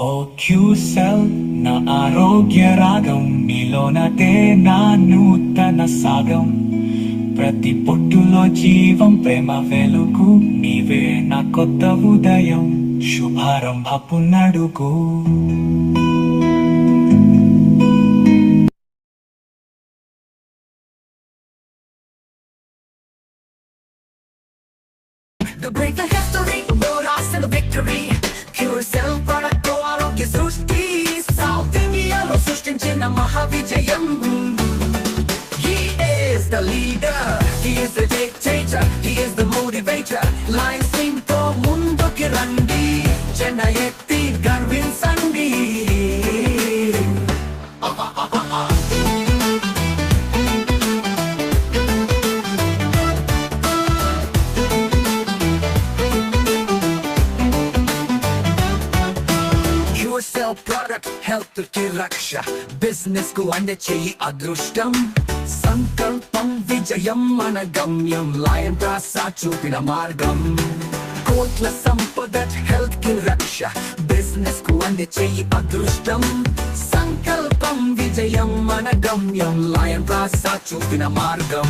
ఓ క్యూసెల్ నా ఆరోగ్య రాగం నీలోనదే నా నూతన సాగం ప్రతి పొట్టులో జీవం ప్రేమ వెలుగు నీవే నా కొత్త ఉదయం శుభారంభపు నడుగు The break the history, road us and the victory. Cure cell product to ఆరోగ్య సృష్టి South Indiaలో సృష్టించిన మహావిజయం. He is the leader, he is the dictator, he is the motivator. Lions team తో ముందుకి రండి, జెండా ఎత్తి గర్వించండి. Cell product health కి రక్ష బిజినెస్ కు అందే చెయ్యి అదృష్టం సంకల్పం విజయం మన గమ్యం లయన్ ప్రసాద్ చూపిన మార్గం కోట్ల సంపద హెల్త్ కి రక్ష బిజినెస్ కు అందే చెయ్యి అదృష్టం సంకల్పం విజయం మన గమ్యం లయన్ ప్రసాద్ చూపిన మార్గం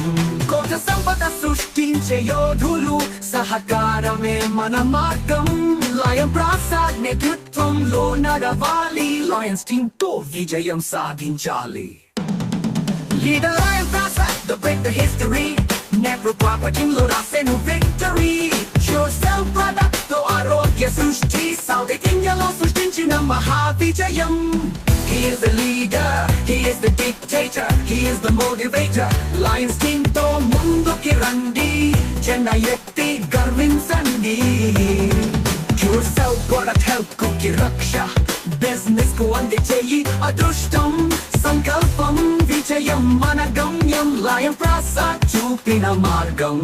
కోట్ల సంపద సృష్టించే యోధులు సహకారమే మన మార్గం లయన్ ప్రసాద్ నేతృత్వంలో నడవాలి లయన్స్ టీమ్ తో విజయం సాధించాలి leader lion Prasad the break the history Nehru ప్రాపర్టీలో రాసెను విక్టరీ షోర్ సెల్ ప్రొడక్ట్ తో ఆరోగ్య సృష్టి సౌత్ ఇండియాలో సృష్టించిన మహావిజయం He is the leader, he is the dictator, he is the motivator. Lions team తో ముందుకి రండి, జెండా ఎత్తి గర్వించండి. Cure cell product health కి రక్ష, business కు అందే చెయ్యి అదృష్టం. సంకల్పం విజయం మన గమ్యం, లయన్ ప్రసాద్ చూపిన మార్గం.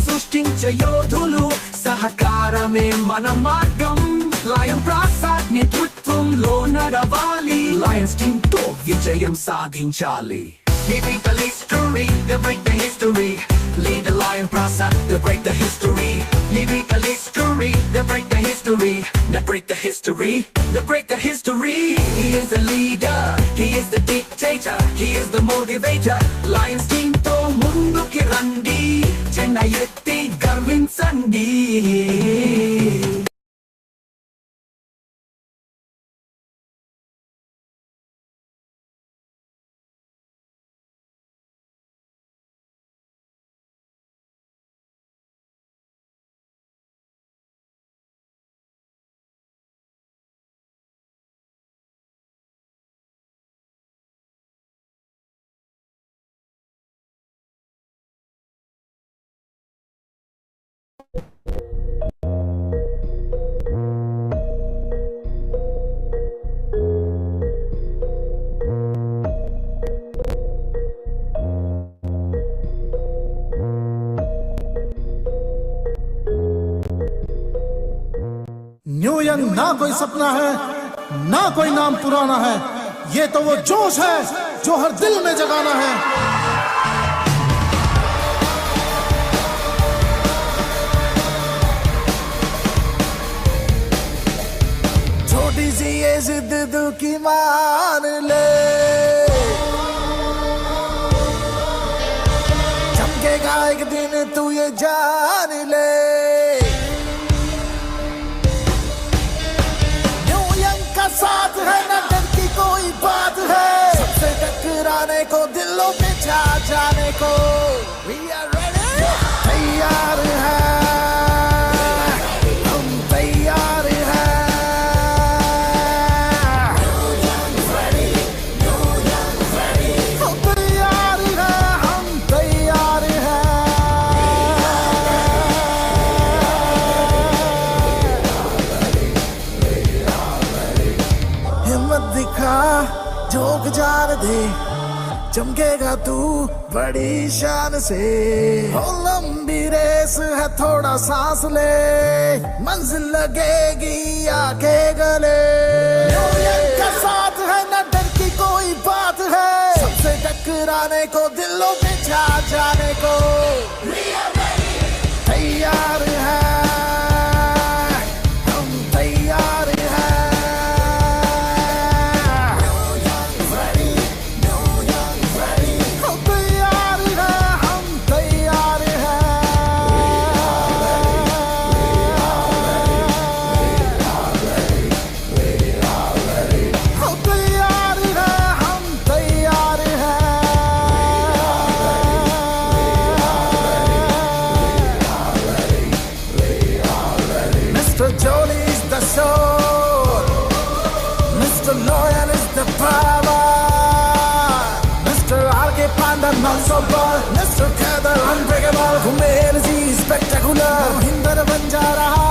సృష్టించే యోధులు సహకారమే మన మార్గం లయన్ ప్రసాద్ నేతృత్వంలో నడవాలి లయన్స్ టీమ్ తో విజయం సాధించాలి Lyrical history, they break the history. Lead the Lion Prasad, they break the history. Lyrical history, they break the history. They break the history, they break the history. He is the leader, he is the dictator, he is the motivator. Lions team తో ముందుకి రండి, జెండా ఎత్తి గర్వించండి. New young ना कोई सपना है ना कोई नाम पुराना है ये तो वो जोश है जो हर दिल में जगाना है छोटी सी ये जिद दिल की मान ले चमकेगा एक दिन तू ये जान ले साथ है न डर की कोई बात है सबसे टकराने को दिलों में छा जाने को We are ready तैयार है हम तैयार है हम तैयार है हम तैयार है दिखा झोंक जान दे चमकेगा तू बड़ी शान से हो लंबी रेस है थोड़ा सांस ले मंजिल लगेगी आके गले का साथ है न डर की कोई टकराने को दिलों में छा जाने को तैयार है हम तैयार है हम तैयार है हम तैयार है हम तैयार है हम तैयार है Mr. Jolie is the soul Mr. Loyal is the power Mr. R.K. Pandan non-stopper Mr. Kader unbreakable Kumail is spectacular Hinder ban ja raha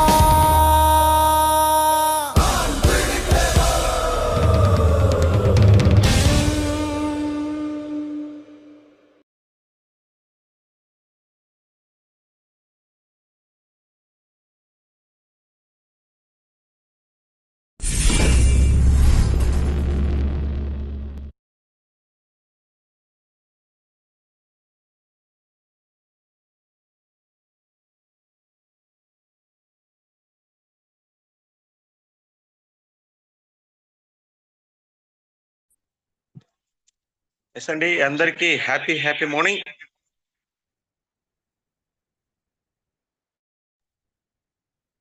yes అండి, అందరికి happy morning.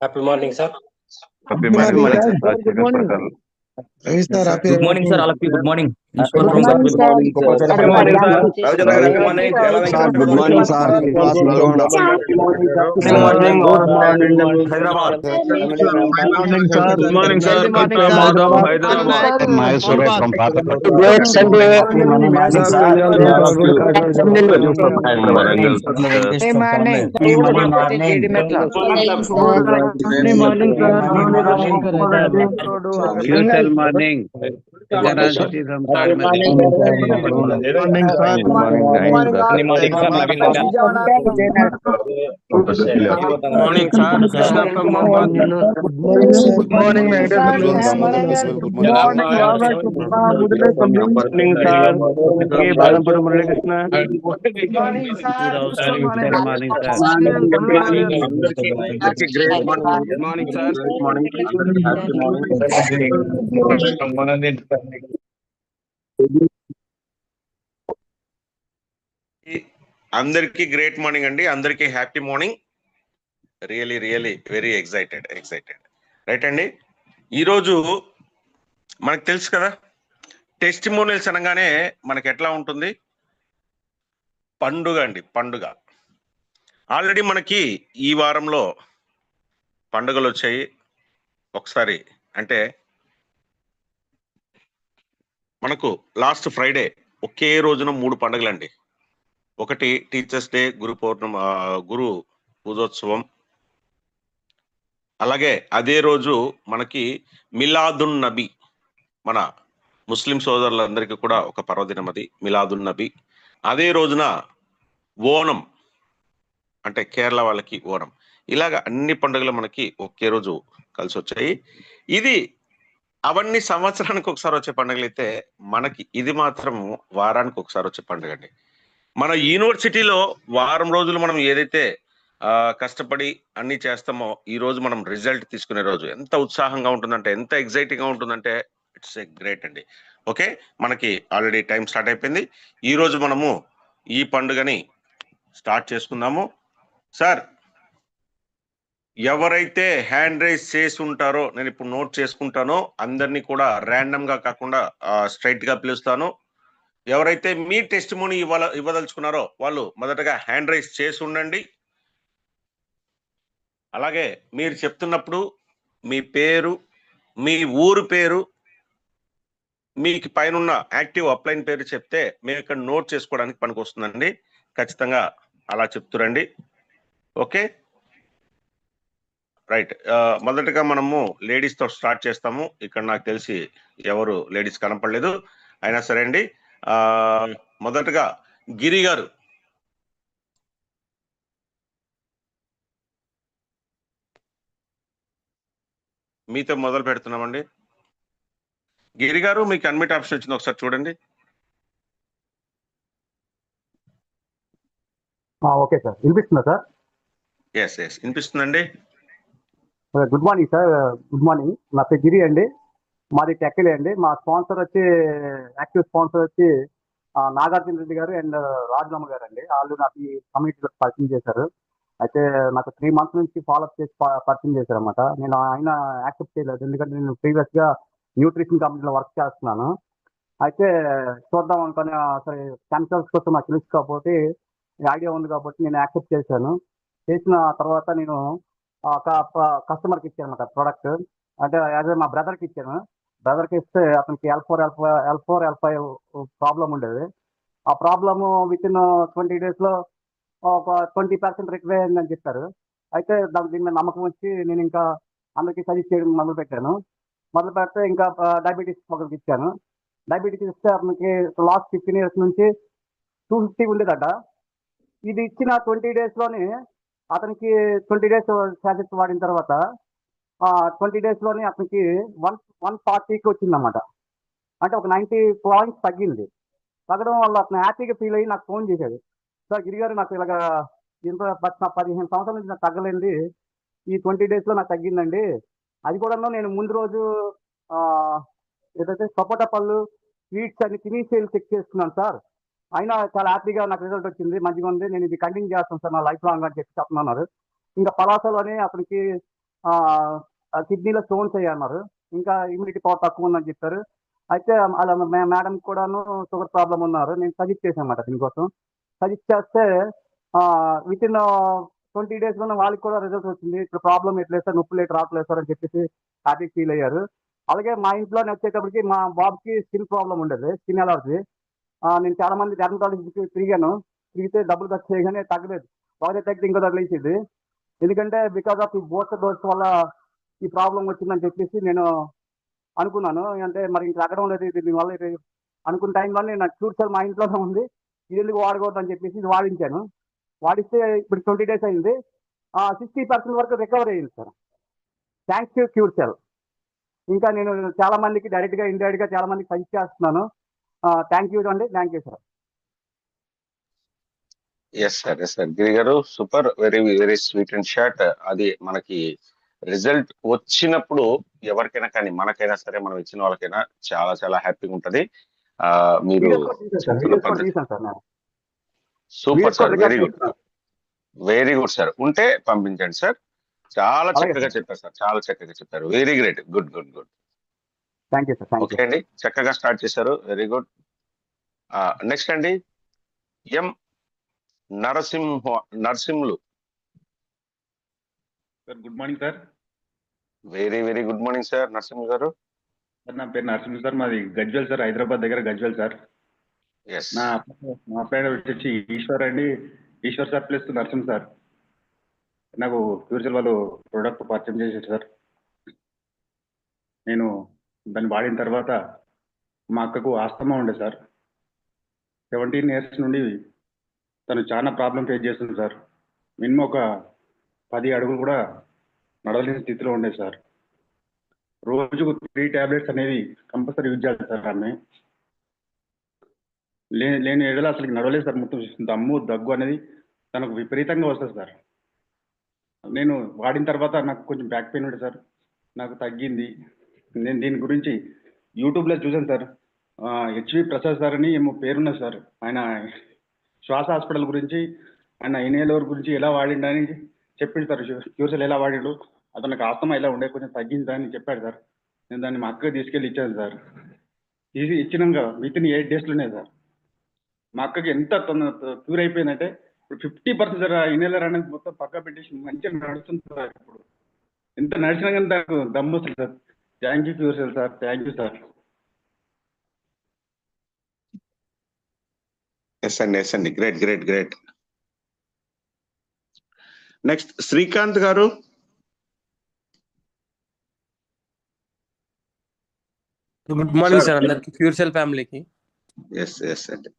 Happy morning sir. Happy morning, sir. Good morning. Ravi sir, happy Good morning, sir. All of you. Good morning. Ishwar Good from morning, Gopal. sir. Happy morning, sir. Ravijana garu happy morning. Sir, good morning, sir. Srinivas Nalgonda. Good morning, Hyderabad. Good morning, sir. Good morning, sir. Madhav, Hyderabad. Mahesh Suresh from Pathapattu. Great Sunday. Good morning, sir. From Warangal. Good morning. Good morning. Good morning, sir. Usual morning. Generosity from third Mary. Good morning, sir. Good morning, Good morning, sir. Naveen Nagar. Morning, sir. Krishna from Mumbai. Good morning, sir. Good morning, Good morning, sir. Good morning, sir. Balampur Murali Krishna. Usual morning, sir. great morning. Good morning, sir. Good morning. అందరికి great morning అండి, అందరికి happy morning. Really very excited right అండి. ఈరోజు మనకు తెలుసు కదా, testimonials అనగానే మనకి ఎట్లా ఉంటుంది, పండుగ అండి, పండుగ. ఆల్రెడీ మనకి ఈ వారంలో పండుగలు వచ్చాయి. ఒకసారి అంటే మనకు లాస్ట్ ఫ్రైడే ఒకే రోజున 3 పండుగలండి. ఒకటి టీచర్స్ డే, గురు పౌర్ణమ, గురు పూజోత్సవం. అలాగే అదే రోజు మనకి మిలాదున్ నబీ, మన ముస్లిం సోదరులందరికీ కూడా ఒక పర్వదినం, అది మిలాదున్ నబీ. అదే రోజున ఓణం, అంటే కేరళ వాళ్ళకి ఓణం. ఇలాగ అన్ని పండుగలు మనకి ఒకే రోజు కలిసి వచ్చాయి. ఇది అవన్నీ సంవత్సరానికి ఒకసారి వచ్చే పండుగలు అయితే, మనకి ఇది మాత్రం వారానికి ఒకసారి వచ్చే పండుగ అండి. మన యూనివర్సిటీలో వారం రోజులు మనం ఏదైతే కష్టపడి అన్ని చేస్తామో, ఈ రోజు మనం రిజల్ట్ తీసుకునే రోజు ఎంత ఉత్సాహంగా ఉంటుందంటే, ఎంత ఎగ్జైటింగ్ గా ఉంటుందంటే, ఇట్స్ ఏ గ్రేట్ అండి. ఓకే, మనకి ఆల్రెడీ టైం స్టార్ట్ అయిపోయింది. ఈ రోజు మనము ఈ పండుగని స్టార్ట్ చేసుకుందాము. సార్, ఎవరైతే హ్యాండ్ రైజ్ చేసి ఉంటారో నేను ఇప్పుడు నోట్ చేసుకుంటానో, అందరినీ కూడా ర్యాండమ్ గా కాకుండా స్ట్రైట్ గా పిలుస్తాను. ఎవరైతే మీ టెస్టిమోనీ ఇవ్వదలుచుకున్నారో వాళ్ళు మొదటగా హ్యాండ్ రైజ్ చేసి ఉండండి. అలాగే మీరు చెప్తున్నప్పుడు మీ పేరు, మీ ఊరు పేరు, మీకు పైన యాక్టివ్ అప్లైన్ పేరు చెప్తే మేము ఇక్కడ నోట్ చేసుకోవడానికి పనికి వస్తుందండి. ఖచ్చితంగా అలా చెప్తురండి. Okay, right. మొదటగా మనము లేడీస్ తో స్టార్ట్ చేస్తాము. ఇక్కడ నాకు తెలిసి ఎవరు లేడీస్ కనపడలేదు, అయినా సరే అండి. మొదటగా గిరి గారు. మీతో మొదలు పెడుతున్నామండి. గిరి గారు, మీకు అన్మిట్ ఆప్షన్ వచ్చింది, ఒకసారి చూడండి. ఓకే సార్, వినిపిస్తుందా సార్? ఎస్ వినిపిస్తుందండి. Good morning sir, good morning. నా పేరు గిరి అండి, మాది టెక్కలే అండి. మా స్పాన్సర్ వచ్చి, యాక్టివ్ స్పాన్సర్ వచ్చి నాగార్జున రెడ్డి గారు అండ్ రాజులమ్మ గారు అండి. వాళ్ళు నాకు ఈ కమ్యూనిటీలో పరిచయం చేశారు. అయితే నాకు 3 months నుంచి ఫాలోఅప్ చేసి పరిచయం చేశారు అనమాట. నేను ఆయన యాక్సెప్ట్ చేయలేదు, ఎందుకంటే నేను ప్రీవియస్గా న్యూట్రిషన్ కంపెనీలో వర్క్ చేస్తున్నాను. అయితే చూద్దాం అనుకుని సరే కెమికల్స్ కోసం నాకు తెలుసు కాబట్టి ఐడియా ఉంది కాబట్టి నేను యాక్సెప్ట్ చేశాను. చేసిన తర్వాత నేను ఒక కస్టమర్కి ఇచ్చాను అన్నమాట ప్రోడక్ట్. అంటే యాజ్ మా బ్రదర్కి ఇచ్చాను. బ్రదర్కి ఇస్తే అతనికి L4 L5 ప్రాబ్లం ఉండేది. ఆ ప్రాబ్లము విత్ ఇన్ 20 daysలో ఒక 20% రికవరీ అయిందని చెప్పారు. అయితే దీని మీద నమ్మకం వచ్చి నేను ఇంకా అందరికీ సజెస్ట్ చేయడం మొదలు పెడితే ఇంకా డయాబెటీస్ ఒకరికి ఇచ్చాను. డయాబెటీస్ ఇస్తే అతనికి లాస్ట్ 15 years నుంచి 250 ఉండేదట. ఇది ఇచ్చిన 20 daysలోనే అతనికి 20 days శాసెట్స్ వాడిన తర్వాత 20 daysలోనే అతనికి 140కి వచ్చిందన్నమాట. అంటే ఒక 90 points తగ్గింది. తగ్గడం వల్ల అతను హ్యాపీగా ఫీల్ అయ్యి నాకు ఫోన్ చేశాడు. సార్ గిరి గారు, నాకు ఇలాగా ఇంత 15 సంవత్సరాల నుంచి నాకు తగ్గలేండి, ఈ 20 daysలో నాకు తగ్గిందండి. అది కూడా నేను ముందు రోజు ఏదైతే సపోటా పళ్ళు, స్వీట్స్ అన్ని తినేసి చెక్ చేసుకున్నాను సార్. అయినా చాలా హ్యాపీగా నాకు రిజల్ట్ వచ్చింది, మంచిగా ఉంది, నేను ఇది కంటిన్యూ చేస్తాను సార్ నా లైఫ్ లాంగ్ అని చెప్పి చెప్తున్నారు. ఇంకా పలాసలోనే అతనికి కిడ్నీలో స్టోన్స్ అయ్యన్నారు, ఇంకా ఇమ్యూనిటీ పవర్ తక్కువ ఉందని చెప్పారు. అయితే అలా మేడం కూడాను షుగర్ ప్రాబ్లం ఉన్నారు. నేను సజెస్ట్ చేశాను అన్నమాట దీనికోసం. సజెస్ట్ చేస్తే విత్ ఇన్ 20 daysలోనే వాళ్ళకి కూడా రిజల్ట్ వచ్చింది. ఇప్పుడు ప్రాబ్లం ఎట్లేదు సార్, నొప్పి లేట్ రావట్లేదు సార్ అని చెప్పేసి హ్యాపీ ఫీల్ అయ్యారు. అలాగే మా ఇంట్లోనే వచ్చేటప్పటికి మా బాబుకి స్కిన్ ప్రాబ్లం ఉండేది, స్కిన్ అలర్జీ. నేను చాలా మంది డెర్మటాలజిస్ట్కి తిరిగాను, తిరిగితే డబ్బులు ఖర్చు చేయగానే తగ్గలేదు. ఒకటే తగ్గితే ఇంకో తగిలేసేది. ఎందుకంటే బికాస్ ఆఫ్ ఈ బూస్టర్ డోస్ వల్ల ఈ ప్రాబ్లం వచ్చిందని చెప్పేసి నేను అనుకున్నాను. అంటే మరి ఇంక తగ్గడం లేదు దీనివల్ల అనుకున్న టైంలోనే నాకు క్యూర్సెల్ మా ఇంట్లోనే ఉంది, ఇది ఎందుకు వాడకూడదు అని చెప్పేసి ఇది వాడించాను. వాడిస్తే ఇప్పుడు 20 days అయింది, 60% వరకు రికవర్ అయ్యింది సార్, థ్యాంక్స్ టు క్యూర్సెల్. ఇంకా నేను చాలా మందికి డైరెక్ట్గా ఇండైరెక్ట్గా చాలా మందికి సజెస్ట్ చేస్తున్నాను. థ్యాంక్ యూ అండి, thank you sir. Yes sir Giri గారు, super, very sweet and short. అది మనకి రిజల్ట్ వచ్చినప్పుడు ఎవరికైనా కానీ మనకైనా సరే, మనం ఇచ్చిన వాళ్ళకైనా చాలా చాలా హ్యాపీగా ఉంటది. మీరు super sir, very good sir. ఉంటే పంపించండి సార్. చాలా చక్కగా చెప్పారు సార్, చాలా చక్కగా చెప్పారు. Very great, good. Thank you sir. Okay అండి, చక్కగా స్టార్ట్ చేశారు, వెరీ గుడ్. నెక్స్ట్ అండి, M Narasimhulu sir. Good morning sir. Very good morning sir Narasimha గారు. సార్ నా పేరు నరసింహ సార్, మాది గజ్వెల్ సార్, హైదరాబాద్ దగ్గర గజ్వెల్ సార్. నా పేరు వచ్చి ఈశ్వర్ అండి, Eshwar sir plus Narasimha sir. నాకు ఫ్యూచర్ వాళ్ళు ప్రోడక్ట్ పరిచయం చేశారు సార్. నేను దాన్ని వాడిన తర్వాత మా అక్కకు ఆస్తమా ఉండే సార్. 17 years నుండి తను చాలా ప్రాబ్లం ఫేస్ చేస్తుంది సార్. మినిమం ఒక 10 అడుగులు కూడా నడవలేని స్థితిలో ఉండే సార్. రోజుకు 3 tablets అనేవి కంపల్సరీ యూజ్ చేస్తారు సార్. ఆమె లేని ఏడలో అసలు నడవలేదు సార్. మొత్తం దమ్ము దగ్గు అనేది తనకు విపరీతంగా వస్తుంది సార్. నేను వాడిన తర్వాత నాకు కొంచెం బ్యాక్ పెయిన్ ఉండే సార్, నాకు తగ్గింది. నేను దీని గురించి యూట్యూబ్లో చూసాను సార్. హెచ్వి ప్రసాద్ సార్ అని ఏమో పేరున్నది సార్. ఆయన శ్వాస హాస్పిటల్ గురించి, ఆయన ఇన్హేలర్ గురించి ఎలా వాడిండని చెప్పిండు సార్. క్యూర్సెల్ ఎలా వాడిండు, అతనికి ఆస్తమా ఎలా ఉండే, కొంచెం తగ్గిందా అని చెప్పాడు సార్. నేను దాన్ని మా అక్కకి తీసుకెళ్ళి ఇచ్చాను సార్. ఇది ఇచ్చినాక విత్ ఇన్ 8 daysలోనే సార్ మా అక్కకి ఎంత క్యూర్ అయిపోయిందంటే ఇప్పుడు 50% సార్. ఇన్హేలర్ అనేది మొత్తం పక్క పెట్టేసి మంచిగా నడుస్తుంది సార్. ఇప్పుడు ఎంత నడిచినా కానీ నాకు దమ్ము వస్తుంది sir. Thank you Curecell sir, thank you sir. Yes అండి, గ్రేట్. నెక్స్ట్ శ్రీకాంత్ గారు. గుడ్ మార్నింగ్ సార్ అందరికి, క్యూర్సెల్ ఫ్యామిలీకి. ఎస్ అండి.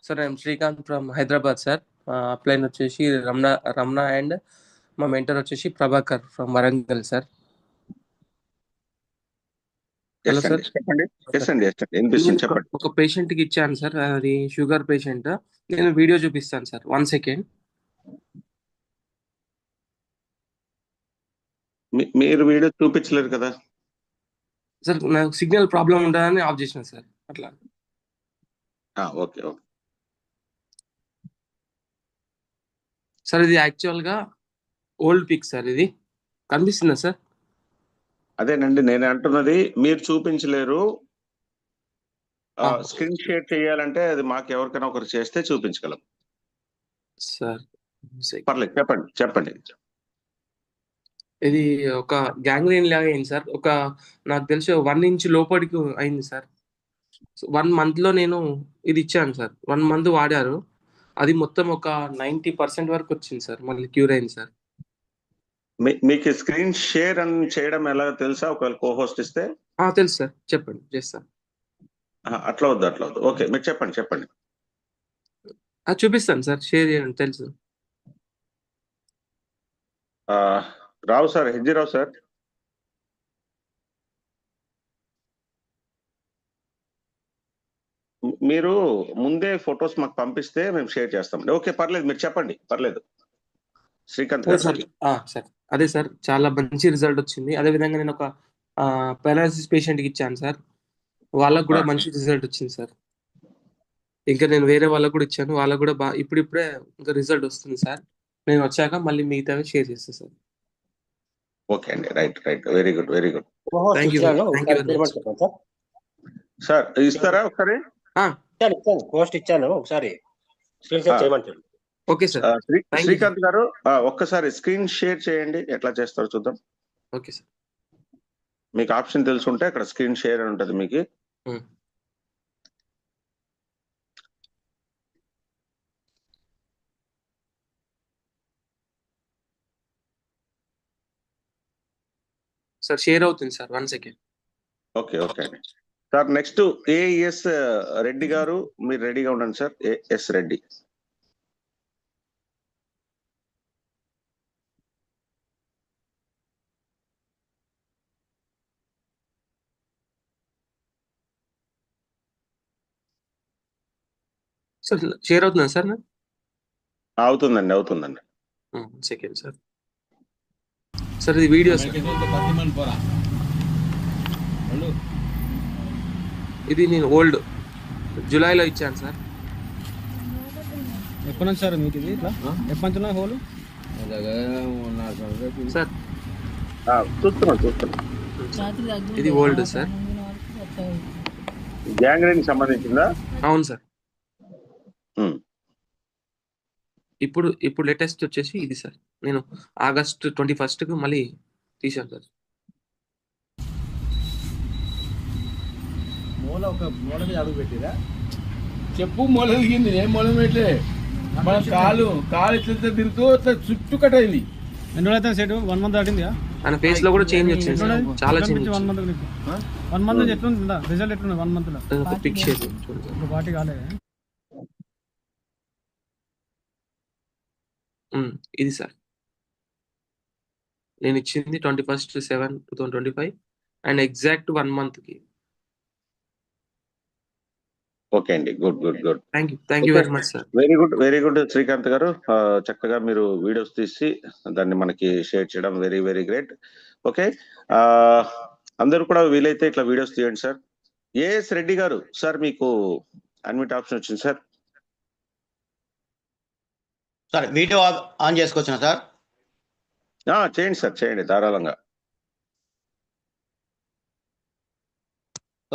Sir I'm Srikanth from Hyderabad sir. Upline వచ్చేసి రమణ అండ్ మా మెంటర్ వచ్చేసి Prabhakar from Warangal sir. Hello sir, ఒక పేషెంట్ కి ఇచ్చాను సార్, అది షుగర్ పేషెంట్. నేను వీడియో చూపిస్తాను సార్, 1 second. మీరు వీడియో చూపించలేరు కదా సార్ నాకు సిగ్నల్ ప్రాబ్లం ఉంటుందని ఆఫ్ చేసిన సార్ అట్లా. ఓకే ఓకే సార్ ఇది యాక్చువల్గా ఓల్డ్ పిక్ సార్, ఇది కనిపిస్తుందా సార్? అదేనండి నేను అంటున్నది, మీరు చూపించలేరు. స్క్రీన్ షేర్ చేయాలంటే అది మాకు ఎవరికైనా ఒకరు చేస్తే చూపించగలం సార్. పర్లేదు, చెప్పండి చెప్పండి. ఇది ఒక గ్యాంగ్రీన్ లాగా అయింది సార్. నాకు తెలిసి 1 ఇంచ్ లోపలికి అయింది సార్. 1 month లో నేను ఇది ఇచ్చాను సార్. 1 month వాడారు, అది మొత్తం ఒక 90% వరకు వచ్చింది సార్, మళ్ళీ క్యూర్ అయింది సార్. మీకు స్క్రీన్ షేర్ అని చేయడం ఎలా తెలుసా? ఒకవేళ కోహోస్ట్ ఇస్తే తెలుసు సార్, చెప్పండి, చేస్తాను. అట్లా వద్దు. ఓకే, మీరు చెప్పండి. చూపిస్తాను సార్, షేర్ చేయండి, తెలుసు. రావు సార్, హెజ్జీ రావు సార్. మీరు ముందే ఫొటోస్ మాకు పంపిస్తే మేము షేర్ చేస్తాం. ఓకే, పర్లేదు, మీరు చెప్పండి, పర్లేదు. శ్రీకాంత్ గారు. సార్ అదే సార్, చాలా మంచి రిజల్ట్ వచ్చింది. అదే విధంగా నేను ఒక పారాలసిస్ పేషెంట్కి ఇచ్చాను సార్, వాళ్ళకు కూడా మంచి రిజల్ట్ వచ్చింది సార్. ఇంకా నేను వేరే వాళ్ళకు కూడా ఇచ్చాను, వాళ్ళకు కూడా ఇప్పుడిప్పుడే ఇంకా రిజల్ట్ వస్తుంది సార్. నేను వచ్చాక మళ్ళీ మిగతావి షేర్ చేస్తాను సార్. ఓకే అండి, right. Very good. Thank you sir. ఇస్తారా ఒకసారి? పోస్ట్ ఇచ్చాను, ఒకసారి స్క్రీన్ షేర్ చేయమంటారు. Okay sir. శ్రీకాంత్ గారు ఒక్కసారి స్క్రీన్ షేర్ చేయండి, ఎట్లా చేస్తారో చూద్దాం. Okay sir. మీకు ఆప్షన్ తెలుసుంటే అక్కడ స్క్రీన్ షేర్ అని ఉంటుంది మీకు. సార్ షేర్ అవుతుంది సార్, 1 second. ఓకే అండి సార్. నెక్స్ట్ ఏఎస్ రెడ్డి గారు, మీరు రెడీగా ఉండండి sir. A S Reddy. Sir share అవుతుందా సార్? అవుతుందండి. Second sir. సార్ ఇది వీడియో సార్, ఇది నేను ఓల్డ్ జూలైలో ఇచ్చాను సార్. ఎప్పటి నుంచి సార్ మీకు ఇది ఇట్లా? ఎప్పటి నుంచి హోలు సార్? చూస్తున్నాం. ఇది ఓల్డ్ సార్, గ్యాంగ్రీన్ సంబంధించిందా? అవును సార్. ఇప్పుడు లేటెస్ట్ వచ్చేసి ఇది సార్, నేను August 21st మళ్ళీ తీసాను సార్. మూల మీద అడుగు పెట్టిరా? చెప్పు, మూల దిగింది. ఏం మూల పెట్టలే, మన కాలు ఎట్లా తిరుగుతూ చుట్టూ కట్ అయింది. ఎన్ని రోజులు సెట్? 1 month దాటింది. ఆయన ఫేస్ లో కూడా చేంజ్ వచ్చింది సార్, చాలా చేంజ్. 1 month నుంచి ఎట్లుంది రిజల్ట్? ఎట్లుంది 1 month లో? పిక్ షేర్ చూడండి. పార్టీ కాలే. ఇది సార్ నేను ఇచ్చింది 21/7/2025 అండ్ ఎగ్జాక్ట్ 1 month కి. ఓకే అండి, good. Thank you very much sir. Very good Srikanth గారు. చక్కగా మీరు వీడియోస్ తీసి దాన్ని మనకి షేర్ చేయడం వెరీ గ్రేట్. ఓకే, అందరూ కూడా వీలైతే ఇట్లా వీడియోస్ తీయండి సార్. ఏఎస్ రెడ్డి గారు సార్, మీకు అన్మిట్ ఆప్షన్ వచ్చింది సార్. సార్ వీడియో ఆన్ చేసుకోవచ్చునా సార్? చేయండి సార్, చేయండి ధారాళంగా.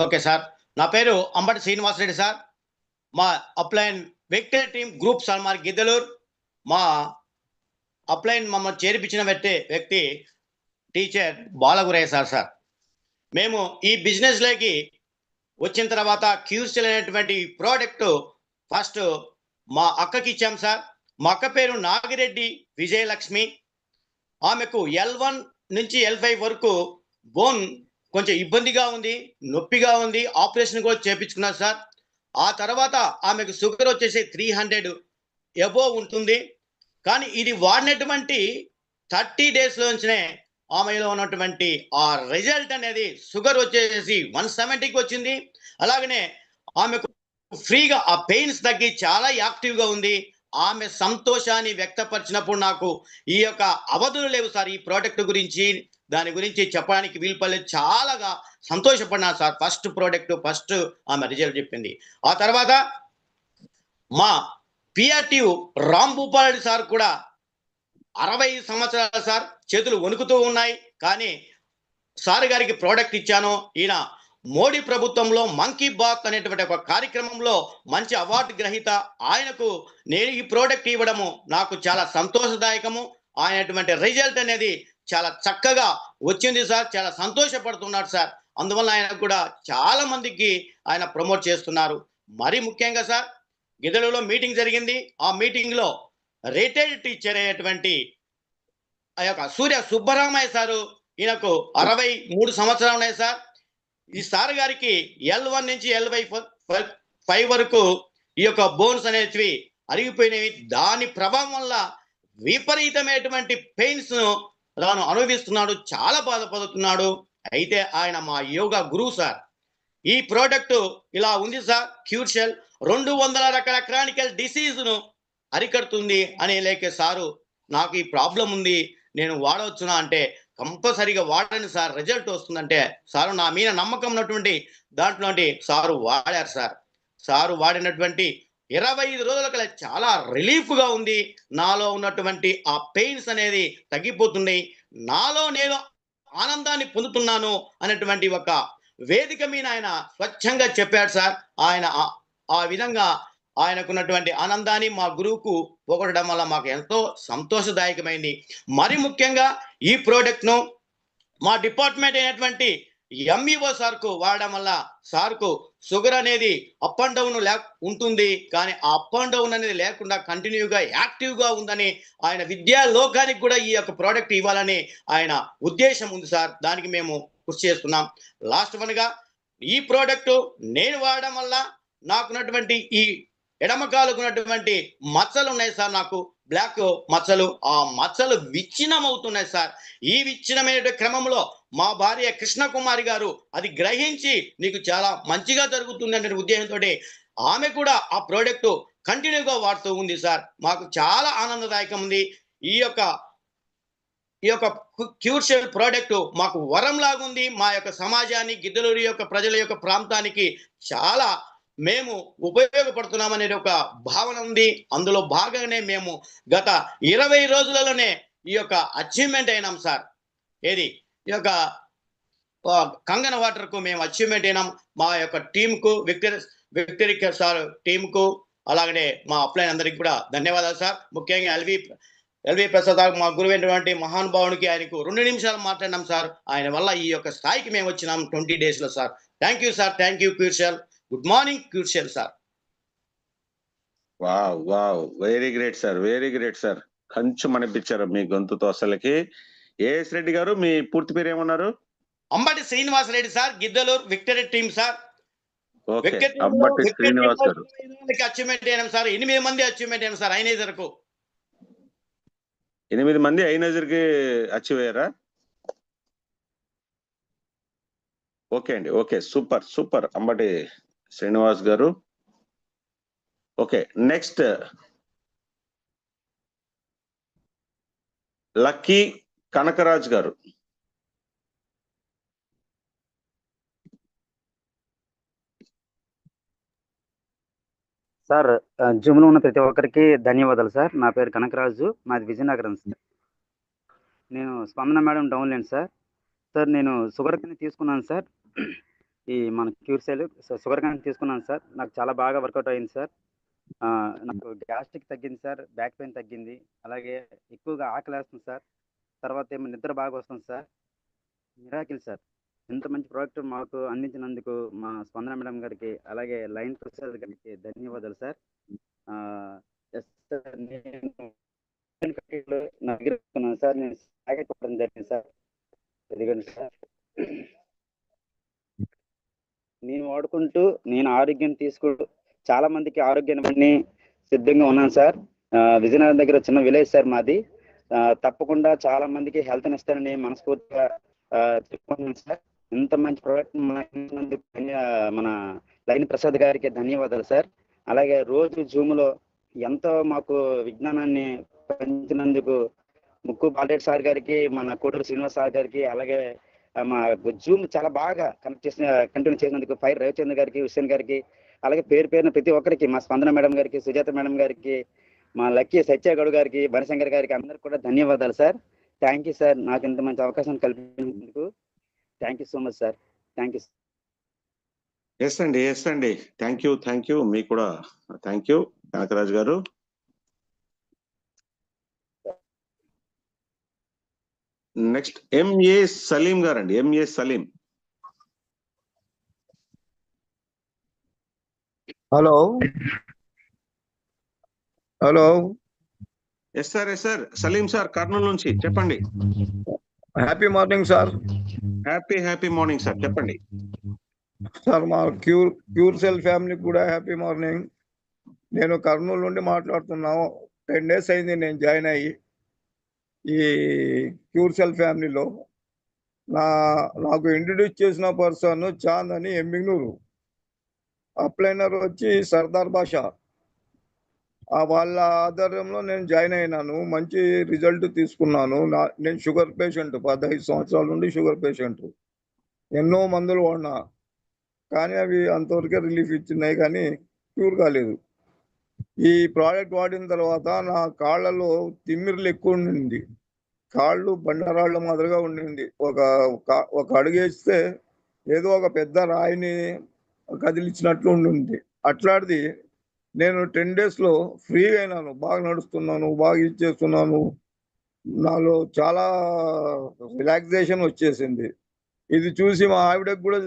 ఓకే సార్, నా పేరు అంబటి శ్రీనివాసరెడ్డి సార్. మా అప్లైన్ విక్టరీ టీమ్ గ్రూప్ సల్మార్ గిద్దలూరు. మా అప్లైన్ మమ్మల్ని చేర్పించిన వ్యక్తి టీచర్ బాలగురయ్య సార్. మేము ఈ బిజినెస్లోకి వచ్చిన తర్వాత క్యూసెల్ అనేటువంటి ప్రోడక్ట్ ఫస్ట్ మా అక్కకి ఇచ్చాం సార్. మా అక్క పేరు నాగిరెడ్డి విజయలక్ష్మి. ఆమెకు L1 నుంచి L5 వరకు బోన్ కొంచెం ఇబ్బందిగా ఉంది, నొప్పిగా ఉంది, ఆపరేషన్ కూడా చేయించుకున్నారు సార్. ఆ తర్వాత ఆమెకు షుగర్ వచ్చేసి 300 అబోవ్ ఉంటుంది. కానీ ఇది వాడినటువంటి 30 daysలోనే ఆమెలో ఉన్నటువంటి ఆ రిజల్ట్ అనేది షుగర్ వచ్చేసి 170కి వచ్చింది. అలాగనే ఆమెకు ఫ్రీగా ఆ పెయిన్స్ తగ్గి చాలా యాక్టివ్గా ఉంది. ఆమె సంతోషాన్ని వ్యక్తపరిచినప్పుడు నాకు ఈ యొక్క అవధులు లేవు సార్ ఈ ప్రోడక్ట్ గురించి. దాని గురించి చెప్పడానికి వీలుపడలేదు. చాలాగా సంతోషపడినా సార్. ఫస్ట్ ఆమె రిజల్ట్ చెప్పింది. ఆ తర్వాత మా పిఆర్టీయు రామ్ భూపాల్ రెడ్డి సార్ కూడా 65 సంవత్సరాలు సార్, చేతులు వణుకుతూ ఉన్నాయి. కానీ సార్ గారికి ప్రోడక్ట్ ఇచ్చాను. ఈయన మోడీ ప్రభుత్వంలో మంకీ బాత్ అనేటువంటి ఒక కార్యక్రమంలో మంచి అవార్డు గ్రహీత. ఆయనకు నేను ఈ ప్రోడక్ట్ ఇవ్వడము నాకు చాలా సంతోషదాయకము. ఆయనటువంటి రిజల్ట్ అనేది చాలా చక్కగా వచ్చింది సార్. చాలా సంతోషపడుతున్నాడు సార్. అందువల్ల ఆయన కూడా చాలా మందికి ఆయన ప్రమోట్ చేస్తున్నారు. మరి ముఖ్యంగా సార్, గిద్దలూరులో మీటింగ్ జరిగింది. ఆ మీటింగ్ లో రిటైర్డ్ టీచర్ అయ్యేటువంటి ఆ యొక్క సూర్య సుబ్బరామయ్య సారు, ఈయనకు 63 సంవత్సరాలు ఉన్నాయి సార్. ఈ సార్ గారికి L1 నుంచి L5 వరకు ఈ యొక్క బోన్స్ అనేవి అరిగిపోయినవి. దాని ప్రభావం వల్ల విపరీతమైనటువంటి పెయిన్స్ ను తాను అనుభవిస్తున్నాడు. చాలా బాధపడుతున్నాడు. అయితే ఆయన మా యోగా గురువు సార్. ఈ ప్రోడక్ట్ ఇలా ఉంది సార్. క్యూర్షెల్ 200 రకాల క్రానికల్ డిసీజ్ ను అరికడుతుంది అని లేక సారు నాకు ఈ ప్రాబ్లం ఉంది, నేను వాడవచ్చునా అంటే కంపల్సరీగా వాడండి సార్, రిజల్ట్ వస్తుందంటే సారు నా మీద నమ్మకం ఉన్నటువంటి దాంట్లో సారు వాడారు సార్. సారు వాడినటువంటి 25 రోజుల చాలా రిలీఫ్గా ఉంది. నాలో ఉన్నటువంటి ఆ పెయిన్స్ అనేది తగ్గిపోతున్నాయి. నాలో నేను ఆనందాన్ని పొందుతున్నాను అనేటువంటి ఒక వేదిక మీద ఆయన స్వచ్ఛంగా చెప్పాడు సార్. ఆయన ఆ విధంగా ఆయనకున్నటువంటి ఆనందాన్ని మా గురువుకు పొగడడం వల్ల మాకు ఎంతో సంతోషదాయకమైంది. మరి ముఖ్యంగా ఈ ప్రోడక్ట్ను మా డిపార్ట్మెంట్ అయినటువంటి ఎంఈఓ సార్కు వాడడం వల్ల సార్కు షుగర్ అనేది అప్ అండ్ డౌన్ ఉంటుంది. కానీ ఆ అప్ అండ్ డౌన్ అనేది లేకుండా కంటిన్యూగా యాక్టివ్గా ఉందని ఆయన విద్యా లోకానికి కూడా ఈ యొక్క ప్రోడక్ట్ ఇవ్వాలని ఆయన ఉద్దేశం ఉంది సార్. దానికి మేము కృషి చేస్తున్నాం. లాస్ట్ వన్గా ఈ ప్రోడక్ట్ నేను వాడడం వల్ల నాకున్నటువంటి ఈ ఎడమకాలకు ఉన్నటువంటి మచ్చలు ఉన్నాయి సార్. నాకు బ్లాక్ మచ్చలు, ఆ మచ్చలు విచ్ఛిన్నం అవుతున్నాయి సార్. ఈ విచ్ఛిన్నమైన క్రమంలో మా భార్య కృష్ణకుమారి గారు అది గ్రహించి నీకు చాలా మంచిగా జరుగుతుంది అనే ఉద్దేశంతో ఆమె కూడా ఆ ప్రోడక్ట్ కంటిన్యూగా వాడుతూ ఉంది సార్. మాకు చాలా ఆనందదాయకం ఉంది. ఈ యొక్క క్యూర్షెల్ ప్రోడక్ట్ మాకు వరం లాగుంది. మా యొక్క సమాజాన్ని, గిద్దలూరు యొక్క ప్రజల యొక్క ప్రాంతానికి చాలా మేము ఉపయోగపడుతున్నామనే ఒక భావన ఉంది. అందులో భాగంగానే మేము గత 20 రోజులలోనే ఈ యొక్క అచీవ్మెంట్ అయినాం సార్. ఏది ఈ యొక్క కంగన వాటర్కు మేము అచీవ్మెంట్ అయినాం. మా యొక్క టీంకు, విక్టరీ సార్ టీంకు, అలాగనే మా అప్లైన్ అందరికి కూడా ధన్యవాదాలు సార్. ముఖ్యంగా ఎల్వి ప్రసాద్ మా గురువైనటువంటి మహానుభావునికి ఆయనకు 2 నిమిషాలు మాట్లాడినాం సార్. ఆయన వల్ల ఈ యొక్క స్థాయికి మేము వచ్చినాం 20 days లో sir. Thank you sir. Thank you Curecell. Good morning Curecell sir. Wow wow, very great sir, very great sir. కంచు మనిపించారు మీ గొంతుతో అసలుకి. ఏఎస్ రెడ్డి గారు, మీ పూర్తి పేరు ఏమన్నారు? Ambati Srinivasareddy sir, Giddaluru victory team sir. Ambati Srinivas గారు అచీవ్మెంట్ అయినాం సార్. 8 మంది అచీవ్మెంట్ అయినాం సార్. ఐనేజర్కు 8 మంది ఐనేజర్కి అచీవ్ అయ్యారా? ఓకే అండి, okay, super super Ambati Srinivas గారు. ఓకే, నెక్స్ట్ లక్కీ కనకరాజ్ గారు. సార్, జూమ్లో ఉన్న ప్రతి ఒక్కరికి ధన్యవాదాలు సార్. నా పేరు కనకరాజు, మాది విజయనగరం సార్. నేను స్పందన మేడం డౌన్లైన్ సార్. సార్, నేను షుగర్ కానీ తీసుకున్నాను సార్. ఈ మన క్యూర్సెల్ షుగర్ కానీ తీసుకున్నాను సార్. నాకు చాలా బాగా వర్కౌట్ అయింది సార్. నాకు గ్యాస్ట్రిక్ తగ్గింది సార్, బ్యాక్ పెయిన్ తగ్గింది, అలాగే ఎక్కువగా ఆకలి వేస్తుంది సార్. తర్వాత ఏమో నిద్ర బాగా వస్తుంది సార్. Miracle sir. ఇంత మంచి ప్రోడక్ట్ మాకు అందించినందుకు మా స్పందన మేడం గారికి, అలాగే లైన్ ప్రసాద్ గారికి ధన్యవాదాలు సార్. ఎస్ సార్, నేను నా దగ్గర సార్, నేను సాగకపోవడం జరిగింది సార్. ఎదిగండి సార్. నేను వాడుకుంటూ నేను ఆరోగ్యం తీసుకుంటూ చాలా మందికి ఆరోగ్యాన్ని సిద్ధంగా ఉన్నాను సార్. విజయనగరం దగ్గర చిన్న విలేజ్ సార్ మాది. తప్పకుండా చాలా మందికి హెల్త్ ఇస్తానని మనస్ఫూర్తిగా చెప్పుకున్నాను సార్. ఇంత మంచి ప్రోడక్ట్ మన లైన్ ప్రసాద్ గారికి ధన్యవాదాలు సార్. అలాగే రోజు జూమ్లో ఎంతో మాకు విజ్ఞానాన్ని పంచినందుకు ముక్కు బాలరెడ్డి సార్ గారికి, మన కోటూరు శ్రీనివాస్ సార్ గారికి, అలాగే మా జూమ్ చాలా బాగా కంటిన్యూ చేసినందుకు ఫైర్ రవిచంద్ర గారికి, హుస్సేన్ గారికి, అలాగే పేరు పేరున ప్రతి ఒక్కరికి, మా స్పందన మేడం గారికి, సుజాత మేడం గారికి, మా లక్కీ సత్యగౌడ్ గారికి, బనశంకర్ గారికి అందరికి కూడా ధన్యవాదాలు సార్. థ్యాంక్ యూ సార్, నాకు ఇంత మంచి అవకాశం కల్పించినందుకు. Thank you so much sir. Thank you. Yes అండి థ్యాంక్ యూ మీకు కూడా థ్యాంక్ యూ కనకరాజు గారు. నెక్స్ట్ ఎంఏ సలీం గారండి. MA Saleem. Hello hello. Yes sir Saleem sir Kurnool నుంచి చెప్పండి. Happy morning sir. Happy morning sir చెప్పండి. సార్ మా క్యూర్ సెల్ ఫ్యామిలీకి కూడా హ్యాపీ మార్నింగ్. నేను కర్నూలు నుండి మాట్లాడుతున్నాను. 10 days అయింది నేను జాయిన్ అయ్యి ఈ క్యూర్ సెల్ ఫ్యామిలీలో. నాకు ఇంట్రడ్యూస్ చేసిన పర్సన్ చాంద్ అని ఎమ్మిగ్నూరు. అప్లైనర్ వచ్చి సర్దార్ బాషా. వాళ్ళ ఆధ్వర్యంలో నేను జాయిన్ అయినాను. మంచి రిజల్ట్ తీసుకున్నాను. నేను షుగర్ పేషెంట్, 15 సంవత్సరాల నుండి షుగర్ పేషెంట్. ఎన్నో మందులు వాడినా కానీ అవి అంతవరకే రిలీఫ్ ఇచ్చినాయి, కానీ క్యూర్ కాలేదు. ఈ ప్రోడక్ట్ వాడిన తర్వాత నా కాళ్ళలో తిమ్మిర్లు ఎక్కువ ఉండింది. కాళ్ళు బండరాళ్ళ మాదిరిగా ఉండింది. ఒక అడుగు వేస్తే ఏదో ఒక పెద్ద రాయిని కదిలించినట్లు ఉండింది. అట్లాంటిది నేను 10 daysలో ఫ్రీగా అయినాను. బాగా నడుస్తున్నాను, బాగా ఇచ్చేస్తున్నాను. నాలో చాలా రిలాక్సేషన్ వచ్చేసింది. ఇది చూసి మా ఆవిడకి కూడా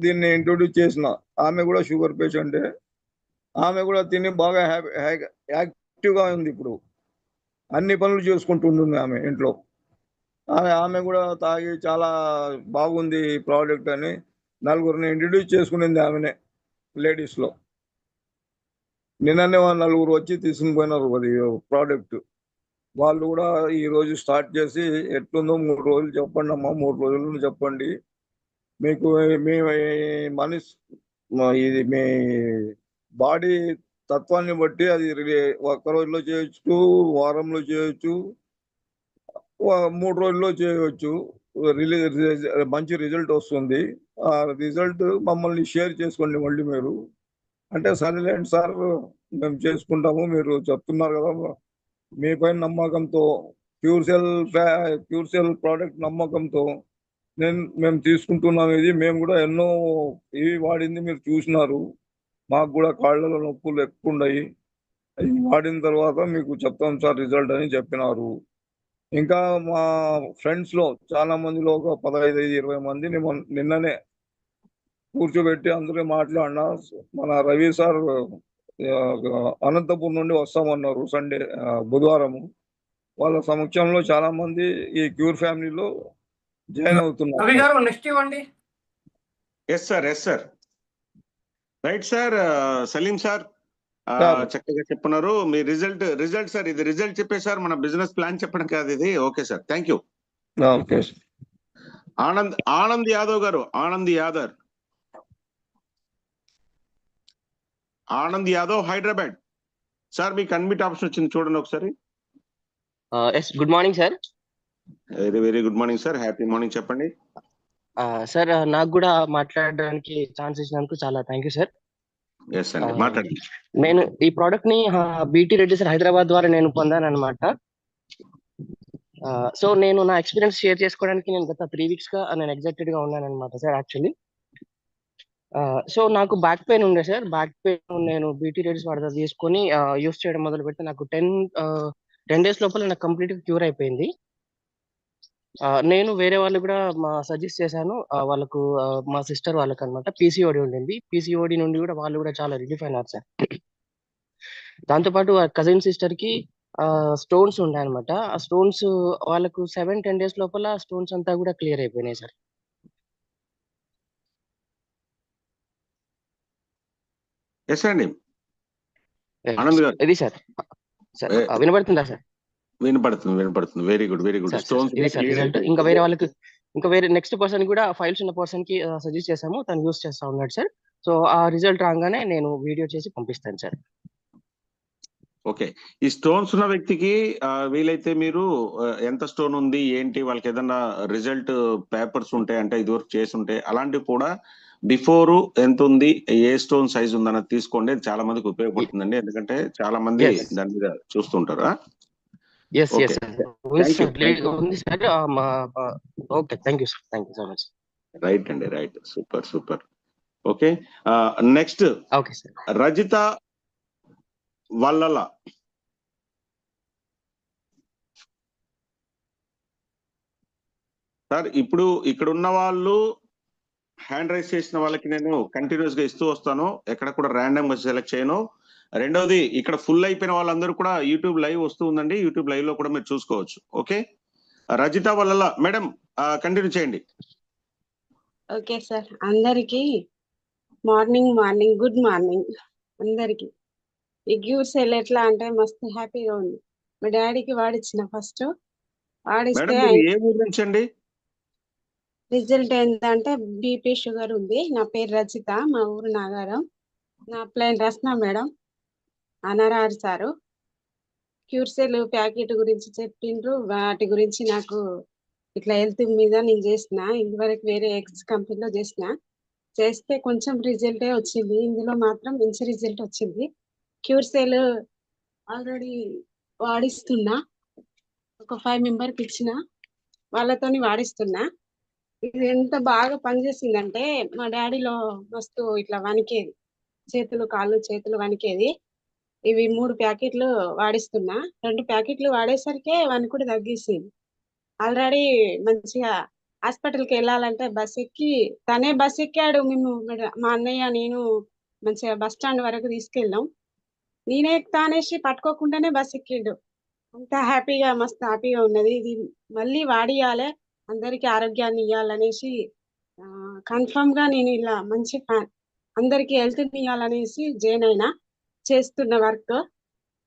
దీన్ని ఇంట్రొడ్యూస్ చేసిన. ఆమె కూడా షుగర్ పేషెంటే. ఆమె కూడా తిని బాగా యాక్టివ్గా ఉంది. ఇప్పుడు అన్ని పనులు చేసుకుంటుంటుంది ఆమె ఇంట్లో. ఆమె కూడా తాగి చాలా బాగుంది ఈ ప్రోడక్ట్ అని నలుగురిని ఇంట్రడ్యూస్ చేసుకునింది ఆమెనే లేడీస్లో. నిన్ననే 4 వచ్చి తీసుకుని పోయినారు అది ప్రోడక్ట్. వాళ్ళు కూడా ఈరోజు స్టార్ట్ చేసి ఎట్లుందో 3 రోజులు చెప్పండి అమ్మా, 3 రోజులు చెప్పండి. మీకు మీ ఇది మీ బాడీ తత్వాన్ని బట్టి అది ఒక్క రోజులో చేయొచ్చు, వారంలో చేయొచ్చు, 3 రోజుల్లో చేయవచ్చు. మంచి రిజల్ట్ వస్తుంది. ఆ రిజల్ట్ మమ్మల్ని షేర్ చేసుకోండి మళ్ళీ మీరు అంటే. సరేలేండి సార్, మేము చేసుకుంటాము, మీరు చెప్తున్నారు కదా, మీ పైన నమ్మకంతో క్యూర్ సెల్ ప్రోడక్ట్ నమ్మకంతో మేము తీసుకుంటున్నాం. ఇది మేము కూడా ఎన్నో ఇవి వాడింది మీరు చూసినారు. మాకు కూడా కాళ్ళలో నొప్పులు ఎక్కువ ఉన్నాయి. ఇది వాడిన తర్వాత మీకు చెప్తాం సార్ రిజల్ట్ అని చెప్పినారు. ఇంకా మా ఫ్రెండ్స్లో చాలా మందిలో ఒక 15-20 మందిని నిన్ననే కూర్చోబెట్టి అందరూ మాట్లాడినా. మన రవి సార్ అనంతపురం నుండి వస్తామన్నారు బుధవారము. వాళ్ళ సమక్షంలో చాలా మంది ఈ క్యూర్ ఫ్యామిలీలో జాయిన్ అవుతున్నారు. నెక్స్ట్ ఇవ్వండి. Yes sir right sir. Saleem sir చక్కగా చెప్తున్నారు. మీ రిజల్ట్ సార్, ఇది రిజల్ట్ చెప్పేసారు, మన బిజినెస్ ప్లాన్ చెప్పడం కాదు ఇది. Okay sir, thank you. Anand Yadav గారు. ఆనంద్ యాదవ్ హైదరాబాద్. సార్ మీకు అన్మిట్ ఆప్షన్ వచ్చింది, చూడండి ఒకసారి. Good morning sir. Very good morning sir. Happy morning చెప్పండి. సార్ నాకు కూడా మాట్లాడడానికి ఛాన్స్ ఇచ్చినందుకు చాలా థ్యాంక్ యూ సార్. ఎస్ అండి, మాట్లాడండి. నేను ఈ ప్రోడక్ట్ ని బీటీ రెడ్డి సార్ హైదరాబాద్ ద్వారా నేను పొందాను అనమాట. సో నేను నా ఎక్స్పీరియన్స్ షేర్ చేసుకోవడానికి నేను గత 3 weeks గా నేను ఎగ్జైటెడ్ గా ఉన్నాను అనమాట సార్. యాక్చువల్లీ సో నాకు బ్యాక్ పెయిన్ ఉండే సార్. బ్యాక్ పెయిన్ నేను బీటీ రెడ్డిస్ వాటర్ తీసుకొని యూస్ చేయడం మొదలు పెడితే నాకు 10 days లోపల నాకు కంప్లీట్ క్యూర్ అయిపోయింది. నేను వేరే వాళ్ళు కూడా సజెస్ట్ చేశాను వాళ్ళకు. మా సిస్టర్ వాళ్ళకి అనమాట పీసీఓడి ఉండింది. పీసీఓడి నుండి కూడా వాళ్ళు కూడా చాలా రిలీఫ్ అయినారు సార్. దాంతోపాటు కజిన్ సిస్టర్ కి స్టోన్స్ ఉండే అనమాట. ఆ స్టోన్స్ వాళ్ళకు 7-10 days లోపల స్టోన్స్ అంతా కూడా క్లియర్ అయిపోయినాయి సార్. ఎస్ అండి ఆనంద్ గారు. ఇది సార్ వినబడుతుందా సార్? వినపడుతుంది. వెరీ గుడ్ స్టోన్స్ ఇది సార్ రిజల్ట్. ఇంకా వేరే వాళ్ళకి, ఇంకా వేరే నెక్స్ట్ పర్సన్ కూడా ఫైల్స్ ఉన్న పర్సన్ కి సజెస్ట్ చేసాము, తను యూస్ చేస్తా ఉన్నాడు సార్. సో ఆ రిజల్ట్ రాగానే నేను వీడియో చేసి పంపిస్తాను సార్. ఓకే. ఈ స్టోన్స్ ఉన్న వ్యక్తికి వీలైతే మీరు ఎంత స్టోన్ ఉంది ఏంటి వాళ్ళకి ఏదన్నా రిజల్ట్ పేపర్స్ ఉంటాయి అంటే ఇదివరకు చేసి ఉంటే అలాంటివి కూడా బిఫోర్ ఎంత ఉంది ఏ స్టోన్ సైజ్ ఉందన్నది తీసుకోండి. చాలా మందికి ఉపయోగపడుతుందండి. ఎందుకంటే చాలా మంది దాని మీద చూస్తుంటారు. Okay. Okay, thank you sir, thank you so much. Right అండి, right. Super super. Okay. Next okay sir. Rajitha Vallala. Sir ఇప్పుడు ఇక్కడ ఉన్న వాళ్ళు హ్యాండ్ రైజ్ చేసిన వాళ్ళకి నేను కంటిన్యూస్ గా ఇస్తూ వస్తాను, ఎక్కడ కూడా ర్యాండమ్ గా సెలెక్ట్ చేయను. రెండవది ఇక్కడ ఫుల్ అయిపోయిన వాళ్ళందరూ కూడా యూట్యూబ్ లైవ్ వస్తూ ఉందండి, యూట్యూబ్ లైవ్ లో కూడా మీరు చూసుకోవచ్చు. Okay. Rajitha Vallala madam continue చేయండి. ఓకే సార్, అందరికి మార్నింగ్ గుడ్ మార్నింగ్ అందరికి. ఈ గ్యూర్ సెల్ ఎట్లా అంటే మస్తు హ్యాపీగా ఉంది. మా డాడీకి వాడిచ్చిన ఫస్ట్, వాడిస్తే రిజల్ట్ ఏంటంటే బీపీ షుగర్ ఉంది. నా పేరు రజిత, మా ఊరు నాగారం. నా అప్లైన్ రస్నా మేడం, అనరారు సారు. క్యూర్ సెల్ ప్యాకెట్ గురించి చెప్పిండ్రు, వాటి గురించి నాకు ఇట్లా హెల్త్ మీద నేను చేసిన, ఇదివరకు వేరే ఎక్స్ కంపెనీలో చేస్తే కొంచెం రిజల్టే వచ్చింది. ఇందులో మాత్రం మంచి రిజల్ట్ వచ్చింది. క్యూర్ సెల్ ఆల్రెడీ వాడిస్తున్నా, ఒక 5 మెంబర్కి ఇచ్చిన, వాళ్ళతోని వాడిస్తున్నా. ఇది ఎంత బాగా పనిచేసిందంటే మా డాడీలో మస్తు ఇట్లా వణికేది, కాళ్ళు చేతులు వణికేది. ఇవి 3 ప్యాకెట్లు వాడిస్తున్నా. 2 ప్యాకెట్లు వాడేసరికి వణుకుడు తగ్గేసింది. ఆల్రెడీ మంచిగా హాస్పిటల్కి వెళ్ళాలంటే తనే బస్ ఎక్కాడు. మేము మా అన్నయ్య నేను మంచిగా బస్ స్టాండ్ వరకు తీసుకెళ్ళాం. నేనే ఎక్కుతానేసి పట్టుకోకుండానే బస్ ఎక్కిండు. అంత హ్యాపీగా, మస్తు హ్యాపీగా ఉన్నది. ఇది మళ్ళీ వాడియాలి, అందరికి ఆరోగ్యాన్ని ఇవ్వాలనేసి కన్ఫర్మ్ గా నేను ఇలా మంచి అందరికి హెల్త్ ఇవ్వాలనేసి జాయిన్ అయినా, చేస్తున్న వర్క్.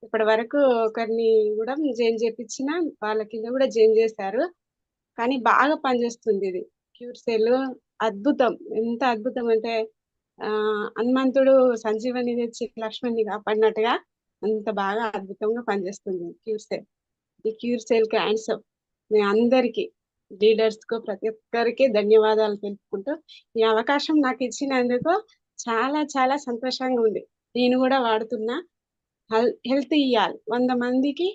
ఇప్పటి వరకు ఒకరిని కూడా జాయిన్ చేయించిన, వాళ్ళ కింద కూడా జాయిన్ చేశారు. కానీ బాగా పనిచేస్తుంది ఇది క్యూర్ సెల్. అద్భుతం, ఎంత అద్భుతం అంటే హనుమంతుడు సంజీవని తెచ్చి లక్ష్మణ్ని కాపాడినట్టుగా అంత బాగా అద్భుతంగా పనిచేస్తుంది క్యూర్ సెల్. ఈ క్యూర్ సెల్ కి హ్యాండ్సప్. మీ అందరికి లీడర్స్ కు ప్రతి ఒక్కరికి ధన్యవాదాలు తెలుపుకుంటూ, ఈ అవకాశం నాకు ఇచ్చినందుకు చాలా చాలా సంతోషంగా ఉంది. నేను కూడా వాడుతున్నా. హెల్త్ ఇవ్వాలి, 100 మందికి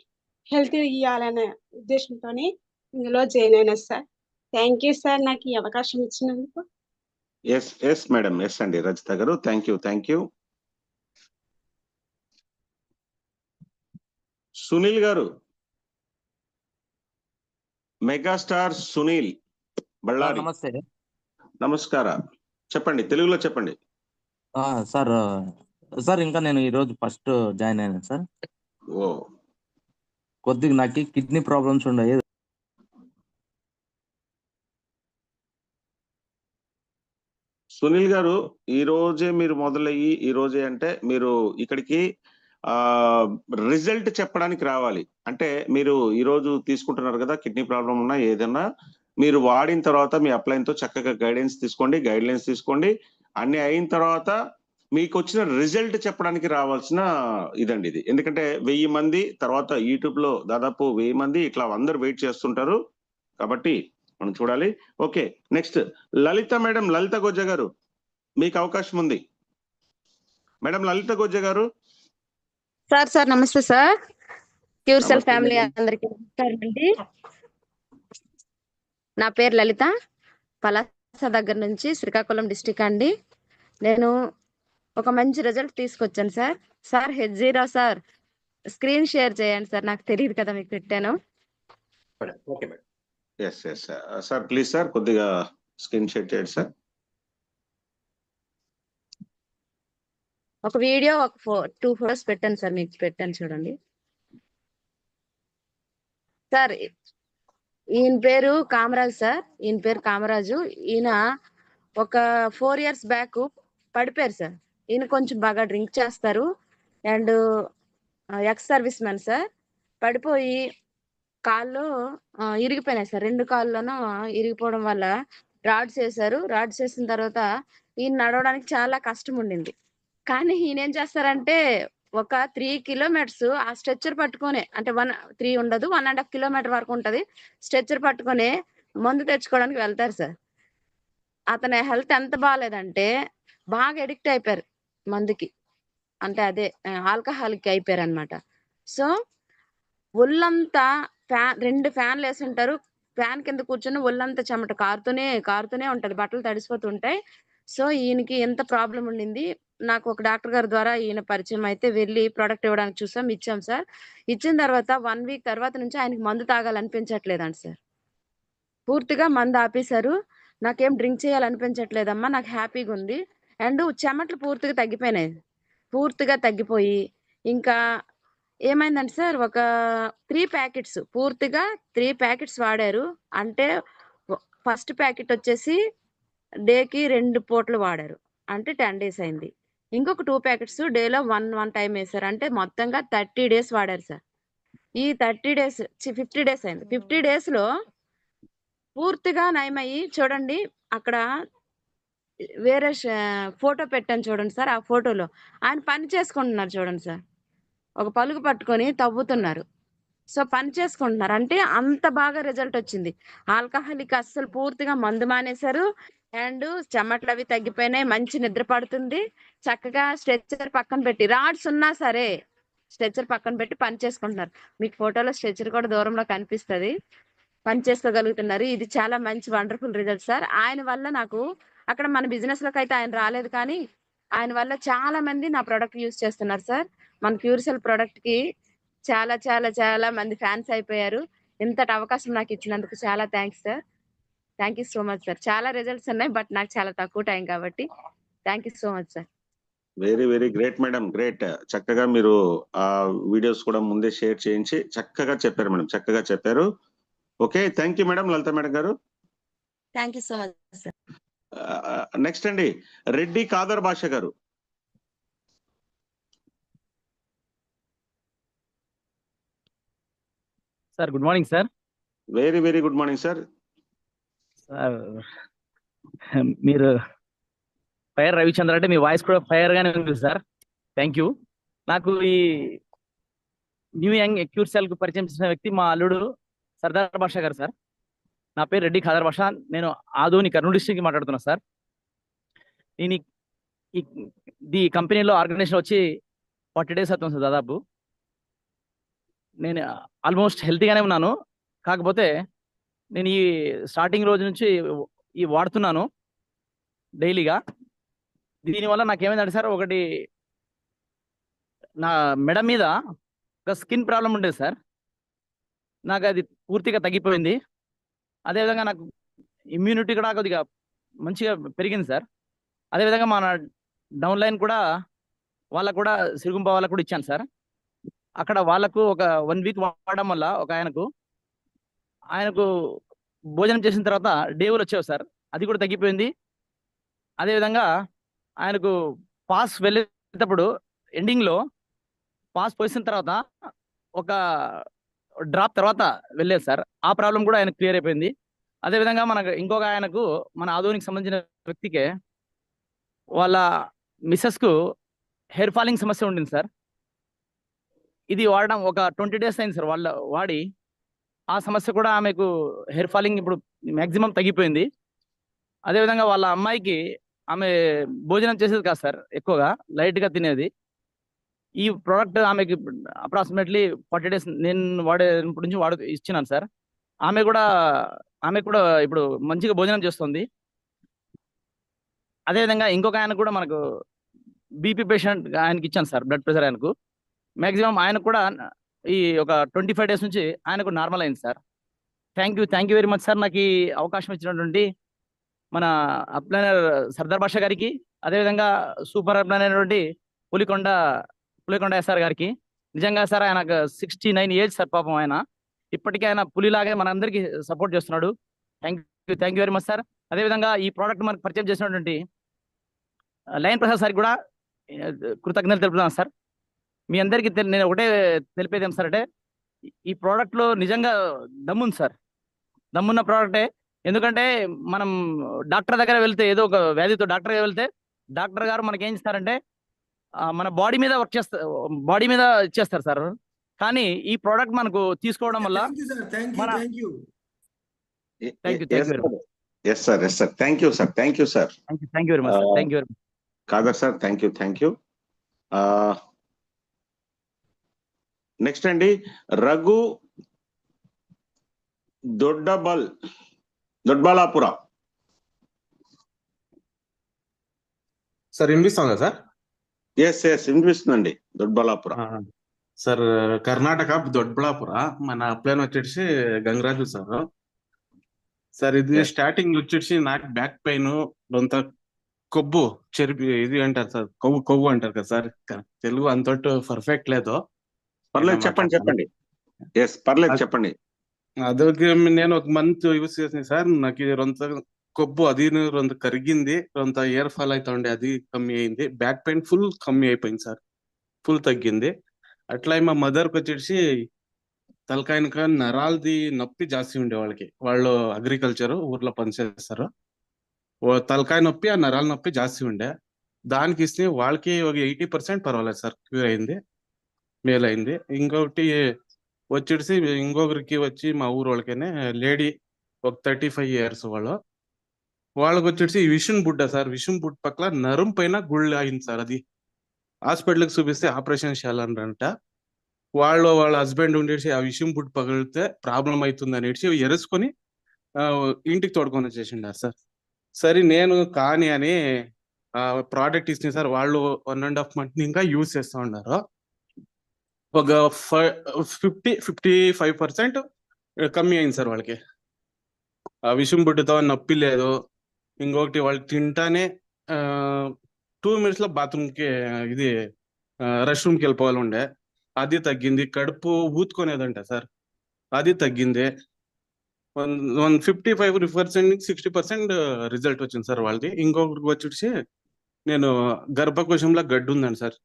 హెల్త్ ఇవ్వాలనే ఉద్దేశంతో ఇందులో జాయిన్ అయినా సార్. థ్యాంక్ యూ సార్, నాకు ఈ అవకాశం ఇచ్చినందుకు. ఎస్ మేడం, ఎస్ అండి రజిత గారు, థ్యాంక్ యూ. సునీల్ గారు, మెగాస్టార్ సునీల్ బళ్ళారి. నమస్తే. నమస్కార, చెప్పండి, తెలుగులో చెప్పండి. సార్ ఇంకా నేను ఈరోజు ఫస్ట్ జాయిన్ అయినా సార్. కొద్దిగా నాకు కిడ్నీ ప్రాబ్లమ్స్ ఉన్నాయి. సునీల్ గారు, ఈ రోజే మీరు మొదలయ్యి, ఈ రోజే అంటే మీరు ఇక్కడికి రిజల్ట్ చెప్పడానికి రావాలి. అంటే మీరు ఈ రోజు తీసుకుంటున్నారు కదా, కిడ్నీ ప్రాబ్లం ఉన్నా ఏదన్నా మీరు వాడిన తర్వాత మీ అప్లైన్తో చక్కగా గైడ్ లైన్స్ తీసుకోండి. అన్ని అయిన తర్వాత మీకు వచ్చిన రిజల్ట్ చెప్పడానికి రావాల్సిన ఇదండి ఇది. ఎందుకంటే 1000 మంది తర్వాత యూట్యూబ్ లో దాదాపు 1000 మంది ఇట్లా అందరు వెయిట్ చేస్తుంటారు, కాబట్టి మనం చూడాలి. ఓకే, నెక్స్ట్ లలిత మేడం, లలిత గోజ గారు, మీకు అవకాశం ఉంది. మేడం లలిత గోజ గారు. సార్ నమస్తే సార్. క్యూర్ సెల్ ఫ్యామిలీ అందరికీ నమస్కారం అండి. నా పేరు లలిత, పలాస దగ్గర నుంచి, శ్రీకాకుళం డిస్టిక్ అండి. నేను ఒక మంచి రిజల్ట్ తీసుకొచ్చాను sir. H0 sir, screen share చేయండి సార్, నాకు తెలియదు కదా మీకు పెట్టాను. Okay madam. Yes sir, please sir కొద్దిగా స్క్రీన్ షేర్ చేయండి సార్. ఒక వీడియో, ఒక 2 ఫోటోస్ పెట్టాను సార్, మీకు పెట్టాను చూడండి సార్. ఈయన పేరు కామరాజు సార్, ఈయన ఒక 4 years బ్యాక్ పడిపోయారు సార్. ఈయన కొంచెం బాగా డ్రింక్ చేస్తారు and ex service man sir. పడిపోయి కాళ్ళు ఇరిగిపోయినాయి సార్, 2 కాళ్ళలోనూ ఇరిగిపోవడం వల్ల రాడ్స్ వేశారు. రాడ్స్ వేసిన తర్వాత ఈయన నడవడానికి చాలా కష్టం ఉండింది. కానీ ఈయన ఏం చేస్తారంటే ఒక 3 కిలోమీటర్స్ ఆ స్ట్రెచ్చర్ పట్టుకొని, అంటే 3 ఉండదు, 1.5 కిలోమీటర్ వరకు ఉంటది. స్ట్రెచ్చర్ పట్టుకొని మందు తెచ్చుకోవడానికి వెళ్తారు సార్. అతని హెల్త్ ఎంత బాలేదంటే బాగా అడిక్ట్ అయిపోయారు మందుకి. అంటే అదే ఆల్కహాల్‌కి అయిపోయారనమాట. సో, ఒళ్ళంతా 2 ఫ్యాన్‌లేసుంటారు. ఫ్యాన్ కింద కూర్చొని ఒళ్ళంతా చెమట కారుతూనే ఉంటది. బట్టలు తడిసిపోతూ ఉంటాయి. సో, ఈయనకి ఎంత ప్రాబ్లమ్ ఉండింది. నాకు ఒక డాక్టర్ గారి ద్వారా ఈయన పరిచయం అయితే వెళ్లి ప్రొడక్ట్ ఇవ్వడానికి చూసాం. ఇచ్చాం సార్. ఇచ్చిన తర్వాత 1 వీక్ తర్వాత నుంచి ఆయనకి మందు తాగాలనిపించట్లేదంట సార్. పూర్తిగా మందు ఆపేశారు. నాకేం డ్రింక్ చేయాలనిపించట్లేదమ్మా. నాకు హ్యాపీగుంది. అండ్ చెమటలు పూర్తిగా తగ్గిపోయినాయి. పూర్తిగా తగ్గిపోయి, ఇంకా ఏమైందంటే సార్, ఒక 3 ప్యాకెట్స్ పూర్తిగా 3 ప్యాకెట్స్ వాడారు. అంటే ఫస్ట్ ప్యాకెట్ వచ్చేసి డేకి 2 పూటలు వాడారు. అంటే 10 డేస్ అయింది. ఇంకొక 2 ప్యాకెట్స్ డేలో 1 టైమ్ ఏసారు. అంటే మొత్తంగా 30 డేస్ వాడారు సార్. ఈ 30 డేస్ 50 డేస్ అయింది. 50 డేస్‌లో పూర్తిగా నయమయ్యి చూడండి, అక్కడ వేరే ఫోటో పెట్టాను చూడండి సార్. ఆ ఫోటోలో ఆయన పని చేసుకుంటున్నారు చూడండి సార్. ఒక పలుగు పట్టుకొని తవ్వుతున్నారు. సో, పని చేసుకుంటున్నారు. అంటే అంత బాగా రిజల్ట్ వచ్చింది. ఆల్కహాలిక్ అస్సలు పూర్తిగా మందు మానేశారు. అండ్ చెమటలవి తగ్గిపోయినాయి. మంచి నిద్ర పడుతుంది. చక్కగా స్ట్రెచర్ పక్కన పెట్టి, రాడ్స్ ఉన్నా సరే స్ట్రెచర్ పక్కన పెట్టి పని చేసుకుంటున్నారు. మీకు ఫోటోలో స్ట్రెచర్ కూడా దూరంలో కనిపిస్తది. పని చేసుకోగలుగుతున్నారు. ఇది చాలా మంచి వండర్‌ఫుల్ రిజల్ట్ సార్. ఆయన వల్ల నాకు అక్కడ మన బిజినెస్‌లోకైతే ఆయన రాలేదు కానీ, ఆయన వల్ల చాలా మంది నా ప్రొడక్ట్ యూజ్ చేస్తున్నారు సార్. మన క్యూర్సెల్ ప్రొడక్ట్‌కి చాలా చాలా చాలా మంది ఫ్యాన్స్ అయిపోయారు. ఇంతటి అవకాశం నాకు ఇచ్చినందుకు చాలా thanks sir. Thank you so much sir. చాలా రిజల్ట్స్ ఉన్నాయి. బట్ నాకు చాలా తక్కువ టైం కాబట్టి thank you so much sir. Very very great madam, great. చక్కగా మీరు ఆ వీడియోస్ కూడా ముందే షేర్ చేయించి చక్కగా చెప్పారు మేడం, చక్కగా చెప్పారు. Okay, thank you madam Lalitha madam గారు. Thank you so much sir. Next అండి రెడ్డి ఖాదర్ భాష గారు. Sir good morning sir. Very very good morning sir. Sir మీరు ఫైర్ రవిచంద్ర అంటే మీ వాయిస్ కూడా ఫైర్ గానే ఉంది సార్. Thank you. నాకు ఈ న్యూ యంగ్ క్యూర్సెల్ కు పరిచయం చేసిన వ్యక్తి మా అల్లుడు సర్దార్ భాష గారు సార్. నా పేరు రెడ్డి ఖాదర్ భాష. నేను ఆదోని కర్నూలు డిస్ట్రిక్ట్ మాట్లాడుతున్నా సార్. నేను ఈ కంపెనీలో ఆర్గనైజేషన్ వచ్చి 40 డేస్ అవుతుంది సార్ దాదాపు. నేను ఆల్మోస్ట్ హెల్తీగానే ఉన్నాను. కాకపోతే నేను ఈ స్టార్టింగ్ రోజు నుంచి ఈ వాడుతున్నాను డైలీగా. దీనివల్ల నాకేమైందంటే సార్, ఒకటి నా మెడ మీద ఒక స్కిన్ ప్రాబ్లం ఉండేది సార్. నాకు అది పూర్తిగా తగ్గిపోయింది. అదేవిధంగా నాకు ఇమ్యూనిటీ కూడా కొద్దిగా మంచిగా పెరిగింది సార్. అదేవిధంగా మన డౌన్ లైన్ కూడా వాళ్ళకు కూడా సిరుగుంప వాళ్ళకు కూడా ఇచ్చాను సార్. అక్కడ వాళ్ళకు ఒక 1 వీక్ వాడడం వల్ల ఒక ఆయనకు భోజనం చేసిన తర్వాత డేవులు వచ్చేవి సార్. అది కూడా తగ్గిపోయింది. అదేవిధంగా ఆయనకు పాస్ వెళ్ళేటప్పుడు ఎండింగ్లో పాస్ పోసిన తర్వాత ఒక డ్రాప్ తర్వాత వెళ్ళేది సార్. ఆ ప్రాబ్లం కూడా ఆయన క్లియర్ అయిపోయింది. అదేవిధంగా మనకు ఇంకొక ఆయనకు మన ఆదోనికి సంబంధించిన వ్యక్తికే వాళ్ళ మిస్సెస్కు హెయిర్ ఫాలింగ్ సమస్య ఉండింది సార్. ఇది వాడడం ఒక 20 డేస్ అయింది సార్ వాళ్ళ వాడి. ఆ సమస్య కూడా ఆమెకు హెయిర్ ఫాలింగ్ ఇప్పుడు మ్యాక్సిమం తగ్గిపోయింది. అదేవిధంగా వాళ్ళ అమ్మాయికి ఆమె భోజనం చేసేది కాదు సార్, ఎక్కువగా లైట్గా తినేది. ఈ ప్రోడక్ట్ ఆమెకి అప్రాక్సిమేట్లీ 40 డేస్ నేను వాడేప్పటి నుంచి ఇచ్చినాను సార్. ఆమె కూడా ఇప్పుడు మంచిగా భోజనం చేస్తుంది. అదేవిధంగా ఇంకొక ఆయన కూడా మనకు బీపీ పేషెంట్ ఆయనకి ఇచ్చాను సార్, బ్లడ్ ప్రెషర్ ఆయనకు. మ్యాక్సిమం ఆయనకు కూడా ఈ ఒక 25 డేస్ నుంచి ఆయనకు నార్మల్ అయింది sir. Thank you very much sir. నాకు ఈ అవకాశం ఇచ్చినటువంటి మన అప్లైనర్ సర్దార్ భాష గారికి, అదేవిధంగా సూపర్ అప్లైనర్ అయినటువంటి పులికొండ ఎస్ఆర్ గారికి. నిజంగా సార్ ఆయనకు 69 ఏజ్ సార్ పాపం. ఆయన ఇప్పటికీ ఆయన పులిలాగే మనందరికీ సపోర్ట్ చేస్తున్నాడు. Thank you very much sir. అదేవిధంగా ఈ ప్రోడక్ట్ మనకు పరిచయం చేసినటువంటి లయన్ ప్రసాద్ సార్కి కూడా కృతజ్ఞతలు తెలుపుతున్నాను సార్. మీ అందరికీ నేను ఒకటే తెలిపేది ఏం సార్ అంటే, ఈ ప్రోడక్ట్లో నిజంగా దమ్ముంది సార్. దమ్మున్న ప్రోడక్టే. ఎందుకంటే మనం డాక్టర్ దగ్గర వెళ్తే, ఏదో ఒక వ్యాధితో డాక్టర్ దగ్గర వెళ్తే డాక్టర్ గారు మనకి ఏం ఇస్తారంటే మన బాడీ మీద వర్క్ చేస్తారు, బాడీ మీద ఇచ్చేస్తారు సార్. కానీ ఈ ప్రోడక్ట్ మనకు తీసుకోవడం వల్ల మన thank you yes sir thank you sir very much sir. Thank you very much Kadar sir, thank you. Next అండి రఘు దొడ్బలాపుర. సార్ వినిపిస్తుందా సార్? ఎస్ వినిపిస్తుందండి. దొడ్బలాపుర సార్, కర్ణాటక దొడ్బలాపుర. మన అప్లైన్ వచ్చేసి గంగరాజు సార్. సార్ ఇది స్టార్టింగ్ వచ్చేసి నాకు బ్యాక్ పెయిన్, కొంత కొవ్వు చెరిపి ఇది అంటారు సార్, కొవ్వు అంటారు కదా సార్. తెలుగు అంతటి పర్ఫెక్ట్ లేదు. పర్లేదు చెప్పండి. ఎస్ పర్లేదు చెప్పండి. అదొక నేను ఒక మంత్ యూస్ చేసిన సార్. నాకు రొంత కొవ్వు అది రొంత కరిగింది, రొంత ఇయర్ ఫాల్ అవుతుండే, అది కమ్మి అయింది. బ్యాక్ పెయిన్ ఫుల్ కమ్మి అయిపోయింది సార్, ఫుల్ తగ్గింది. అట్లా మా మదర్కి వచ్చేసి తలకాయనక నరాలది నొప్పి జాస్తి ఉండే వాళ్ళకి. వాళ్ళు అగ్రికల్చర్ ఊర్లో పనిచేస్తారు. తలకాయ నొప్పి, ఆ నరాల నొప్పి జాస్తి ఉండే. దానికి ఇస్తే వాళ్ళకి ఒక 80% పర్వాలేదు సార్, క్యూర్ అయింది, మేలైంది. ఇంకొకటి వచ్చేసి ఇంకొకరికి వచ్చి మా ఊరు వాళ్ళకనే లేడీ, ఒక 35 years వాళ్ళకి వచ్చేసి విషం బుడ్డ సార్. విషం బుడ్డ పక్కల నరం పైన గుళ్ళు అయింది సార్. అది హాస్పిటల్కి చూపిస్తే ఆపరేషన్ చేయాలన్నారంట. వాళ్ళ హస్బెండ్ ఉండేసి ఆ విషయం బుడ్డ పగిలితే ప్రాబ్లం అవుతుంది అనేసి ఎరుసుకొని ఇంటికి తోడుకొని వచ్చేసిండారు సార్. సరే నేను కానీ అని ప్రోడక్ట్ ఇచ్చింది సార్. వాళ్ళు 1.5 month ఇంకా యూజ్ చేస్తూ ఉన్నారు. ఒక 55% కమ్మి అయింది సార్ వాళ్ళకి. ఆ విషయం బుడ్డతో నొప్పి లేదు. ఇంకొకటి వాళ్ళు తింటానే 2 minutes లో బాత్రూమ్కి ఇది రెస్ట్ రూమ్కి వెళ్ళిపోవాలి ఉండే, అది తగ్గింది. కడుపు ఊతుకునేదంట సార్, అది తగ్గింది. 55% 60% రిజల్ట్ వచ్చింది సార్ వాళ్ళది. ఇంకొకరికి వచ్చేసి నేను గర్భకోశంలో గడ్డు ఉందండి సార్.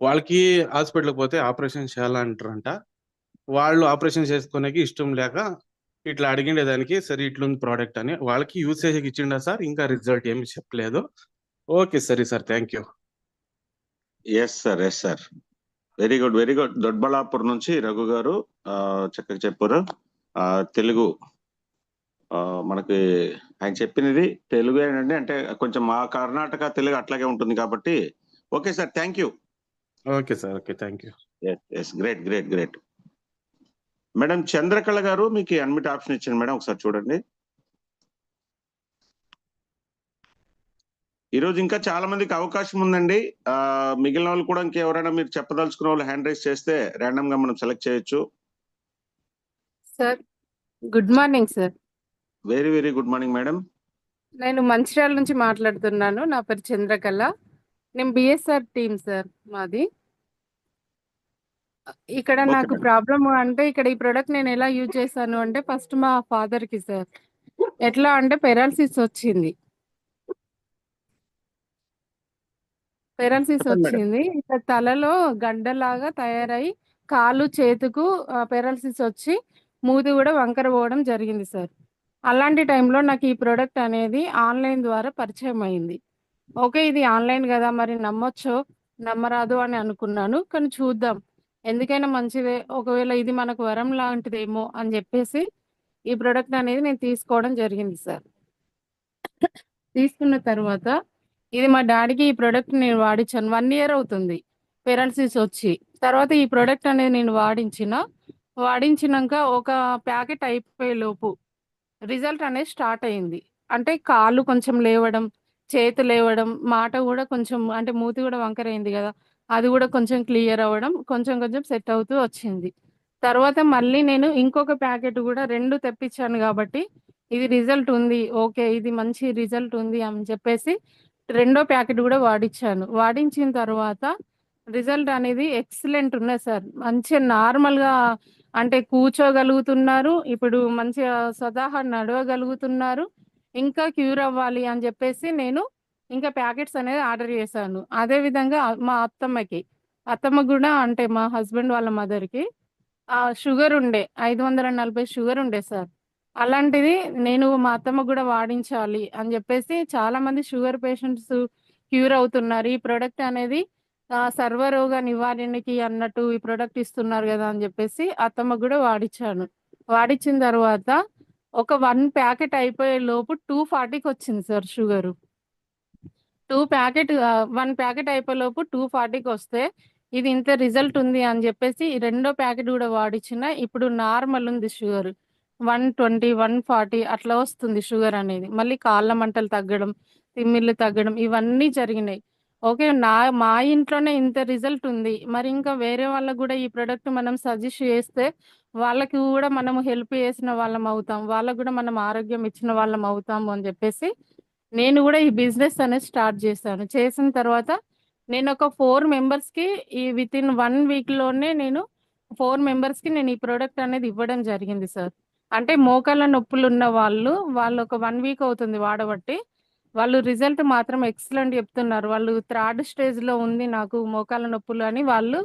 వాళ్ళకి హాస్పిటల్కి పోతే ఆపరేషన్ చేయాలంటారంట. వాళ్ళు ఆపరేషన్ చేసుకోనికి ఇష్టం లేక ఇట్లా అడిగిండేదానికి సరే ఇట్లుంది ప్రోడక్ట్ అని వాళ్ళకి యూజ్ చేసేకి ఇచ్చిండా సార్. ఇంకా రిజల్ట్ ఏమి చెప్పలేదు. ఓకే సరే sir, thank you. Yes sir very good Doddaballapur నుంచి రఘు గారు చక్కగా చెప్పారు. తెలుగు మనకి ఆయన చెప్పినది తెలుగు ఏంటంటే, అంటే కొంచెం మా కర్ణాటక తెలుగు అట్లాగే ఉంటుంది కాబట్టి okay sir, thank you. Okay sir, okay thank you. Yes great. Madam Chandrakala గారు మీకు అన్మిట్ ఆప్షన్ ఇచ్చాను మేడం, ఒకసారి చూడండి. ఈరోజు ఇంకా చాలా మందికి అవకాశం ఉందండి. మిగిలిన వాళ్ళు కూడా ఇంకెవరైనా మీరు చెప్పదలుచుకున్న వాళ్ళు హ్యాండ్ రైజ్ చేస్తే ర్యాండమ్ గా మనం సెలెక్ట్ చేయొచ్చు. Sir good morning sir. Very good morning madam. నేను మంచిర్యాల నుంచి మాట్లాడుతున్నాను. నా పేరు చంద్రకళ. నేను బిఎస్ఆర్ టీమ్ సార్ మాది. ఇక్కడ నాకు ప్రాబ్లమ్ అంటే ఇక్కడ ఈ ప్రోడక్ట్ నేను ఎలా యూజ్ చేశాను అంటే ఫస్ట్ మా ఫాదర్కి సార్ ఎట్లా అంటే పెరాలసిస్ వచ్చింది. ఇట్లా తలలో గడ్డలాగా తయారై కాలు చేతుకు పెరాలసిస్ వచ్చి మూతి కూడా వంకర పోవడం జరిగింది సార్. అలాంటి టైంలో నాకు ఈ ప్రోడక్ట్ అనేది ఆన్లైన్ ద్వారా పరిచయం అయింది. ఓకే ఇది ఆన్లైన్ కదా మరి నమ్మొచ్చో నమ్మరాదు అని అనుకున్నాను. కానీ చూద్దాం ఎందుకైనా మంచిదే, ఒకవేళ ఇది మనకు వరం లాంటిదేమో అని చెప్పేసి ఈ ప్రోడక్ట్ అనేది నేను తీసుకోవడం జరిగింది సార్. తీసుకున్న తర్వాత ఇది మా డాడీకి ఈ ప్రోడక్ట్ నేను వాడించాను. 1 year అవుతుంది పెరాలసిస్ వచ్చి. తర్వాత ఈ ప్రోడక్ట్ అనేది నేను వాడించినాక ఒక ప్యాకెట్ అయిపోయే లోపు రిజల్ట్ అనేది స్టార్ట్ అయింది. అంటే కాళ్ళు కొంచెం లేవడం, చేతి లేవడం, మాట కూడా కొంచెం అంటే మూతి కూడా వంకర అయింది కదా, అది కూడా కొంచెం క్లియర్ అవ్వడం, కొంచెం సెట్ అవుతూ వచ్చింది. తర్వాత మళ్ళీ నేను ఇంకొక ప్యాకెట్ కూడా 2 తెప్పించాను కాబట్టి ఇది రిజల్ట్ ఉంది, ఓకే ఇది మంచి రిజల్ట్ ఉంది అని చెప్పేసి 2వ ప్యాకెట్ కూడా వాడించాను. వాడించిన తర్వాత రిజల్ట్ అనేది ఎక్సలెంట్ ఉన్నది సార్. మంచిగా నార్మల్గా అంటే కూర్చోగలుగుతున్నారు, ఇప్పుడు మంచిగా స్వతహా నడవగలుగుతున్నారు. ఇంకా క్యూర్ అవ్వాలి అని చెప్పేసి నేను ఇంకా ప్యాకెట్స్ అనేది ఆర్డర్ చేశాను. అదేవిధంగా మా అత్తమ్మకి కూడా అంటే మా హస్బెండ్ వాళ్ళ మదర్కి షుగర్ ఉండే 540 షుగర్ ఉండే సార్. అలాంటిది నేను మా అత్తమ్మకు కూడా వాడించాలి అని చెప్పేసి చాలామంది షుగర్ పేషెంట్స్ క్యూర్ అవుతున్నారు. ఈ ప్రోడక్ట్ అనేది సర్వరోగ నివారణకి అన్నట్టు ఈ ప్రొడక్ట్ ఇస్తున్నారు కదా అని చెప్పేసి అత్తమ్మకు కూడా వాడిచ్చాను. వాడిచ్చిన తర్వాత ఒక 1 ప్యాకెట్ అయిపోయే లోపు 240కి వచ్చింది సార్ షుగరు. 1 ప్యాకెట్ అయిపోయేలోపు 240కి వస్తే ఇది ఇంత రిజల్ట్ ఉంది అని చెప్పేసి రెండో ప్యాకెట్ కూడా వాడిచ్చిన. ఇప్పుడు నార్మల్ ఉంది షుగర్. 120, 140 అట్లా వస్తుంది షుగర్ అనేది. మళ్ళీ కాళ్ళ మంటలు తగ్గడం, తిమ్మిర్లు తగ్గడం ఇవన్నీ జరిగినాయి. ఓకే. మా ఇంట్లోనే ఇంత రిజల్ట్ ఉంది. మరి ఇంకా వేరే వాళ్ళకి కూడా ఈ ప్రొడక్ట్ మనం సజెస్ట్ చేస్తే వాళ్ళకి కూడా మనం హెల్ప్ చేసిన వాళ్ళం అవుతాం. వాళ్ళకి కూడా మనం ఆరోగ్యం ఇచ్చిన వాళ్ళం అవుతాము అని చెప్పేసి నేను కూడా ఈ బిజినెస్ అనేది స్టార్ట్ చేశాను. చేసిన తర్వాత నేను ఒక 4 మెంబర్స్‌కి ఈ వితిన్ 1 వీక్‌లోనే నేను 4 మెంబర్స్‌కి నేను ఈ ప్రొడక్ట్ అనేది ఇవ్వడం జరిగింది సార్. అంటే మోకాళ్ళ నొప్పులున్న వాళ్ళు ఒక 1 వీక్ అవుతుంది వాడబట్టి. వాళ్ళు రిజల్ట్ మాత్రం ఎక్సలెంట్ చెప్తున్నారు. వాళ్ళు థర్డ్ స్టేజ్‌లో ఉంది నాకు మోకాళ్ళ నొప్పులు అని వాళ్ళు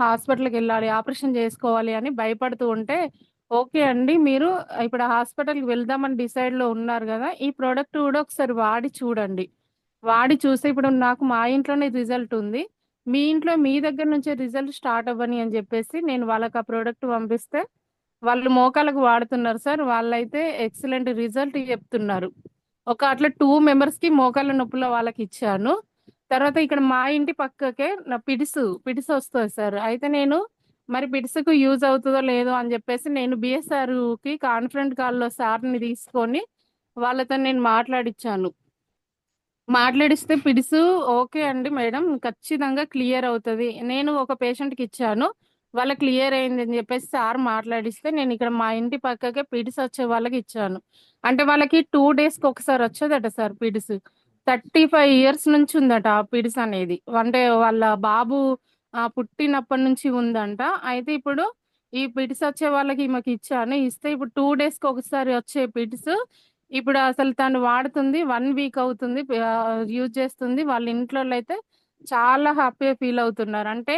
హాస్పిటల్‌కెళ్ళాలి, ఆపరేషన్ చేసుకోవాలి అని భయపడుతూ ఉంటే, ఓకే అండి. మీరు ఇప్పుడు హాస్పిటల్‌కి వెళ్దామని డిసైడ్‌లో ఉన్నారు గదా! ఈ ప్రొడక్ట్ కూడా ఒకసారి వాడి చూడండి. వాడి చూస్తే ఇప్పుడు నాకు మా ఇంట్లోనే రిజల్ట్ ఉంది. మీ ఇంట్లో మీ దగ్గర నుంచే రిజల్ట్ స్టార్ట్ అవ్వని అని చెప్పేసి నేను వాళ్ళకి ఆ ప్రొడక్ట్ పంపిస్తే, వాళ్ళు మోకాళ్ళకు వాడుతున్నారు సార్. వాళ్ళైతే ఎక్సలెంట్ రిజల్ట్ చెప్తున్నారు. అట్లా 2 మెంబర్స్‌కి మోకాళ్ళ నొప్పుల వాళ్ళకిచ్చాను. తర్వాత ఇక్కడ మా ఇంటి పక్కకే నా పిడిసొస్తది సార్. అయితే నేను మరి పిడిసకు యూజ్ అవుతదో లేదో అని చెప్పేసి నేను బిఎస్ఆర్‌కి కాన్ఫరెన్స్ కాల్‌లో సార్‌ని తీసుకొని వాళ్ళతో నేను మాట్లాడిచ్చాను. మాట్లాడిస్తే పిడుసు ఓకే అండి మేడం. ఖచ్చితంగా క్లియర్ అవుతది. నేను ఒక పేషెంట్‌కిచ్చాను. వాళ్ళకి క్లియర్ అయిందని చెప్పేసి సార్ మాట్లాడిస్తే నేనిక్కడ మా ఇంటి పక్కకే పిడిసొచ్చే వాళ్ళకిచ్చాను. అంటే వాళ్ళకి 2 డేస్‌కి ఒకసారి వచ్చేదట సార్ పిడుసు. 35 ఇయర్స్ నుంచి ఉందట ఆ పిడుసనేది. అంటే వాళ్ళ బాబు పుట్టినప్పటి నుంచి ఉందంట. అయితే ఇప్పుడు ఈ పిడుసొచ్చే వాళ్ళకి ఈమెకిచ్చాను. ఇస్తే ఇప్పుడు 2 డేస్‌కి ఒకసారి వచ్చే పిడుసు ఇప్పుడు అసలు తను వాడుతుంది 1 వీక్ అవుతుంది. యూజ్ చేస్తుంది. వాళ్ళ ఇంట్లోలైతే చాలా హ్యాపీగా ఫీల్ అవుతున్నారు. అంటే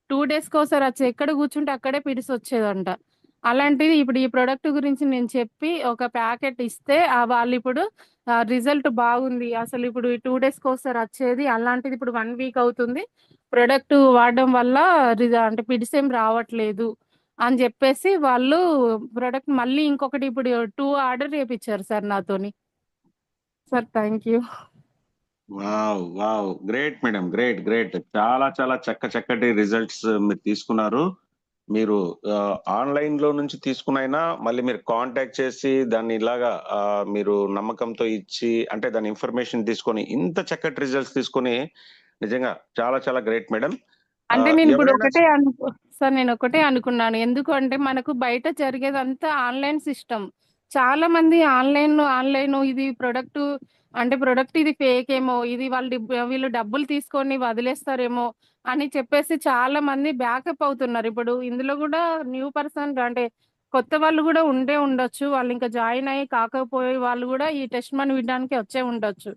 2 డేస్‌కోసారి వచ్చి ఎక్కడ కూర్చుంటే అక్కడే పిడిసొచ్చేదంట. అలాంటిది ఇప్పుడు ఈ ప్రొడక్ట్ గురించి నేను చెప్పి ఒక ప్యాకెట్ ఇస్తే వాళ్ళిప్పుడు రిజల్ట్ బాగుంది. అసలు ఇప్పుడు ఈ 2 డేస్‌కోసారి వచ్చేది అలాంటిది ఇప్పుడు 1 వీక్ అవుతుంది. ప్రొడక్ట్ వాడడం వల్ల అంటే పిడిసేం రావట్లేదు అని చెప్పేసి వాళ్ళు ప్రొడక్ట్ మళ్ళీ ఇంకొకటి ఇప్పుడు 2 ఆర్డర్ చేపిచ్చారు సార్ నాతోని. Sir thank you. Wow! Great madam. Great. చాలా చాలా చక్కటి రిజల్ట్స్ మీరు తీసుకున్నారు. మీరు ఆన్‌లైన్‌లో నుంచి తీసుకునైనా మళ్ళీ మీరు కాంటాక్ట్ చేసి దాన్ని ఇలాగా మీరు నమ్మకంతో ఇచ్చి అంటే దాని ఇన్ఫర్మేషన్ తీసుకొని ఇంత చక్కటి రిజల్ట్స్ తీసుకొని నిజంగా చాలా చాలా గ్రేట్ మేడం. అంటే నేనిప్పుడు ఎవరైనా సార్ నేనొకటే అనుకున్నాను. ఎందుకు అంటే మనకు బయట జరిగేదంతా ఆన్‌లైన్ సిస్టమ్. చాలా మంది ఆన్‌లైన్ ఇది ప్రొడక్ట్ ఇది ఫేకేమో, ఇది వీళ్ళు డబ్బులు తీసుకొని వదిలేస్తారేమో అని చెప్పేసి చాలా మంది బ్యాకప్ అవుతున్నారు. ఇప్పుడు ఇందులో గూడా న్యూ పర్సన్ అంటే కొత్త వాళ్ళు గూడా ఉండే ఉండొచ్చు. వాళ్ళింకా జాయిన్ అయ్యి కాకపోయే వాళ్ళు గూడా ఈ టెస్ట్ మనీ వినడానికే వచ్చే ఉండొచ్చు.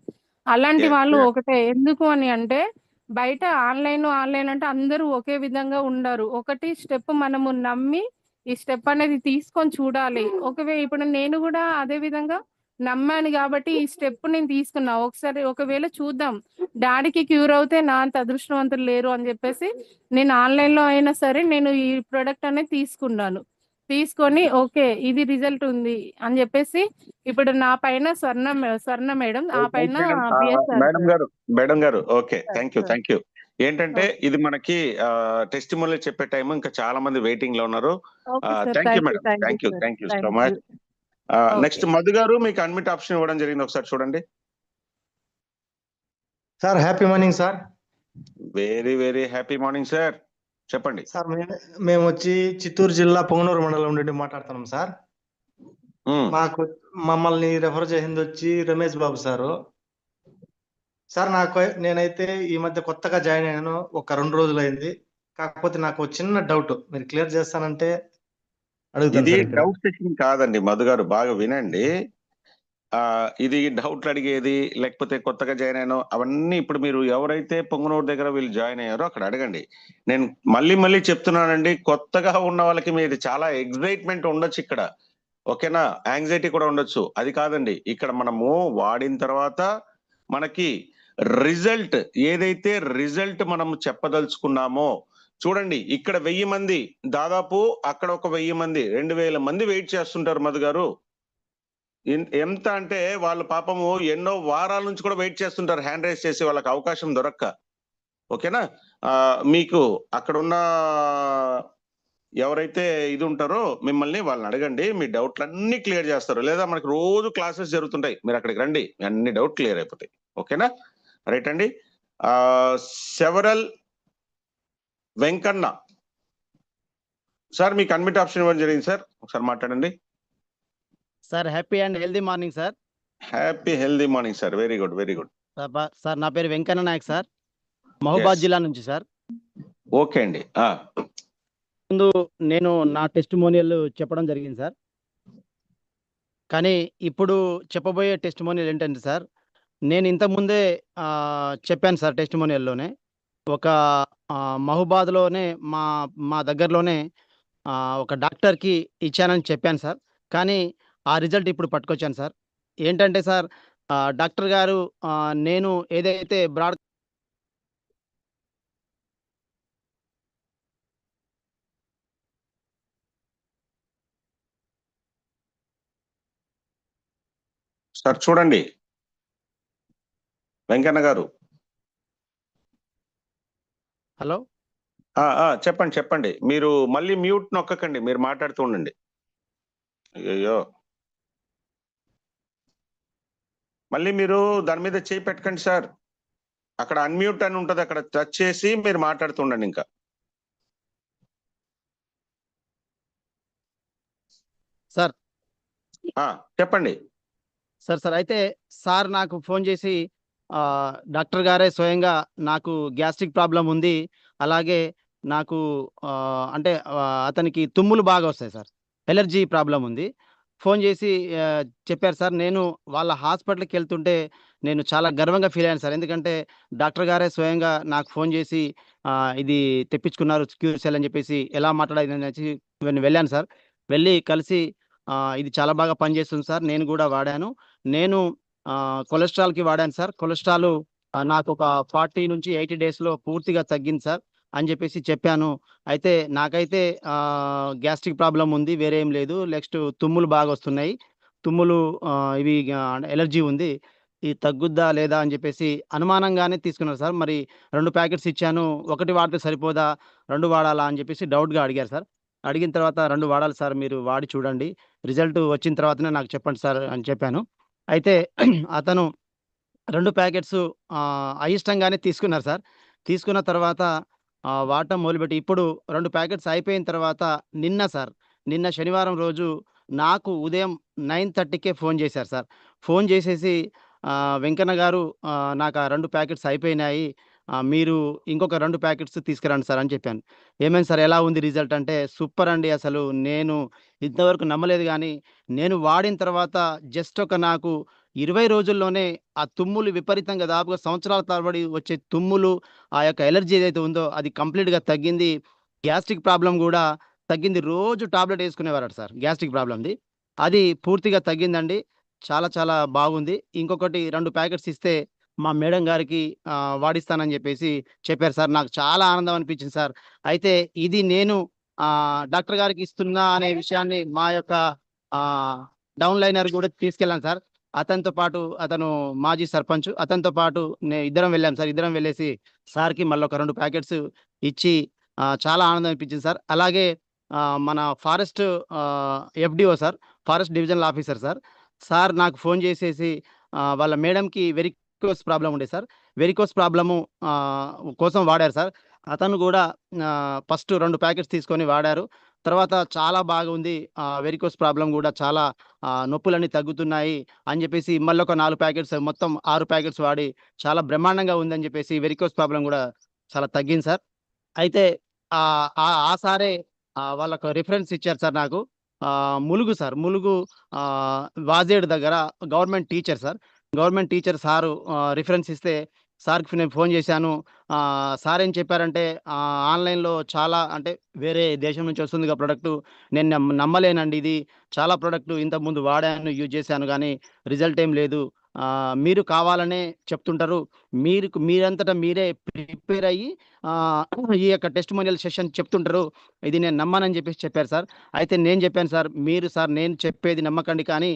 అలాంటి వాళ్ళు ఒకటే ఎందుకు అని అంటే బయట ఆన్‌లైన్ అంటే అందరూ ఒకే విధంగా ఉండరు. ఒకటి స్టెప్ మనము నమ్మి ఈ స్టెప్ అనేది తీసుకొని చూడాలి. ఇప్పుడు నేను గూడా అదే విధంగా నమ్మాను గాబట్టి ఈ స్టెప్ నేను తీసుకున్నా. ఒకవేళ చూద్దాం. డాడీకి క్యూర్ అవుతే నా అంత అదృష్టవంతులు లేరు అని జెప్పేసి నేను ఆన్‌లైన్‌లో అయినా సరే నేను ఈ ప్రొడక్ట్ అనేది తీసుకున్నాను. తీసుకొని ఓకే. ఇది రిజల్ట్ ఉంది అని జెప్పేసి ఇప్పుడు నా పైన స్వర్ణ మేడం, ఆ పైన బిఎస్ఆర్ సార్. మేడం గారు ఓకే. సార్. Thank you. ఏంటంటే ఇది మనకి టెస్టిమోనియల్ చెప్పే టైం ఇంకా చాలా మంది వెయిటింగ్‌లో ఉన్నారు. Okay sir. Thank you thank you. Madam. Thank you sir. Thank you so thank much. You. Next okay. Madhu గారు మీకు అన్మిట్ ఆప్షన్ ఇవ్వడం జరిగింది. ఒకసారి చూడండి. Sir happy morning sir. Very happy morning sir. చెప్పండి. సార్ మేము వచ్చి చిత్తూరు జిల్లా పొంగనూరు మండలం నుండి మాట్లాడుతున్నాం సార్. మమ్మల్ని రెఫర్ చేసింది వచ్చి రమేష్ బాబు సారు. సార్ నేనైతే ఈ మధ్య కొత్తగా జాయిన్ అయ్యాను. ఒక 2 రోజులైంది. కాకపోతే నాకు చిన్న డౌట్ మీరు క్లియర్ చేస్తానంటే అడుగుతాను ఇది సార్ ఇక్కడ. డౌట్ సెషన్ కాదండి మధు గారు, బాగా వినండి. ఇది డౌట్లు అడిగేది లేకపోతే కొత్తగా జాయిన్ అయ్యానో అవన్నీ ఇప్పుడు మీరు ఎవరైతే పొంగనూరు దగ్గర వీళ్ళు జాయిన్ అయ్యారో అక్కడ అడగండి. నేను మళ్ళీ చెప్తున్నానండి, కొత్తగా ఉన్న వాళ్ళకి మీరు చాలా ఎక్సైట్మెంట్ ఉండొచ్చు ఇక్కడ, ఓకేనా, యాంగ్జైటీ కూడా ఉండొచ్చు. అది కాదండి, ఇక్కడ మనము వాడిన తర్వాత మనకి రిజల్ట్ ఏదైతే రిజల్ట్ మనం చెప్పదలుచుకున్నామో చూడండి, ఇక్కడ 1000 మంది, దాదాపు అక్కడ ఒక 1000 మంది, 2000 మంది వెయిట్ చేస్తుంటారు మధు గారు. ఎంత అంటే వాళ్ళు పాపము ఎన్నో వారాల నుంచి కూడా వెయిట్ చేస్తుంటారు హ్యాండ్ రైజ్ చేసి, వాళ్ళకి అవకాశం దొరక్క. ఓకేనా? మీకు అక్కడ ఉన్న ఎవరైతే ఇది ఉంటారో మిమ్మల్ని వాళ్ళని అడగండి, మీ డౌట్లు అన్ని క్లియర్ చేస్తారు. లేదా మనకి రోజు క్లాసెస్ జరుగుతుంటాయి, మీరు అక్కడికి రండి, అన్ని డౌట్ క్లియర్ అయిపోతాయి. ఓకేనా? రైట్ అండి. సెవరల్ వెంకన్న సార్, మీకు అన్మిట్ ఆప్షన్ ఇవ్వడం జరిగింది సార్, ఒకసారి మాట్లాడండి sir. Happy and healthy morning sir. Happy healthy morning sir. Very good, very good sir. నా పేరు వెంకన్న నాయక్ సార్, మహబూబాద్ జిల్లా నుంచి సార్. ఓకే అండి. ముందు నేను నా టెస్టిమోనియల్ చెప్పడం జరిగింది సార్, కానీ ఇప్పుడు చెప్పబోయే టెస్టిమోనియల్ ఏంటంటే సార్, నేను ఇంతకుముందే చెప్పాను సార్ టెస్టిమోనియల్లోనే. ఒక మహబూబాద్లోనే మా దగ్గరలోనే ఒక డాక్టర్కి ఇచ్చానని చెప్పాను సార్, కానీ ఆ రిజల్ట్ ఇప్పుడు పట్టుకొచ్చాను సార్. ఏంటంటే సార్, డాక్టర్ గారు నేను ఏదైతే బ్రాడ్ సార్ చూడండి వెంకన్న గారు. హలో, చెప్పండి చెప్పండి. మీరు మళ్ళీ మ్యూట్ నొక్కకండి, మీరు మాట్లాడుతూ ఉండండి. అయ్యో, మళ్ళీ మీరు దాని మీద చేయి పెట్టకండి సార్. అక్కడ అన్మ్యూట్ అని ఉంటుంది, అక్కడ టచ్ చేసి మీరు మాట్లాడుతుండండి. ఇంకా సార్ చెప్పండి సార్. అయితే సార్ నాకు ఫోన్ చేసి డాక్టర్ గారే స్వయంగా నాకు గ్యాస్ట్రిక్ ప్రాబ్లం ఉంది, అలాగే నాకు అంటే అతనికి తుమ్ములు బాగా వస్తాయి సార్, ఎలర్జీ ప్రాబ్లం ఉంది. ఫోన్ చేసి చెప్పారు సార్. నేను వాళ్ళ హాస్పిటల్కి వెళ్తుంటే నేను చాలా గర్వంగా ఫీల్ అయ్యాను సార్, ఎందుకంటే డాక్టర్ గారే స్వయంగా నాకు ఫోన్ చేసి ఇది తెప్పించుకున్నారు క్యూర్సెల్ అని చెప్పేసి, ఎలా మాట్లాడాలి అనేసి వెళ్ళాను సార్. వెళ్ళి కలిసి ఇది చాలా బాగా పనిచేస్తుంది సార్, నేను కూడా వాడాను. నేను కొలెస్ట్రాల్కి వాడాను సార్. కొలెస్ట్రాల్ నాకు ఒక 40 నుంచి 80 డేస్లో పూర్తిగా తగ్గింది సార్ అని చెప్పేసి చెప్పాను. అయితే నాకైతే గ్యాస్ట్రిక్ ప్రాబ్లం ఉంది, వేరే ఏం లేదు. నెక్స్ట్ తుమ్ములు బాగా వస్తున్నాయి, తుమ్ములు ఇవి ఎలర్జీ ఉంది, ఇది తగ్గుద్దా లేదా అని చెప్పేసి అనుమానంగానే తీసుకున్నారు సార్. మరి 2 ప్యాకెట్స్ ఇచ్చాను, 1 వాడితే సరిపోదా, 2 వాడాలా అని చెప్పేసి డౌట్గా అడిగారు సార్. అడిగిన తర్వాత 2 వాడాలి సార్, మీరు వాడి చూడండి, రిజల్ట్ వచ్చిన తర్వాతనే నాకు చెప్పండి సార్ అని చెప్పాను. అయితే అతను 2 ప్యాకెట్స్ అయిష్టంగానే తీసుకున్నారు సార్. తీసుకున్న తర్వాత వాడటం మొదలుపెట్టి ఇప్పుడు 2 ప్యాకెట్స్ అయిపోయిన తర్వాత నిన్న శనివారం రోజు నాకు ఉదయం 9:30కే ఫోన్ చేశారు సార్. ఫోన్ చేసేసి వెంకన్న గారు నాకు ఆ 2 ప్యాకెట్స్ అయిపోయినాయి, మీరు ఇంకొక 2 ప్యాకెట్స్ తీసుకురండి సార్ అని చెప్పాను. ఏమైంది సార్, ఎలా ఉంది రిజల్ట్ అంటే, సూపర్ అండి, అసలు నేను ఇంతవరకు నమ్మలేదు. కానీ నేను వాడిన తర్వాత జస్ట్ నాకు 20 రోజుల్లోనే ఆ తుమ్ములు విపరీతంగా, దాదాపుగా సంవత్సరాల తరబడి వచ్చే తుమ్ములు, ఆ యొక్క ఎలర్జీ ఏదైతే ఉందో అది కంప్లీట్గా తగ్గింది. గ్యాస్ట్రిక్ ప్రాబ్లం కూడా తగ్గింది. రోజు టాబ్లెట్ వేసుకునేవారట సార్ గ్యాస్ట్రిక్ ప్రాబ్లంది, అది పూర్తిగా తగ్గిందండి. చాలా చాలా బాగుంది. ఇంకొకటి 2 ప్యాకెట్స్ ఇస్తే మా మేడం గారికి వాడిస్తానని చెప్పేసి చెప్పారు సార్. నాకు చాలా ఆనందం అనిపించింది సార్. అయితే ఇది నేను డాక్టర్ గారికి ఇస్తున్నా అనే విషయాన్ని మా యొక్క డౌన్ లైనర్ కూడా తీసుకెళ్ళాను సార్. అతనితో పాటు, అతను మాజీ సర్పంచ్, అతనితో పాటు ఇద్దరం వెళ్ళాం సార్. ఇద్దరం వెళ్ళేసి సార్కి మళ్ళీ ఒక 2 ప్యాకెట్స్ ఇచ్చి చాలా ఆనందం అనిపించింది సార్. అలాగే మన forest FDO sir, forest divisional officer sir నాకు ఫోన్ చేసేసి వాళ్ళ మేడంకి వెరికోస్ ప్రాబ్లం ఉండే సార్, వెరికోస్ ప్రాబ్లము కోసం వాడారు సార్. అతను కూడా ఫస్ట్ 2 ప్యాకెట్స్ తీసుకొని వాడారు. తర్వాత చాలా బాగుంది, వెరికోస్ ప్రాబ్లం కూడా చాలా నొప్పులన్నీ తగ్గుతున్నాయి అని చెప్పేసి మళ్ళీ ఒక 4 ప్యాకెట్స్, మొత్తం 6 ప్యాకెట్స్ వాడి చాలా బ్రహ్మాండంగా ఉందని చెప్పేసి వెరికోస్ ప్రాబ్లం కూడా చాలా తగ్గింది సార్. అయితే ఆ సారే వాళ్ళకు రిఫరెన్స్ ఇచ్చారు సార్ నాకు. ములుగు వాజేడ్ దగ్గర గవర్నమెంట్ టీచర్ సారు రిఫరెన్స్ ఇస్తే, సార్కి నేను ఫోన్ చేశాను. సార్ ఏం చెప్పారంటే ఆన్లైన్లో చాలా అంటే వేరే దేశం నుంచి వస్తుందిగా ప్రోడక్ట్, నేను నమ్మలేనండి, ఇది చాలా ప్రోడక్ట్ ఇంతకుముందు వాడాను, యూజ్ చేశాను, కానీ రిజల్ట్ ఏం లేదు. మీరు కావాలనే చెప్తుంటారు, మీరంతటా మీరే ప్రిపేర్ అయ్యి ఈ యొక్క టెస్టిమోనియల్ సెషన్ చెప్తుంటారు, ఇది నేను నమ్మనని చెప్పేసి చెప్పారు సార్. అయితే నేను చెప్పాను సార్, నేను చెప్పేది నమ్మకండి, కానీ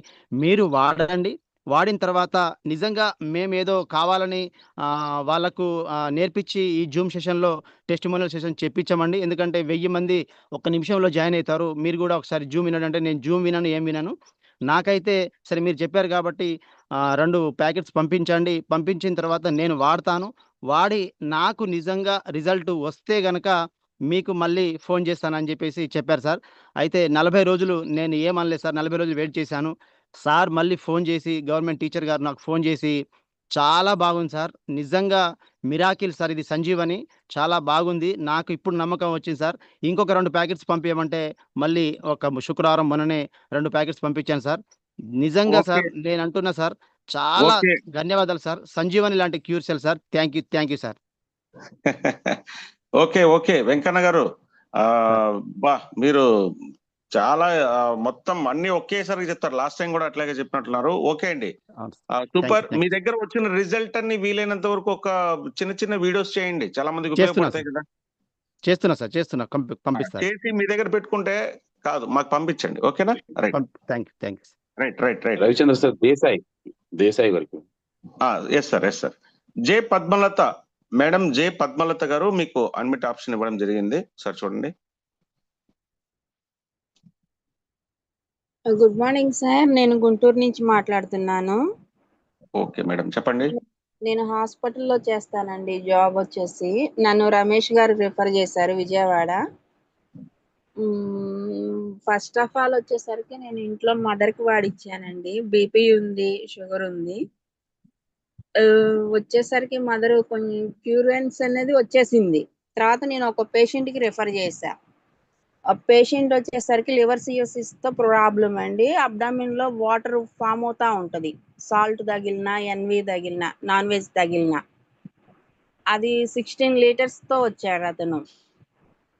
మీరు వాడండి. వాడిన తర్వాత నిజంగా మేమేదో కావాలని వాళ్ళకు నేర్పించి ఈ జూమ్ సెషన్లో టెస్టిమోనియల్ సెషన్ చెప్పించామండి. ఎందుకంటే 1000 మంది ఒక్క నిమిషంలో జాయిన్ అవుతారు. మీరు కూడా ఒకసారి జూమ్ వినండి, నేను జూమ్ వినను, ఏం వినను. నాకైతే సరే మీరు చెప్పారు కాబట్టి 2 ప్యాకెట్స్ పంపించండి. పంపించిన తర్వాత నేను వాడతాను. వాడి నాకు నిజంగా రిజల్ట్ వస్తే గనక మీకు మళ్ళీ ఫోన్ చేస్తానని చెప్పేసి చెప్పారు సార్. అయితే 40 రోజులు నేను ఏమనలేదు సార్, 40 రోజులు వెయిట్ చేశాను. సార్ మళ్ళీ ఫోన్ చేసి, గవర్నమెంట్ టీచర్ గారు నాకు ఫోన్ చేసి, చాలా బాగుంది సార్, నిజంగా మిరాకిల్ సార్, ఇది సంజీవని, చాలా బాగుంది, నాకు ఇప్పుడు నమ్మకం వచ్చింది సార్, ఇంకొక 2 ప్యాకెట్స్ పంపించమంటే మళ్ళీ ఒక శుక్రవారం మొన్ననే 2 ప్యాకెట్స్ పంపించాను సార్. నిజంగా ఓకే. సార్ నేను అంటున్నా సార్, చాలా ఓకే. ధన్యవాదాలు సార్. సంజీవని లాంటి cure cell sir. Thank you sir. Okay Venkanna గారు, బా మీరు చాలా మొత్తం అన్ని ఒకేసారి చెప్తారు. లాస్ట్ టైం కూడా అట్లాగే చెప్పినట్టున్నారు. ఓకే అండి, సూపర్. మీ దగ్గర వచ్చిన రిజల్ట్ అన్ని వీలైనంత వరకు ఒక చిన్న వీడియోస్ చేయండి, చాలా మందికి ఉపయోగపడతాయి కదా. చేస్తున్నా సార్, పంపిస్తాను. చేసి మీ దగ్గర పెట్టుకుంటే కాదు, మాకు పంపించండి, ఓకేనా? Right, thank you. Right. Ravichandra sir, Desai వరకు. Yes sir. J Padmalatha madam, J Padmalatha గారు, మీకు అన్మిట్ ఆప్షన్ ఇవ్వడం జరిగింది సార్, చూడండి. గుడ్ మార్నింగ్ సార్, నేను గుంటూరు నుంచి మాట్లాడుతున్నాను. ఓకే మేడం, చెప్పండి. నేను హాస్పిటల్లో చేస్తానండి జాబ్ వచ్చేసి. నన్ను రమేష్ గారు రిఫర్ చేశారు, విజయవాడ. ఫస్ట్ ఆఫ్ ఆల్ వచ్చేసరికి నేను ఇంట్లో మదర్కి వాడిచ్చానండి. బీపీ ఉంది, షుగర్ ఉంది. వచ్చేసరికి మదర్ కొంచెం క్యూరెన్స్ అనేది వచ్చేసింది. తర్వాత నేను ఒక పేషెంట్కి రిఫర్ చేశా. ఆ పేషెంట్ వచ్చేసరికి లివర్ సియోసిస్తో ప్రాబ్లం అండి. అబ్డామిన్లో వాటర్ ఫామ్ అవుతూ ఉంటుంది, సాల్ట్ తగిలినా, ఎన్వి తగిలినా, నాన్ వెజ్ తగిలినా. అది 16 లీటర్స్తో వచ్చాడు అతను,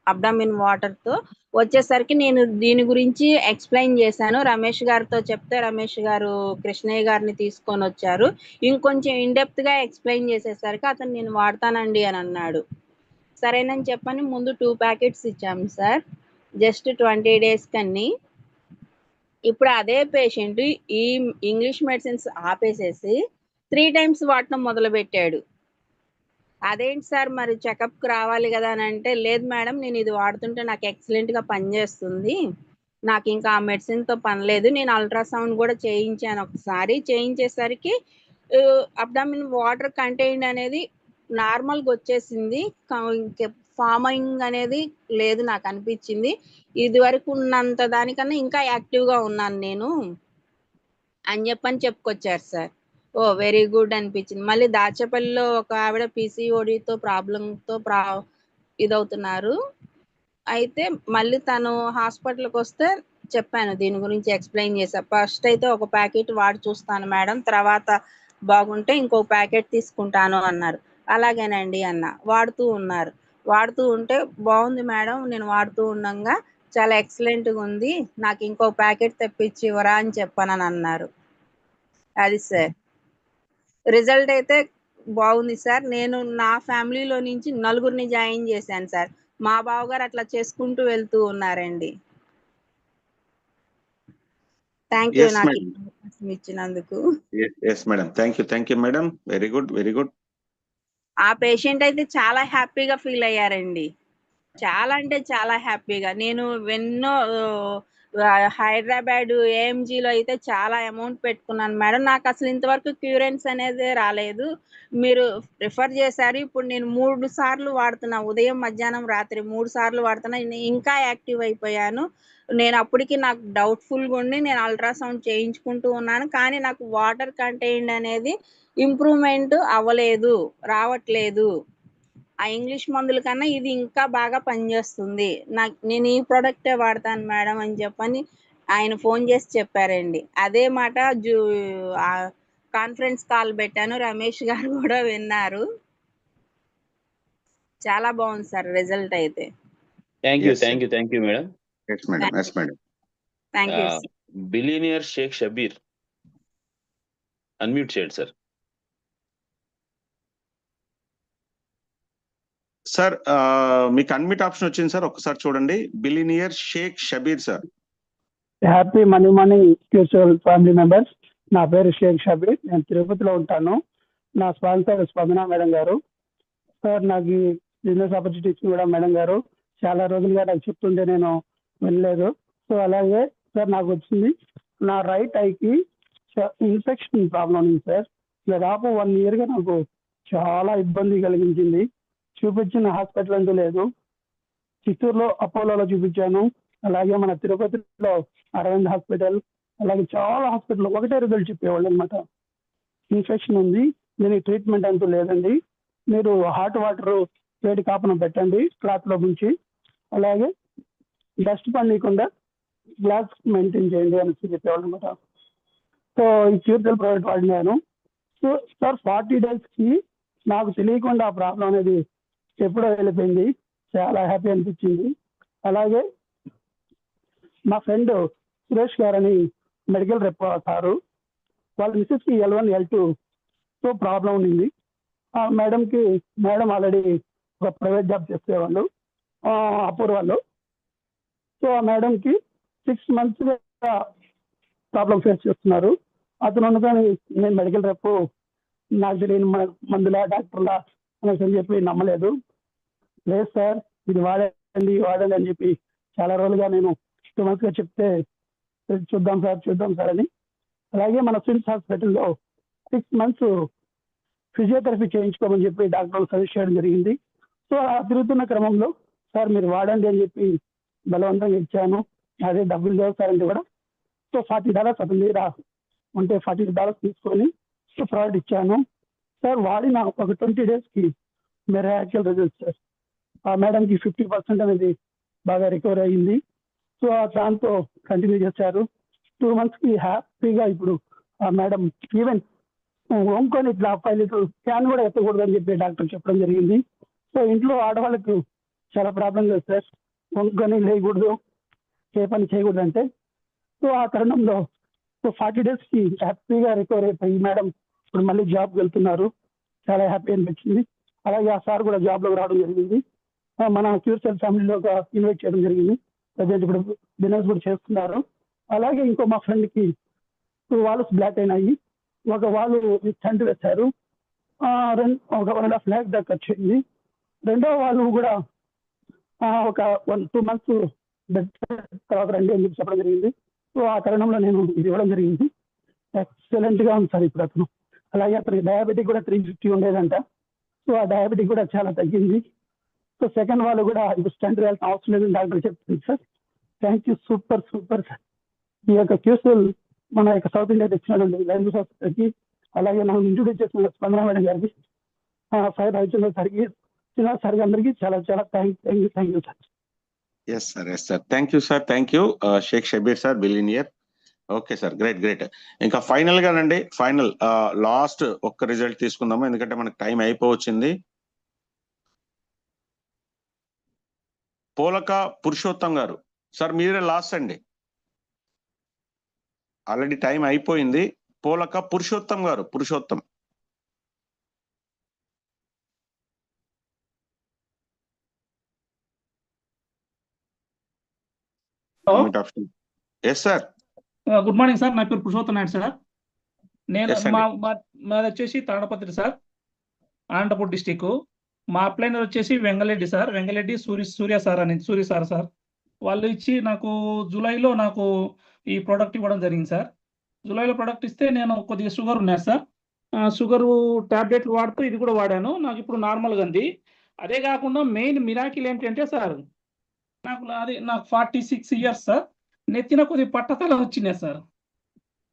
అబ్డామిన్ వాటర్తో. వచ్చేసరికి నేను దీని గురించి ఎక్స్ప్లెయిన్ చేశాను రమేష్ గారితో చెప్తే, రమేష్ గారు కృష్ణయ్య గారిని తీసుకొని వచ్చారు. ఇంకొంచెం ఇన్డెప్త్గా ఎక్స్ప్లెయిన్ చేసేసరికి అతను నేను వాడతానండి అని అన్నాడు. సరేనని చెప్పని ముందు 2 ప్యాకెట్స్ ఇచ్చాము సార్, జస్ట్ 20 days కన్నీ. ఇప్పుడు అదే పేషెంట్ ఈ ఇంగ్లీష్ మెడిసిన్స్ ఆపేసేసి 3 times వాడటం మొదలుపెట్టాడు. అదేంటి సార్, మరి చెకప్కి రావాలి కదా అని అంటే, లేదు మేడం, నేను ఇది వాడుతుంటే నాకు ఎక్సలెంట్గా పనిచేస్తుంది, నాకు ఇంకా ఆ మెడిసిన్తో పని లేదు. నేను అల్ట్రాసౌండ్ కూడా చేయించాను ఒకసారి, చేయించేసరికి అబ్డామిన్ వాటర్ కంటైండ్ అనేది నార్మల్గా వచ్చేసింది, ఫార్మింగ్ అనేది లేదు నాకు అనిపించింది. ఇది వరకు ఉన్నంత దానికన్నా ఇంకా యాక్టివ్గా ఉన్నాను నేను అని చెప్పుకొచ్చారు సార్. ఓ వెరీ గుడ్ అనిపించింది. మళ్ళీ దాచేపల్లిలో ఒక ఆవిడ పీసీఓడితో ప్రాబ్లంతో ఇదవుతున్నారు. అయితే మళ్ళీ తను హాస్పిటల్కి వస్తే చెప్పాను, దీని గురించి ఎక్స్ప్లెయిన్ చేశా. ఫస్ట్ అయితే ఒక ప్యాకెట్ వాడి చూస్తాను మేడం, తర్వాత బాగుంటే ఇంకో ప్యాకెట్ తీసుకుంటాను అన్నారు. అలాగేనండి అన్న. వాడుతూ ఉంటే బాగుంది మేడం, నేను వాడుతూ ఉండగా చాలా ఎక్సలెంట్గా ఉంది, నాకు ఇంకో ప్యాకెట్ తెప్పించి ఇవ్వరా అని చెప్పానని అన్నారు. అది సార్ రిజల్ట్ అయితే బాగుంది సార్. నేను నా ఫ్యామిలీలో నుంచి 4 జాయిన్ చేశాను సార్. మా బావగారు అట్లా చేసుకుంటూ వెళ్తూ ఉన్నారండి. థ్యాంక్ యూ నాకు అవకాశం ఇచ్చినందుకు. Yes madam, thank you madam, very good. ఆ పేషెంట్ అయితే చాలా హ్యాపీగా ఫీల్ అయ్యారండి, చాలా అంటే చాలా హ్యాపీగా. నేను ఎన్నో హైదరాబాద్ ఏఎంజీలో అయితే చాలా అమౌంట్ పెట్టుకున్నాను మేడం, నాకు అసలు ఇంతవరకు క్యూరెన్స్ అనేది రాలేదు. మీరు రిఫర్ చేశారు, ఇప్పుడు నేను 3 సార్లు వాడుతున్నా, ఉదయం మధ్యాహ్నం రాత్రి 3 సార్లు వాడుతున్నా, ఇంకా యాక్టివ్ అయిపోయాను. నేను అప్పటికి నాకు డౌట్ఫుల్గా ఉండి నేను అల్ట్రాసౌండ్ చేయించుకుంటూ ఉన్నాను, కానీ నాకు వాటర్ కంటైండ్ అనేది ఇంప్రూవ్మెంట్ అవ్వలేదు, రావట్లేదు. ఆ ఇంగ్లీష్ మందుల కన్నా ఇది ఇంకా బాగా పనిచేస్తుంది, నేను ఈ ప్రోడక్టే వాడతాను మేడం అని చెప్పని ఆయన ఫోన్ చేసి చెప్పారండి. అదే మాట కాన్ఫరెన్స్ కాల్ పెట్టాను, రమేష్ గారు కూడా విన్నారు. చాలా బాగుంది సార్ రిజల్ట్ అయితే. Thank you madam. Thank you. Billionaire Sheikh Shabbir unmute చేయండి సార్. సార్ మీకు అన్మిట్ ఆప్షన్ వచ్చింది సార్, ఒకసారి చూడండి. Billionaire Sheikh Shabbir sir. Happy money morning క్యూచువల్ ఫ్యామిలీ మెంబర్స్. నా పేరు షేక్ షబీర్, నేను తిరుపతిలో ఉంటాను. నా స్పాన్సర్ స్పందన మేడం గారు. సార్ నాకు ఈ బిజినెస్ ఆపర్చునిటీ ఇచ్చిన కూడా మేడం గారు చాలా రోజులుగా నాకు చెప్తుంటే నేను వినలేదు. సో అలాగే సార్ నాకు వచ్చింది నా రైట్ ఐకి ఇన్ఫెక్షన్ ప్రాబ్లం ఉంది సార్. దాదాపు 1 yearగా నాకు చాలా ఇబ్బంది కలిగించింది. చూపించిన హాస్పిటల్ అంటూ లేదు. చిత్తూరులో అపోలోలో చూపించాను, అలాగే మన తిరుపతిలో అరవింద్ హాస్పిటల్, అలాగే చాలా హాస్పిటల్ ఒకటే రిజల్ట్ చెప్పేవాళ్ళు అనమాట. ఇన్ఫెక్షన్ ఉంది, దీనికి ట్రీట్మెంట్ అంటూ లేదండి, మీరు హాట్ వాటర్ వేడి కాపన పెట్టండి క్లాత్లో నుంచి, అలాగే డస్ట్ పడకుండా గ్లాస్ మెయింటైన్ చేయండి అని చెప్పేవాళ్ళు అనమాట. సో ఈ క్యూర్సెల్ ప్రోడక్ట్ వాడినాను. సో సార్ 40 daysకి నాకు తెలియకుండా ఆ ప్రాబ్లం అనేది ఎప్పుడో వెళ్ళిపోయింది. చాలా హ్యాపీ అనిపించింది. అలాగే మా ఫ్రెండ్ సురేష్ గారని మెడికల్ రెప్ సారు, వాళ్ళ మిస్సెస్కి L1 L2 సో ప్రాబ్లం ఉండింది. ఆ మేడం ఆల్రెడీ ఒక ప్రైవేట్ జాబ్ చేసేవాళ్ళు అపూర్వాలో. సో ఆ మేడంకి 6 months ప్రాబ్లం ఫేస్ చేస్తున్నారు. అతను అనుకొని నేను మెడికల్ రెప్, నాకు తెలియని మందులా డాక్టర్లా అని చెప్పి నమ్మలేదు. లేదు సార్ ఇది వాడండి అని చెప్పి చాలా రోజులుగా నేను 2 monthsగా చెప్తే చూద్దాం సార్ అని. అలాగే మన స్విమ్స్ హాస్పిటల్లో 6 months ఫిజియోథెరపీ చేయించుకోమని చెప్పి డాక్టర్లు సజెస్ట్ చేయడం జరిగింది. సో ఆ తిరుగుతున్న క్రమంలో సార్ మీరు వాడండి అని చెప్పి బలవంతంగా ఇచ్చాను. అదే డబ్బులు లేవు సార్ అంటే కూడా సో $40 అతని దగ్గర ఉంటే $40 తీసుకొని సో ప్రోడక్ట్ ఇచ్చాను సార్. వాడిన ఒక 20 daysకి మిరాకిల్ రిజల్ట్ సార్. ఆ మేడంకి 50% అనేది బాగా రికవర్ అయ్యింది. సో దాంతో కంటిన్యూ చేశారు. 2 monthsకి హ్యాపీగా ఇప్పుడు ఆ మేడం ఈవెన్ వంకొని ఇట్లా 5 liters క్యాన్ కూడా ఎత్తకూడదు అని చెప్పి డాక్టర్ చెప్పడం జరిగింది. సో ఇంట్లో ఆడవాళ్ళకు చాలా ప్రాబ్లం లేదు సార్, వంకొని లేయకూడదు, ఏ పని చేయకూడదు అంటే. సో ఆ తరుణంలో సో 40 daysకి హ్యాపీగా రికవర్ అయిపోయి మేడం ఇప్పుడు మళ్ళీ జాబ్కి వెళ్తున్నారు. చాలా హ్యాపీ అనిపించింది. అలాగే ఆ సార్ కూడా జాబ్లోకి రావడం జరిగింది. మన క్యూర్సెల్ ఫ్యామిలీలో ఇన్వైట్ చేయడం జరిగింది. ప్రజెంట్ ఇప్పుడు బిజినెస్ కూడా చేస్తున్నారు. అలాగే ఇంకో మా ఫ్రెండ్కి 2 valves బ్లాక్ అయినాయి. ఒక వాళ్ళు స్టంట్ వేశారు, ఒక 1.5 lakh దాకా ఖర్చు అయింది. రెండో వాళ్ళు కూడా ఒక 1-2 months బెడ్ తర్వాత రండి అని చెప్పి చెప్పడం జరిగింది. సో ఆ తరుణంలో నేను ఇది ఇవ్వడం జరిగింది. ఎక్సలెంట్గా ఉంది సార్ ఇప్పుడు అతను. అలాగే అతనికి డయాబెటిక్ కూడా 350 ఉండేదంట. సో ఆ డయాబెటిక్ కూడా చాలా తగ్గింది. సో సెకండ్ వాళ్ళు కూడా ఇప్పుడు స్టంట్ వేయాల్సిన అవసరం లేదని డాక్టర్ చెప్తుంది sir. Thank you, super sir. ఈ యొక్క క్యూసెల్ మన యొక్క సౌత్ ఇండియా తెచ్చినటువంటి లైన్ హాస్పిటల్కి, అలాగే మనం ఇంట్రొడ్యూస్ చేసిన స్పందన మేడం గారికి, సార్ రవిచంద్ర సార్కి, శ్రీనివాస్ సార్ అందరికీ చాలా thank you sir. Yes sir thank you Sheikh Shabbir sir, billionaire. Okay sir, great. ఇంకా ఫైనల్ గానండి, లాస్ట్ ఒక్క రిజల్ట్ తీసుకుందాము, ఎందుకంటే మనకు టైం అయిపోవచ్చింది. పోలక పురుషోత్తం గారు సార్, మీరే లాస్ట్ అండి, ఆల్రెడీ టైం అయిపోయింది. పోలక పురుషోత్తం గారు, yes sir. Good morning sir, నా పేరు పురుషోత్తం నాయుడు సార్. నేను మాది వచ్చేసి తాడపత్రి సార్, అనంతపూర్ డిస్టిక్. మా అప్లైనర్ వచ్చేసి వెంగళరెడ్డి సూర్య సార్. వాళ్ళు ఇచ్చి నాకు జూలైలో నాకు ఈ ప్రోడక్ట్ ఇవ్వడం జరిగింది సార్. జూలైలో ప్రోడక్ట్ ఇస్తే నేను కొద్దిగా షుగర్ ఉన్నాయి సార్, షుగరు టాబ్లెట్లు వాడుతూ ఇది కూడా వాడాను. నాకు ఇప్పుడు నార్మల్గా ఉంది. అదే కాకుండా మెయిన్ మిరాకిల్ ఏంటంటే సార్, నాకు 46 years సార్, నెత్తిన కొద్దిగా పట్టతల వచ్చినాయి సార్.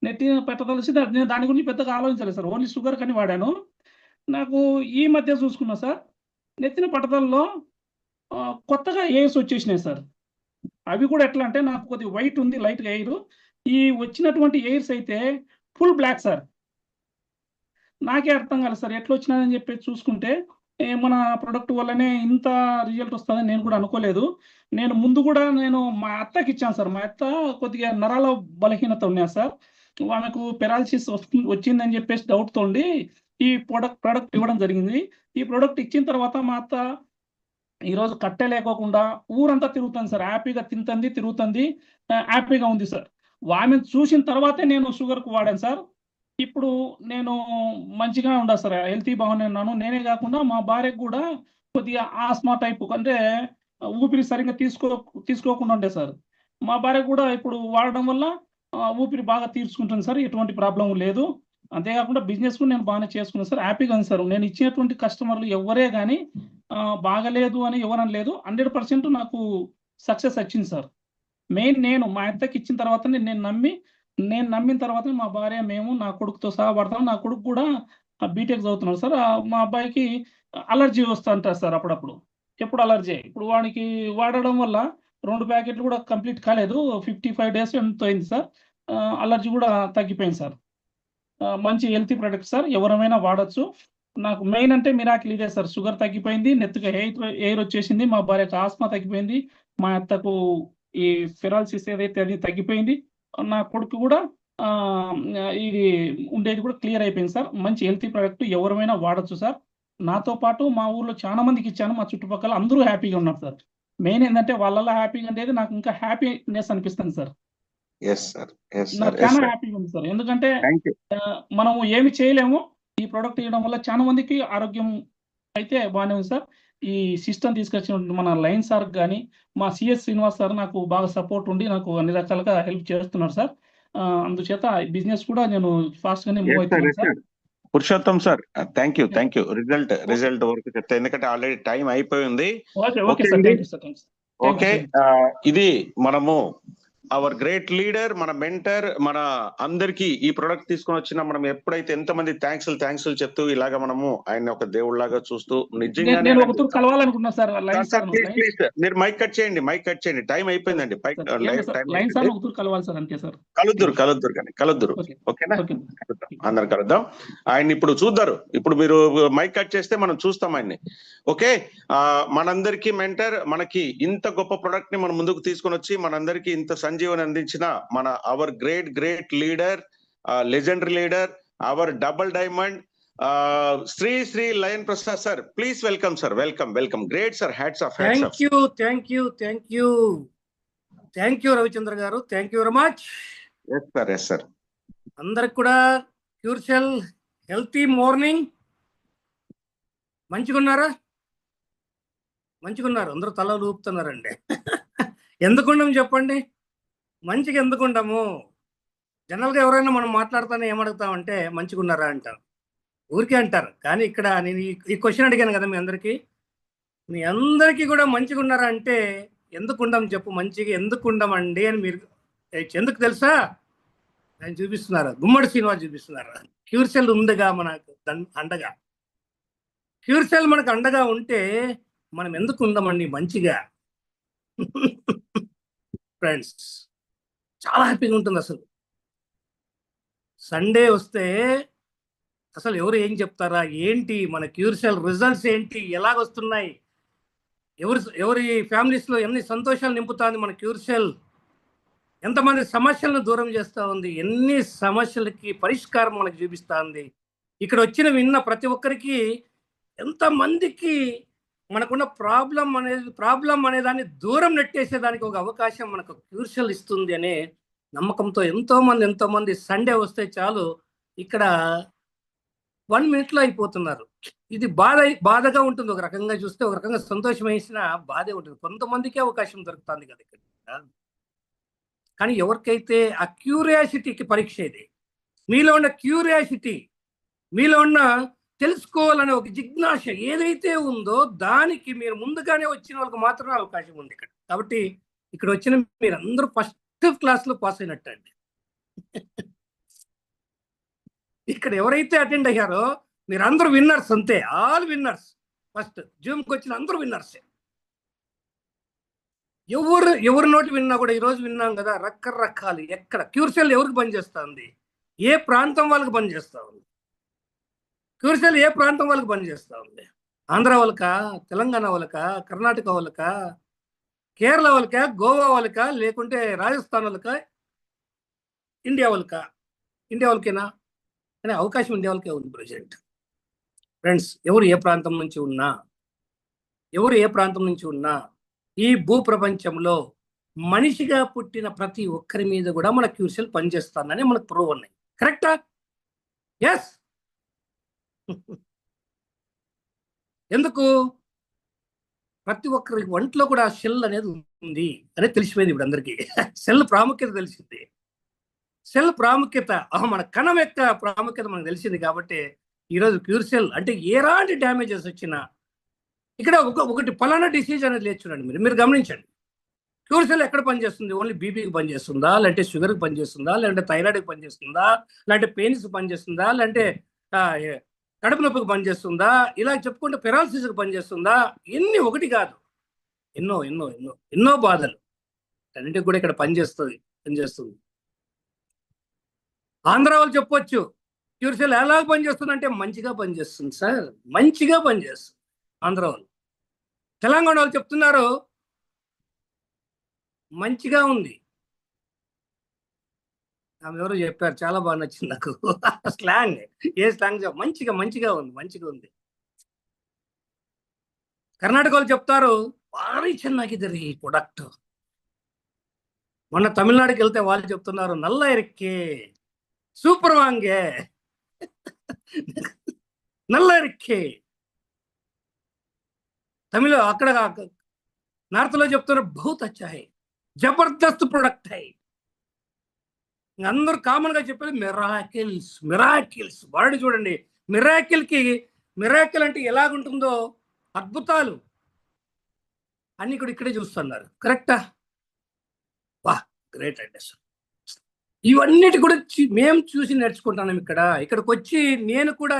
నెత్తిన పట్టతల వచ్చి నేను దాని గురించి పెద్దగా ఆలోచించలేదు సార్, ఓన్లీ షుగర్ కానీ వాడాను. నాకు ఈ మధ్య చూసుకున్నా సార్, నెత్తిన పట్టతలలో కొత్తగా ఎయిర్స్ వచ్చేసినాయి సార్. అవి కూడా ఎట్లా అంటే నాకు కొద్దిగా వైట్ ఉంది, లైట్గా ఎయిర్. ఈ వచ్చినటువంటి ఎయిర్స్ అయితే ఫుల్ బ్లాక్ సార్. నాకే అర్థం కాలేదు సార్ ఎట్లా వచ్చినాదని చెప్పి చూసుకుంటే మన ప్రొడక్ట్ వల్లనే ఇంత రిజల్ట్ వస్తుందని నేను కూడా అనుకోలేదు. నేను ముందు కూడా మా అత్తకి ఇచ్చాను సార్. మా అత్త కొద్దిగా నరాల బలహీనత ఉన్నాయి సార్. ఆమెకు పెరాలసిస్ వచ్చిందని చెప్పేసి డౌట్తో ఉండి ఈ ప్రోడక్ట్ ఇవ్వడం జరిగింది. ఈ ప్రోడక్ట్ ఇచ్చిన తర్వాత మా అత్త ఈరోజు కట్టె లేకోకుండా ఊరంతా తిరుగుతుంది సార్. హ్యాపీగా తింటుంది, తిరుగుతుంది, హ్యాపీగా ఉంది సార్. ఆమెను చూసిన తర్వాతే నేను షుగర్కు వాడాను సార్. ఇప్పుడు నేను మంచిగా ఉండా సార్, హెల్తీ బాగానే ఉన్నాను. నేనే కాకుండా మా భార్యకు కూడా కొద్దిగా ఆస్మా టైపు అంటే ఊపిరి సరిగ్గా తీసుకోకుండా ఉండే సార్. మా భార్య కూడా ఇప్పుడు వాడడం వల్ల ఊపిరి బాగా తీర్చుకుంటుంది సార్, ఎటువంటి ప్రాబ్లం లేదు. అంతేకాకుండా బిజినెస్ కూడా నేను బాగానే చేసుకున్నాను సార్, హ్యాపీగా ఉంది సార్. నేను ఇచ్చినటువంటి కస్టమర్లు ఎవరే కానీ బాగలేదు అని ఎవరని లేదు, 100% నాకు సక్సెస్ వచ్చింది సార్. మెయిన్ నేను మా అత్తకి ఇచ్చిన తర్వాత నేను నమ్మిన తర్వాత మా భార్య మేము నా కొడుకుతో సహా వాడతాం. నా కొడుకు కూడా బీటెక్ చదువుతున్నాడు సార్. మా అబ్బాయికి అలర్జీ వస్తూ ఉంటారు సార్ అప్పుడప్పుడు, ఎప్పుడు అలర్జీ. ఇప్పుడు వాడికి వాడడం వల్ల 2 ప్యాకెట్లు కూడా కంప్లీట్ కాలేదు, 55 days ఎంతో అయింది సార్. అలర్జీ కూడా తగ్గిపోయింది సార్. మంచి హెల్తీ ప్రొడక్ట్ సార్, ఎవరైనా వాడచ్చు. నాకు మెయిన్ అంటే మిరాకిల్ ఇదే సార్. షుగర్ తగ్గిపోయింది, నెత్తుగా ఎయిర్ వచ్చేసింది, మా భార్యకు ఆస్మా తగ్గిపోయింది, మా అత్తకు ఈ ఫెరాలసిస్ ఏదైతే అది తగ్గిపోయింది, నా కొడుకు కూడా ఇది ఉండేది కూడా క్లియర్ అయిపోయింది సార్. మంచి హెల్తీ ప్రొడక్ట్, ఎవరైనా వాడచ్చు సార్. నాతో పాటు మా ఊర్లో చాలా మందికి ఇచ్చాను, మా చుట్టుపక్కల అందరూ హ్యాపీగా ఉన్నారు సార్. మెయిన్ ఏంటంటే వాళ్ళ హ్యాపీగా అనేది నాకు ఇంకా హ్యాపీనెస్ అనిపిస్తుంది సార్. నాకు చాలా హ్యాపీగా ఉంది సార్. ఎందుకంటే మనం ఏమి చేయలేము, ఈ ప్రోడక్ట్ ఇవ్వడం వల్ల చాలా మందికి ఆరోగ్యం అయితే బాగానే ఉంది సార్. ఈ సిస్టమ్ తీసుకొచ్చిన మన లైన్ సార్ కానీ మా సిఎస్ శ్రీనివాస్ సార్ నాకు బాగా సపోర్ట్ ఉండి నాకు అన్ని రకాలుగా హెల్ప్ చేస్తున్నారు సార్. అందుచేత బిజినెస్ కూడా నేను ఫాస్ట్ గానే మూవ్ అవుతున్నాను sir. Purushottam sir, thank you. Result వరకు చెప్తా, ఎందుకంటే ఆల్రెడీ టైం అయిపోయింది. ఓకే, ఇది మనము అవర్ గ్రేట్ లీడర్, మన మెంటర్, మన అందరికి ఈ ప్రొడక్ట్ తీసుకొని వచ్చిన మనం ఎప్పుడైతే ఎంతమంది థ్యాంక్స్ చెప్తూ ఇలాగా మనము ఆయన ఒక దేవుళ్ళలాగా చూస్తూ నిజంగా కలవాలనుకున్నా సార్. మీరు మైక్ కట్ చేయండి, టైం అయిపోయిందండి. కలుద్దురు ఓకేనా, అందరు కలుద్దాం. ఆయన ఇప్పుడు చూద్దరు, ఇప్పుడు మీరు మైక్ కట్ చేస్తే మనం చూస్తాం ఆయన్ని. ఓకే, మనందరికీ మెంటర్, మనకి ఇంత గొప్ప ప్రొడక్ట్ ని మనం ముందుకు తీసుకొని వచ్చి మనందరికీ ఇంత సంజీవని అందించిన మన our great leader, legendary leader, our double diamond Shri lion Prasad sir. Please welcome sir, welcome. Great sir, hats off. Thank you Ravichandra గారు, thank you very much. Yes sir. అందరికి కూడా క్యూర్సెల్ హెల్తీ మార్నింగ్. మంచిగున్నారు, అందరూ తలలు ఊపుతున్నారండి. ఎందుకుండం చెప్పండి, మంచిగా ఎందుకుంటాము? జనరల్గా ఎవరైనా మనం మాట్లాడుతానే ఏమడుగుతామంటే మంచిగున్నారా అంటారు, ఊరికే అంటారు. కానీ ఇక్కడ నేను ఈ క్వశ్చన్ అడిగాను కదా మీ అందరికీ కూడా మంచిగున్నారా అంటే ఎందుకుండం చెప్పు, మంచిగా ఎందుకుండమండి అని మీరు ఎందుకు తెలుసా? ఆయన చూపిస్తున్నారు, గుమ్మడి శ్రీనివాస్ చూపిస్తున్నారు. క్యూర్సెల్ ఉందిగా మనకు అండగా. క్యూర్సెల్ మనకు అండగా ఉంటే మనం ఎందుకు ఉండమండి మంచిగా? ఫ్రెండ్స్, చాలా హ్యాపీగా ఉంటుంది. అసలు సండే వస్తే అసలు ఎవరు ఏం చెప్తారా, ఏంటి మన క్యూర్సెల్ రిజల్ట్స్ ఏంటి, ఎలాగొస్తున్నాయి, ఎవరి ఫ్యామిలీస్లో ఎన్ని సంతోషాలు నింపుతుంది మన క్యూర్సెల్, ఎంతమంది సమస్యలను దూరం చేస్తూ ఉంది, ఎన్ని సమస్యలకి పరిష్కారం మనకు చూపిస్తూ ఉంది. ఇక్కడ విన్న ప్రతి ఒక్కరికి ఎంతమందికి మనకున్న ప్రాబ్లం అనే దాన్ని దూరం నెట్టేసేదానికి ఒక అవకాశం మనకు క్యూర్సెల్ ఇస్తుంది అనే నమ్మకంతో ఎంతో మంది సండే వస్తే చాలు ఇక్కడ 1 minute అయిపోతున్నారు. ఇది బాధగా ఉంటుంది, ఒక రకంగా చూస్తే, ఒక రకంగా సంతోషం వేసిన బాధే ఉంటుంది. కొంతమందికి అవకాశం దొరుకుతుంది కదా ఇక్కడ. కానీ ఎవరికైతే ఆ క్యూరియాసిటీకి పరీక్ష ఇది, మీలో ఉన్న క్యూరియాసిటీ, మీలో ఉన్న తెలుసుకోవాలనే ఒక జిజ్ఞాస ఏదైతే ఉందో దానికి మీరు ముందుగానే వచ్చిన వాళ్ళకి మాత్రమే అవకాశం ఉంది ఇక్కడ. కాబట్టి ఇక్కడ వచ్చిన మీరందరూ ఫస్ట్ క్లాస్లో పాస్ అయినట్టు అండి. ఇక్కడ ఎవరైతే అటెండ్ అయ్యారో మీరందరూ విన్నర్స్, అంతే, ఆల్ విన్నర్స్. ఫస్ట్ జూమ్కి వచ్చిన అందరూ విన్నర్సే. ఎవరు నోటి విన్నా కూడా ఈరోజు విన్నాం కదా, రకరకాలు ఎక్కడ క్యూర్సెల్ ఎవరికి పనిచేస్తుంది, ఏ ప్రాంతం వాళ్ళకి పనిచేస్తా ఉంది. క్యూర్సెల్ ఏ ప్రాంతం వాళ్ళకి పనిచేస్తూ ఉంది? ఆంధ్ర వాళ్ళకా, తెలంగాణ వాళ్ళకా, కర్ణాటక వాళ్ళకా, కేరళ వాళ్ళకా, గోవా వాళ్ళకా, లేకుంటే రాజస్థాన్ వాళ్ళకా, ఇండియా వాళ్ళకా? ఇండియా వాళ్ళకేనా అనే అవకాశం ఇండియా వాళ్ళకే ఉంది ప్రజెంట్. ఫ్రెండ్స్, ఎవరు ఏ ప్రాంతం నుంచి ఉన్నా ఈ భూ ప్రపంచంలో మనిషిగా పుట్టిన ప్రతి ఒక్కరి మీద కూడా మన క్యూర్సెల్ పనిచేస్తుందని మనకు ప్రూవ్ ఉన్నాయి. కరెక్టా? ఎస్. ఎందుకు? ప్రతి ఒక్కరి ఒంట్లో కూడా సెల్ అనేది ఉంది అనేది తెలిసిపోయింది ఇప్పుడు అందరికీ. సెల్ ప్రాముఖ్యత తెలిసింది. సెల్ ప్రాముఖ్యత, మన కణం యొక్క ప్రాముఖ్యత మనకు తెలిసింది. కాబట్టి ఈరోజు క్యూర్సెల్ అంటే ఎలాంటి డ్యామేజెస్ వచ్చినా ఇక్కడ ఒకటి పలానా డిసీజ్ అనేది లేదు. చూడండి, మీరు గమనించండి. క్యూర్సెల్ ఎక్కడ పనిచేస్తుంది? ఓన్లీ బీపీకి పనిచేస్తుందా, లేదంటే షుగర్కి పనిచేస్తుందా, లేదంటే థైరాయిడ్కి పనిచేస్తుందా, లేదంటే పెయిన్స్కి పనిచేస్తుందా, లేదంటే కడుపు నొప్పికి పనిచేస్తుందా, ఇలా చెప్పుకుంటే పెరాలసిస్కి పనిచేస్తుందా? ఎన్ని, ఒకటి కాదు, ఎన్నో ఎన్నో ఎన్నో ఎన్నో బాధలు అన్నింటికి కూడా ఇక్కడ పనిచేస్తుంది. ఆంధ్ర వాళ్ళు చెప్పొచ్చు క్యూర్సెల్ ఎలా పనిచేస్తుందంటే మంచిగా పనిచేస్తుంది సార్, మంచిగా పనిచేస్తుంది ఆంధ్ర వాళ్ళు. తెలంగాణ వాళ్ళు చెప్తున్నారు మంచిగా ఉంది. ఆమె ఎవరో చెప్పారు, చాలా బాగా నచ్చింది నాకు. స్లాంగ్, ఏ స్లాంగ్ మంచిగా ఉంది. కర్ణాటక వాళ్ళు చెప్తారు భారీ ಚೆನ್ನಾಗಿದೆ ఈ ప్రొడక్ట్. మొన్న తమిళనాడుకి వెళ్తే వాళ్ళు చెప్తున్నారు నల్ల ఇరిక్కే, సూపర్ వాంగే, నల్ల ఇరిక్కే. తమిళ అక్కడ నార్త్ లో చెప్తున్నారు బహుత్ అచ్చా హై, జబర్దస్త్ ప్రొడక్ట్ హై. అందరూ కామన్ గా చెప్పేది మిరాకిల్స్. వాడు చూడండి, మిరాకిల్ అంటే ఎలాగుంటుందో, అద్భుతాలు అన్ని కూడా ఇక్కడే చూస్తున్నారు. కరెక్టా? వా, గ్రేట్ అండి. అసలు ఇవన్నిటి కూడా మేము చూసి నేర్చుకుంటున్నాం. ఇక్కడికి వచ్చి నేను కూడా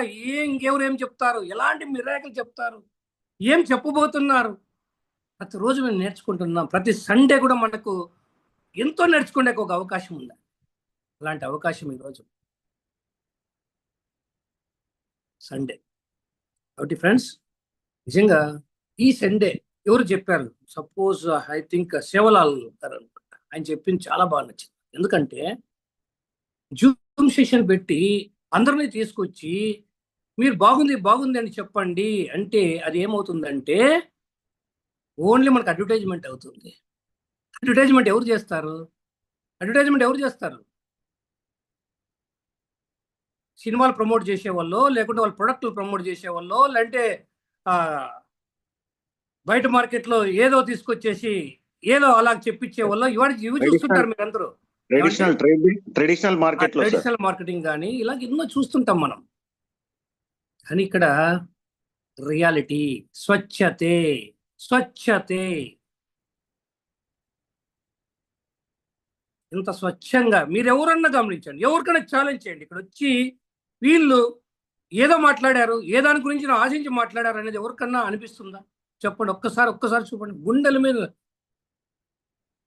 ఇంకెవరు ఏం చెప్తారు, ఎలాంటి మిరాకిల్ చెప్తారు, ఏం చెప్పబోతున్నారు, ప్రతిరోజు మేము నేర్చుకుంటున్నాం. ప్రతి సండే కూడా మనకు ఎంతో నేర్చుకునే ఒక అవకాశం ఉంది. అలాంటి అవకాశం ఈరోజు సండే. కాబట్టి ఫ్రెండ్స్, నిజంగా ఈ సండే ఎవరు చెప్పారు? సపోజ్ ఐ థింక్ సేవలాల్ గారు అనుకుంటా. ఆయన చెప్పింది చాలా బాగా నచ్చింది. ఎందుకంటే జూమ్ సెషన్ పెట్టి అందరినీ తీసుకొచ్చి మీరు బాగుంది అని చెప్పండి అంటే అది ఏమవుతుందంటే ఓన్లీ మనకు అడ్వర్టైజ్మెంట్ అవుతుంది. అడ్వర్టైజ్మెంట్ ఎవరు చేస్తారు? సినిమాలు ప్రమోట్ చేసేవాళ్ళు, లేకుంటే వాళ్ళ ప్రొడక్ట్లు ప్రమోట్ చేసేవాళ్ళు, లేదంటే బయట మార్కెట్లో ఏదో తీసుకొచ్చేసి ఏదో అలా చెప్పించే వాళ్ళు ఇవి చూస్తుంటారు మీరు అందరూ. ట్రెడిషనల్ మార్కెటింగ్ కానీ ఇలా ఎన్నో చూస్తుంటాం మనం. కానీ ఇక్కడ రియాలిటీ, స్వచ్ఛతే. ఇంత స్వచ్ఛంగా మీరు ఎవరన్నా గమనించండి, ఎవరికైనా ఛాలెంజ్ చేయండి. ఇక్కడ వచ్చి వీళ్ళు ఏదో మాట్లాడారు, ఏ దాని గురించి ఆశించి మాట్లాడారు అనేది ఎవరికన్నా అనిపిస్తుందా? చెప్పండి, ఒక్కసారి చూపండి. గుండెల మీద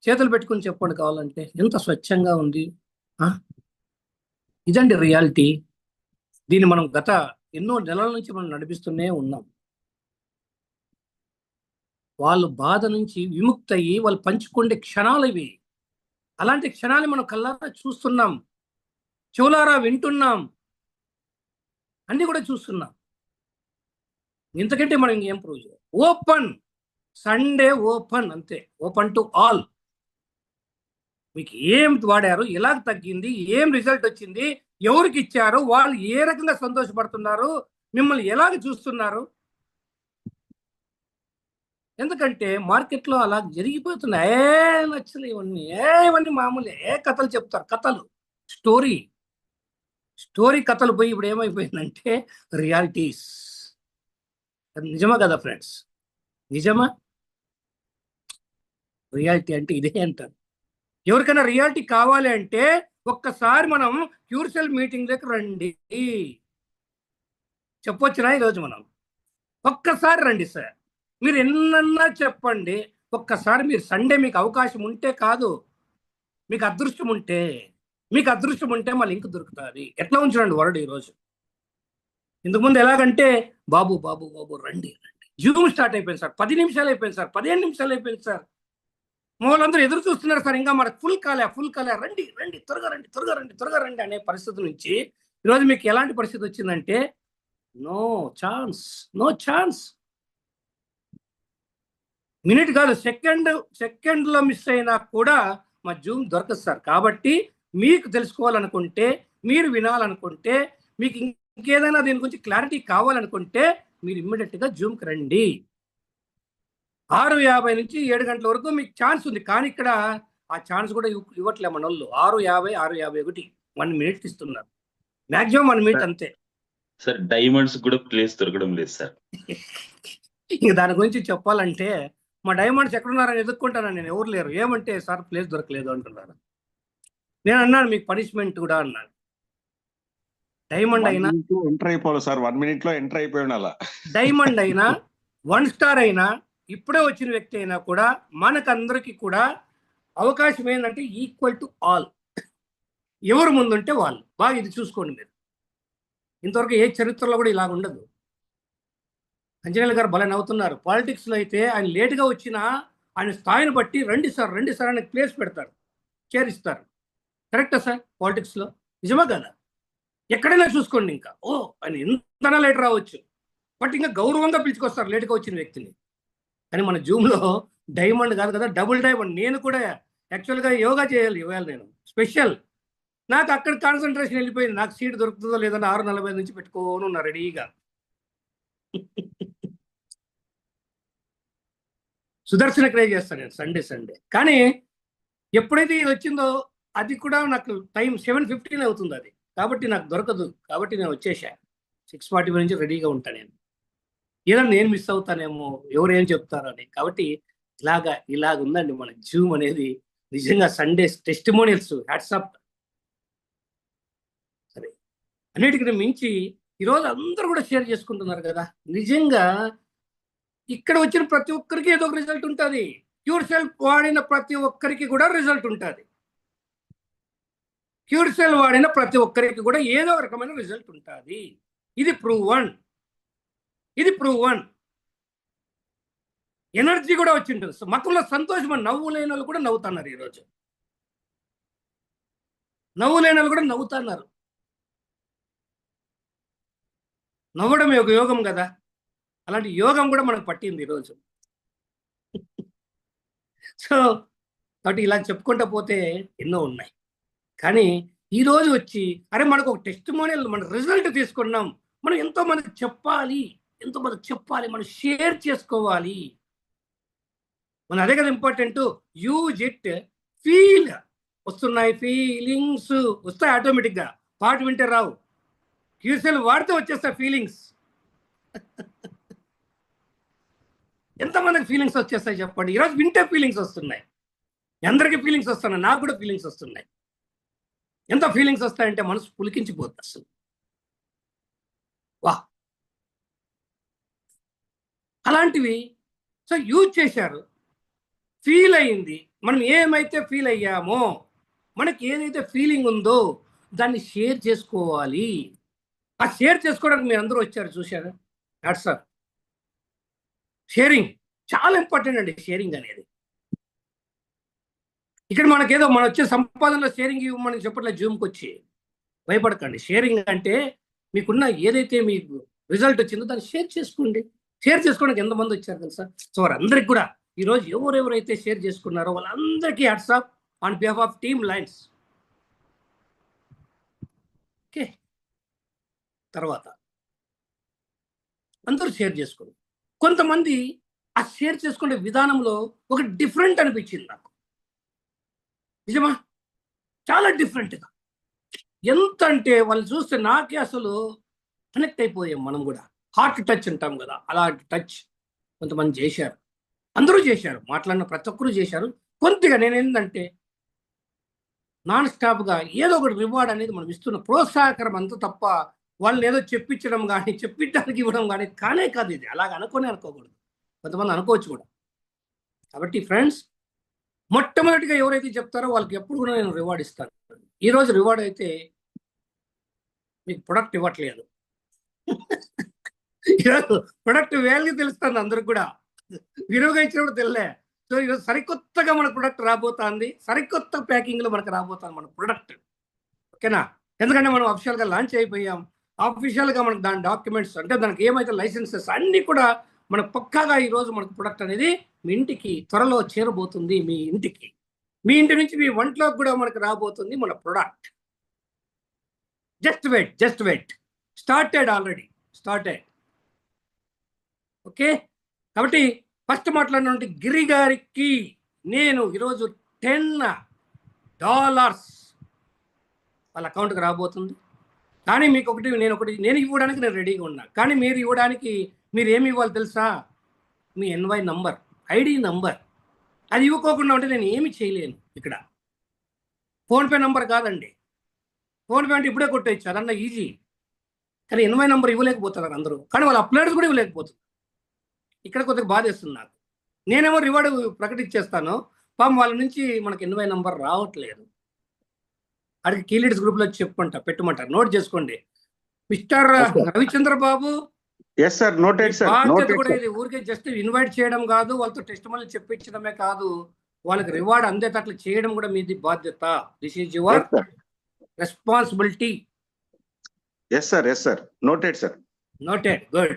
చేతులు పెట్టుకుని చెప్పండి కావాలంటే, ఎంత స్వచ్ఛంగా ఉంది. ఇదండి రియాలిటీ. దీన్ని మనం గత ఎన్నో నెలల నుంచి మనం నడిపిస్తూనే ఉన్నాం. వాళ్ళు బాధ నుంచి విముక్తి అయ్యి వాళ్ళు పంచుకునే క్షణాలు ఇవి. అలాంటి క్షణాలు మనం కళ్ళారా చూస్తున్నాం, చెవులారా వింటున్నాం, అన్ని కూడా చూస్తున్నాం. ఇంతకంటే మనం ఇంకేం ప్రూవ్ చేయాలి? ఓపెన్ సండే, ఓపెన్, అంతే. Open to all. మీకు ఏం వాడారు, ఎలా తగ్గింది, ఏం రిజల్ట్ వచ్చింది, ఎవరికి ఇచ్చారు, వాళ్ళు ఏ రకంగా సంతోషపడుతున్నారు, మిమ్మల్ని ఎలాగ చూస్తున్నారు. ఎందుకంటే మార్కెట్లో అలా జరిగిపోతున్నాయి. నచ్చలే ఇవన్నీ మామూలే. కథలు చెప్తారు, కథలు, స్టోరీ కథలు పోయి ఇప్పుడు ఏమైపోయిందంటే రియాలిటీస్. నిజమా కదా ఫ్రెండ్స్? నిజమా? రియాలిటీ అంటే ఇదే అంటారు. ఎవరికైనా రియాలిటీ కావాలి అంటే ఒక్కసారి మనం క్యూర్సెల్ మీటింగ్లోకి రండి. చెప్పొచ్చునా ఈరోజు మనం? ఒక్కసారి రండి సార్, మీరు ఎన్నన్నా చెప్పండి. ఒక్కసారి మీరు సండే మీకు అవకాశం ఉంటే కాదు, మీకు అదృష్టం ఉంటే మా లింక్ దొరుకుతుంది. ఎట్లా ఉంచండి వర్డ్ ఈరోజు. ఇంతకుముందు ఎలాగంటే బాబు బాబు బాబు రండి రండి, జూమ్ స్టార్ట్ అయిపోయింది సార్, 10 నిమిషాలు అయిపోయింది సార్, 15 నిమిషాలు అయిపోయింది సార్, వాళ్ళందరూ ఎదురు చూస్తున్నారు సార్, ఇంకా మనకు ఫుల్ కాలే, రండి రండి త్వరగా రండి త్వరగా రండి త్వరగా రండి అనే పరిస్థితి నుంచి ఈరోజు మీకు ఎలాంటి పరిస్థితి వచ్చిందంటే నో ఛాన్స్. మినిట్ కాదు, సెకండ్లో మిస్ అయినా కూడా మా జూమ్ దొరకదు సార్. కాబట్టి మీకు తెలుసుకోవాలనుకుంటే, మీరు వినాలనుకుంటే, మీకు ఇంకేదైనా దీని గురించి క్లారిటీ కావాలనుకుంటే మీరు ఇమ్మీడియట్గా జూమ్కి రండి. 6:50 నుంచి 7 గంటల వరకు మీకు ఛాన్స్ ఉంది. కానీ ఇక్కడ ఆ ఛాన్స్ కూడా ఇవ్వట్లే మన వాళ్ళు. 6:50, 6:51 1 మినిట్ ఇస్తున్నారు, మాక్సిమం 1 మినిట్ అంతే. సార్ డైమండ్స్ కూడా ప్లేస్ దొరకడం లేదు సార్. ఇంక దాని గురించి చెప్పాలంటే మా డైమండ్స్ ఎక్కడున్నారని ఎదుర్కొంటాను నేను, ఎవరు లేరు. ఏమంటే సార్ ప్లేస్ దొరకలేదు అంటున్నారు. నేను అన్నాను మీకు పనిష్మెంట్ కూడా అన్నాను. డైమండ్ అయినా ఎంటర్ అయిపోవాలి సార్, 1 minute లో ఎంటర్ అయిపోయాడు అలా. డైమండ్ అయినా 1 స్టార్ అయినా ఇప్పుడే వచ్చిన వ్యక్తి అయినా కూడా మనకందరికీ కూడా అవకాశం ఏంటంటే ఈక్వల్ టు ఆల్. ఎవరు ముందుంటే వాళ్ళు. బాగా ఇది చూసుకోండి మీరు. ఇంతవరకు ఏ చరిత్రలో కూడా ఇలాగ ఉండదు. అంజనేయులు గారు భలే నవ్వుతున్నారు. పాలిటిక్స్లో అయితే ఆయన లేటుగా వచ్చినా ఆయన స్థాయిని బట్టి రండి సార్ అని ప్లేస్ పెడతారు, చేరిస్తారు. కరెక్టా సార్? పాలిటిక్స్లో నిజమా కదా? ఎక్కడైనా చూసుకోండి. ఇంకా ఆయన ఎంతనా లేట్ రావచ్చు, బట్ ఇంకా గౌరవంగా పిలుచుకొస్తారు లేటుగా వచ్చిన వ్యక్తిని. కానీ మన జూమ్లో డైమండ్ కాదు కదా, డబుల్ డైమండ్. నేను కూడా యాక్చువల్గా యోగా చేయాలి ఇవాళ, నేను స్పెషల్. నాకు అక్కడ కాన్సన్ట్రేషన్ వెళ్ళిపోయింది. నాకు సీట్ దొరుకుతుందో లేదని 6:45 నుంచి పెట్టుకోను ఉన్నా రెడీగా. సుదర్శన క్రియ చేస్తాను నేను సండే. కానీ ఎప్పుడైతే ఇది వచ్చిందో అది కూడా నాకు టైం 7:15 అవుతుంది అది. కాబట్టి నాకు దొరకదు. కాబట్టి నేను వచ్చేసా. 6:45 నుంచి రెడీగా ఉంటాను నేను. ఏదన్నా నేను మిస్ అవుతానేమో, ఎవరు ఏం చెప్తారని. కాబట్టి ఇలాగ ఉందండి మన జూమ్ అనేది. నిజంగా సండే టెస్టిమోనియల్స్ హ్యాట్సాప్. సరే, అన్నిటికీ మించి ఈరోజు అందరూ కూడా షేర్ చేసుకుంటున్నారు కదా. నిజంగా ఇక్కడ వచ్చిన ప్రతి ఒక్కరికి ఏదో ఒక రిజల్ట్ ఉంటుంది. క్యూర్ సెల్ వాడిన ప్రతి ఒక్కరికి కూడా రిజల్ట్ ఉంటుంది. క్యూర్ సెల్ వాడిన ప్రతి ఒక్కరికి కూడా ఏదో ఒక రకమైన రిజల్ట్ ఉంటుంది. ఇది ప్రూవ్ వన్. ఎనర్జీ కూడా వచ్చి ఉంటుంది. మతంలో సంతోషం. నవ్వు లేని వాళ్ళు కూడా నవ్వుతున్నారు ఈరోజు. నవ్వు లేని వాళ్ళు కూడా నవ్వుతున్నారు. నవ్వడం ఒక యోగం కదా. అలాంటి యోగం కూడా మనకు పట్టింది ఈరోజు. సో కాబట్టి ఇలా చెప్పుకుంటూ పోతే ఎన్నో ఉన్నాయి. కానీ ఈరోజు వచ్చి మనకు ఒక టెస్టిమోనియల్, మన రిజల్ట్ తీసుకున్నాం, మనం ఎంతో మందికి చెప్పాలి, మనం షేర్ చేసుకోవాలి. మన అదే కదా ఇంపార్టెంట్. Use it, feel. వస్తున్నాయి ఫీలింగ్స్, వస్తాయి ఆటోమేటిక్గా. పాట వింటే రావు, క్యూసెల్ వాడితే వచ్చేస్తాయి ఫీలింగ్స్. ఎంతమందికి ఫీలింగ్స్ వచ్చేస్తాయి చెప్పండి. ఈరోజు వింటే ఫీలింగ్స్ వస్తున్నాయి. అందరికీ ఫీలింగ్స్ వస్తున్నాయి, నాకు కూడా ఫీలింగ్స్ వస్తున్నాయి. ఎంత ఫీలింగ్స్ వస్తాయంటే మనసు పులికించిపోతుంది అసలు. వా, అలాంటివి. సో యూజ్ చేశారు, ఫీల్ అయింది. మనం ఏమైతే ఫీల్ అయ్యామో, మనకి ఏదైతే ఫీలింగ్ ఉందో దాన్ని షేర్ చేసుకోవాలి. ఆ షేర్ చేసుకోవడానికి మీరు అందరూ వచ్చారు, చూశారు. వాట్సాప్ షేరింగ్ చాలా ఇంపార్టెంట్ అండి. షేరింగ్ అనేది ఇక్కడ మనకేదో మనం వచ్చే సంపాదనలో షేరింగ్ ఇవ్వమని చెప్పట్లేదు. జూమ్కి వచ్చి భయపడకండి. షేరింగ్ అంటే మీకున్న ఏదైతే మీకు రిజల్ట్ వచ్చిందో దాన్ని షేర్ చేసుకోండి. షేర్ చేసుకోవడానికి ఎంతమంది వచ్చారు తెలుసా? సో వారందరికి కూడా ఈరోజు ఎవరెవరైతే షేర్ చేసుకున్నారో వాళ్ళందరికీ WhatsApp on behalf of team lines. Okay, తర్వాత అందరూ షేర్ చేసుకోండి. కొంతమంది ఆ షేర్ చేసుకునే విధానంలో ఒక డిఫరెంట్ అనిపించింది నాకు. నిజమా? చాలా డిఫరెంట్గా. ఎంత అంటే వాళ్ళు చూస్తే నాకే అసలు కనెక్ట్ అయిపోయాం. మనం కూడా హార్ట్ టచ్ అంటాం కదా, అలాంటి టచ్ కొంతమంది చేశారు. అందరూ చేశారు, మాట్లాడిన ప్రతి ఒక్కరూ చేశారు. కొద్దిగా నేను ఏంటంటే నాన్ స్టాప్గా ఏదో ఒకటి రివార్డ్ అనేది మనం ఇస్తున్న ప్రోత్సాహకరం అంత తప్ప వాళ్ళని ఏదో చెప్పించడం కానీ చెప్పించడానికి ఇవ్వడం కానీ కానే కాదు. ఇది అలాగ అనుకోకూడదు. కొంతమంది అనుకోవచ్చు కూడా. కాబట్టి ఫ్రెండ్స్, మొట్టమొదటిగా ఎవరైతే చెప్తారో వాళ్ళకి ఎప్పుడు కూడా నేను రివార్డ్ ఇస్తాను. ఈరోజు రివార్డ్ అయితే మీకు ప్రొడక్ట్ ఇవ్వట్లేదు, ఈరోజు ప్రొడక్ట్ వాల్యూ తెలుస్తుంది అందరికి కూడా, వినియోగించినప్పుడు తెలిలే. సో ఈరోజు సరికొత్తగా మన ప్రొడక్ట్ రాబోతుంది, సరికొత్త ప్యాకింగ్లో మనకు రాబోతుంది మన ప్రొడక్ట్. ఓకేనా? ఎందుకంటే మనం అఫీషియల్గా లాంచ్ అయిపోయాం. అఫీషియల్గా మనకు దాని డాక్యుమెంట్స్ అంటే దానికి ఏమైతే లైసెన్సెస్ అన్నీ కూడా మనకు పక్కాగా ఈరోజు మనకు ప్రొడక్ట్ అనేది మీ ఇంటికి త్వరలో చేరబోతుంది. మీ ఇంటికి, మీ ఇంటి నుంచి మీ వంటలోకి కూడా మనకు రాబోతుంది మన product. Just wait started, already started. Okay, కాబట్టి ఫస్ట్ మాట్లాడినటువంటి గిరి గారికి నేను ఈరోజు $10 వాళ్ళ అకౌంట్కి రాబోతుంది. కానీ మీకు నేను ఇవ్వడానికి నేను రెడీగా ఉన్నా. కానీ మీరు ఇవ్వడానికి మీరు ఏమి ఇవ్వాలి తెలుసా? మీ NY నంబర్, ID నంబర్. అది ఇవ్వకోకుండా ఉంటే నేను ఏమి చేయలేను. ఇక్కడ ఫోన్పే నంబర్ కాదండి. ఫోన్పే అంటే ఇప్పుడే కొట్టేయచ్చు, అదన్నా ఈజీ. కానీ NY నంబర్ ఇవ్వలేకపోతున్నారు అందరూ. కానీ వాళ్ళు అప్లోడ్స్ కూడా ఇవ్వలేకపోతున్నారు. ఇక్కడ కొద్దిగా బాధేస్తుంది నాకు. నేనేమో రివార్డు ప్రకటించేస్తాను, పాపం వాళ్ళ నుంచి మనకి NY నంబర్ రావట్లేదు. అడిగి కీ లీడర్స్ గ్రూప్లో పెట్టమంటారు, నోట్ చేసుకోండి. మిస్టర్ రవిచంద్ర బాబు, బాధ్యత కూడా ఇది ఊరికే జస్ట్ ఇన్వైట్ చేయడం కాదు, వాళ్ళతో టెస్ట్ మళ్ళీ చెప్పించడమే కాదు, వాళ్ళకి రివార్డ్ అందేటట్లు చేయడం కూడా మీది బాధ్యత. This is your responsibility. Noted. Good.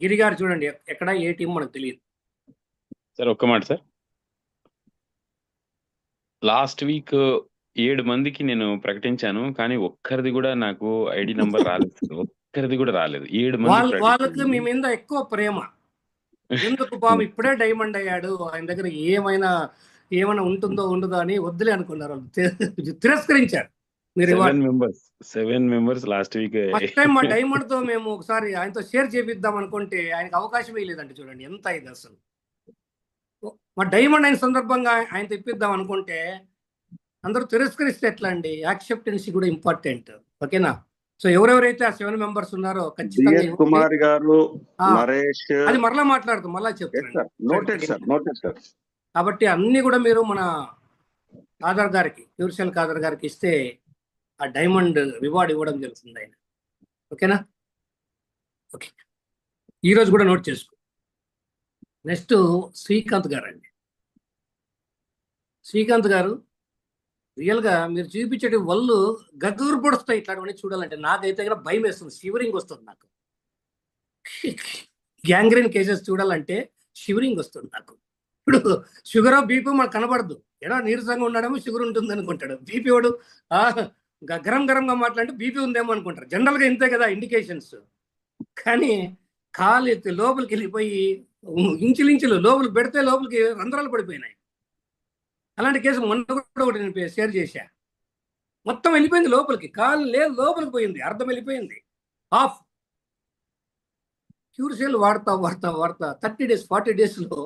Giri గారు చూడండి, ఎక్కడ ఏ టీం మనకు తెలియదు సార్. ఒక్క మాట సార్, లాస్ట్ వీక్ 7 మందికి నేను ప్రకటించాను, కానీ ఒక్కరిది కూడా నాకు ID నంబర్ రాలేదు. ఒక్కరిది కూడా రాలేదు. 7 మంది వాళ్ళకి మీ మీద ఎక్కువ ప్రేమ. ఎందుకు బాబు ఇప్పుడే డైమండ్ అయ్యాడు, ఆయన దగ్గర ఏమైనా ఉంటుందో ఉండదో అని వద్దులే అనుకున్నారు. తిరస్కరించారు. మీరు 7 members last week. First time మా డైమండ్ తో మేము ఒకసారి ఆయనతో షేర్ చేపిద్దాం అనుకుంటే ఆయనకు అవకాశం ఇవ్వలేదండి. చూడండి ఎంత ఇది అసలు. మా డైమండ్ అయిన సందర్భంగా ఆయన తెప్పిద్దాం అనుకుంటే అందరూ తిరస్కరిస్తే ఎట్లా అండి? యాక్సెప్టెన్సీ కూడా ఇంపార్టెంట్. ఓకేనా? సో ఎవరెవరైతే ఆ 7 మెంబర్స్ ఉన్నారో ఖచ్చితంగా కుమార్ గారు, నరేష్, అది మరలా మాట్లాడుతూ మళ్ళా చెప్తాను. కాబట్టి అన్ని కూడా మీరు మన ఖాదర్ గారికి, ప్యూర్సెల్ ఖాదర్ గారికి ఇస్తే ఆ డైమండ్ రివార్డ్ ఇవ్వడం జరుగుతుంది ఆయన. ఓకేనా? ఓకే, ఈరోజు కూడా నోట్ చేసుకో. నెక్స్ట్ శ్రీకాంత్ గారు అండి. శ్రీకాంత్ గారు రియల్గా మీరు చూపించేటి వల్లు గగ్గురు పొడుస్తాయి. ఇట్లాంటివన్నీ చూడాలంటే నాకైతే కూడా భయం వేస్తుంది, షివరింగ్ వస్తుంది నాకు. గ్యాంగ్రీన్ కేసెస్ చూడాలంటే షివరింగ్ వస్తుంది నాకు. ఇప్పుడు షుగర్ బీపీ మనకు కనబడదు, ఏదో నీరసంగా ఉండడమో షుగర్ ఉంటుంది అనుకుంటాడు. బీపీ వాడు గరంగా మాట్లాడితే బీపీ ఉందేమో అనుకుంటారు. జనరల్గా ఇంతే కదా ఇండికేషన్స్. కానీ కాలు ఎత్తి లోపలికి వెళ్ళిపోయి ఇంచులించులు లోపలికి పెడితే లోపలికి రంధ్రాలు పడిపోయినాయి. అలాంటి కేసు మొన్న కూడా ఒకటి నేను షేర్ చేశా. మొత్తం వెళ్ళిపోయింది లోపలికి, కాలు లేదు లోపలికి పోయింది, అర్థం వెళ్ళిపోయింది. ఆఫ్ క్యూర్సెల్ వాడతా 30 days 40 daysలో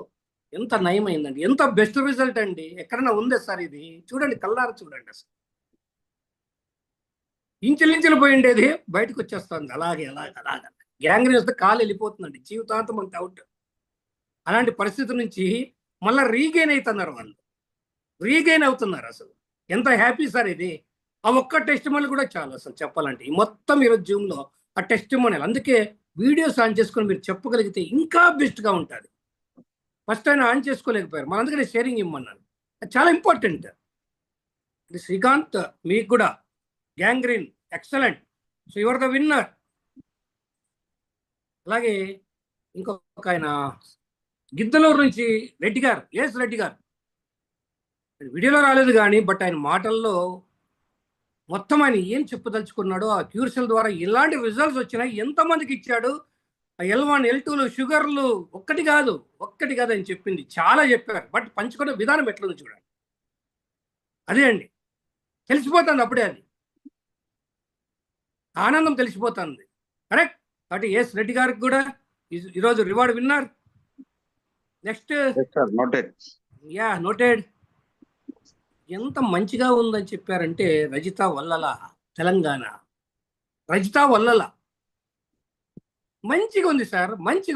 ఎంత నయమైందండి, ఎంత బెస్ట్ రిజల్ట్ అండి. ఎక్కడైనా ఉందే సార్ ఇది? చూడండి, కల్లారా చూడండి. అసలు ఇంచులించులు పోయిండేది బయటకు వచ్చేస్తుంది. అలాగే గ్యాంగ్రీన్ వస్తే కాలు వెళ్ళిపోతుందండి, జీవితాంతం మనకు అవుట్. అలాంటి పరిస్థితి నుంచి మళ్ళీ రీగెయిన్ అవుతున్నారు వాళ్ళు, రీగెయిన్ అవుతున్నారు. అసలు ఎంత హ్యాపీ సార్ ఇది. ఆ ఒక్క టెస్ట్ మనీ కూడా చాలు అసలు చెప్పాలంటే. ఈ మొత్తం ఈరోజు జూమ్లో ఆ టెస్ట్ మనీ, అందుకే వీడియోస్ ఆన్ చేసుకొని మీరు చెప్పగలిగితే ఇంకా బెస్ట్గా ఉంటుంది. ఫస్ట్ ఆయన ఆన్ చేసుకోలేకపోయారు, మన అందుకనే షేరింగ్ ఇమ్మన్నాను. అది చాలా ఇంపార్టెంట్. శ్రీకాంత్ మీకు కూడా gangrene excellent. So your the winner. అలాగే ఇంకొక ఆయన గిద్దలూరు నుంచి రెడ్డి గారు, రెడ్డి గారు వీడియోలో రాలేదు కానీ బట్ ఆయన మాటల్లో మొత్తం ఆయన ఏం చెప్పదలుచుకున్నాడో, ఆ క్యూర్సెల్ ద్వారా ఎలాంటి రిజల్ట్స్ వచ్చినాయి, ఎంతమందికి ఇచ్చాడు, L1 L2 షుగర్లు ఒక్కటి కాదు అని చెప్పింది, చాలా చెప్పారు. బట్ పంచుకునే విధానం ఎట్లుంది చూడండి. అదే అండి తెలిసిపోతుంది అప్పుడే, అది ఆనందం తెలిసిపోతుంది. కరెక్ట్. కాబట్టి రెడ్డి గారికి కూడా ఈరోజు రివార్డ్ విన్నర్. Next noted. ఎంత మంచిగా ఉందని చెప్పారంటే రజిత వల్లల, తెలంగాణ రజిత వల్లల. మంచిగా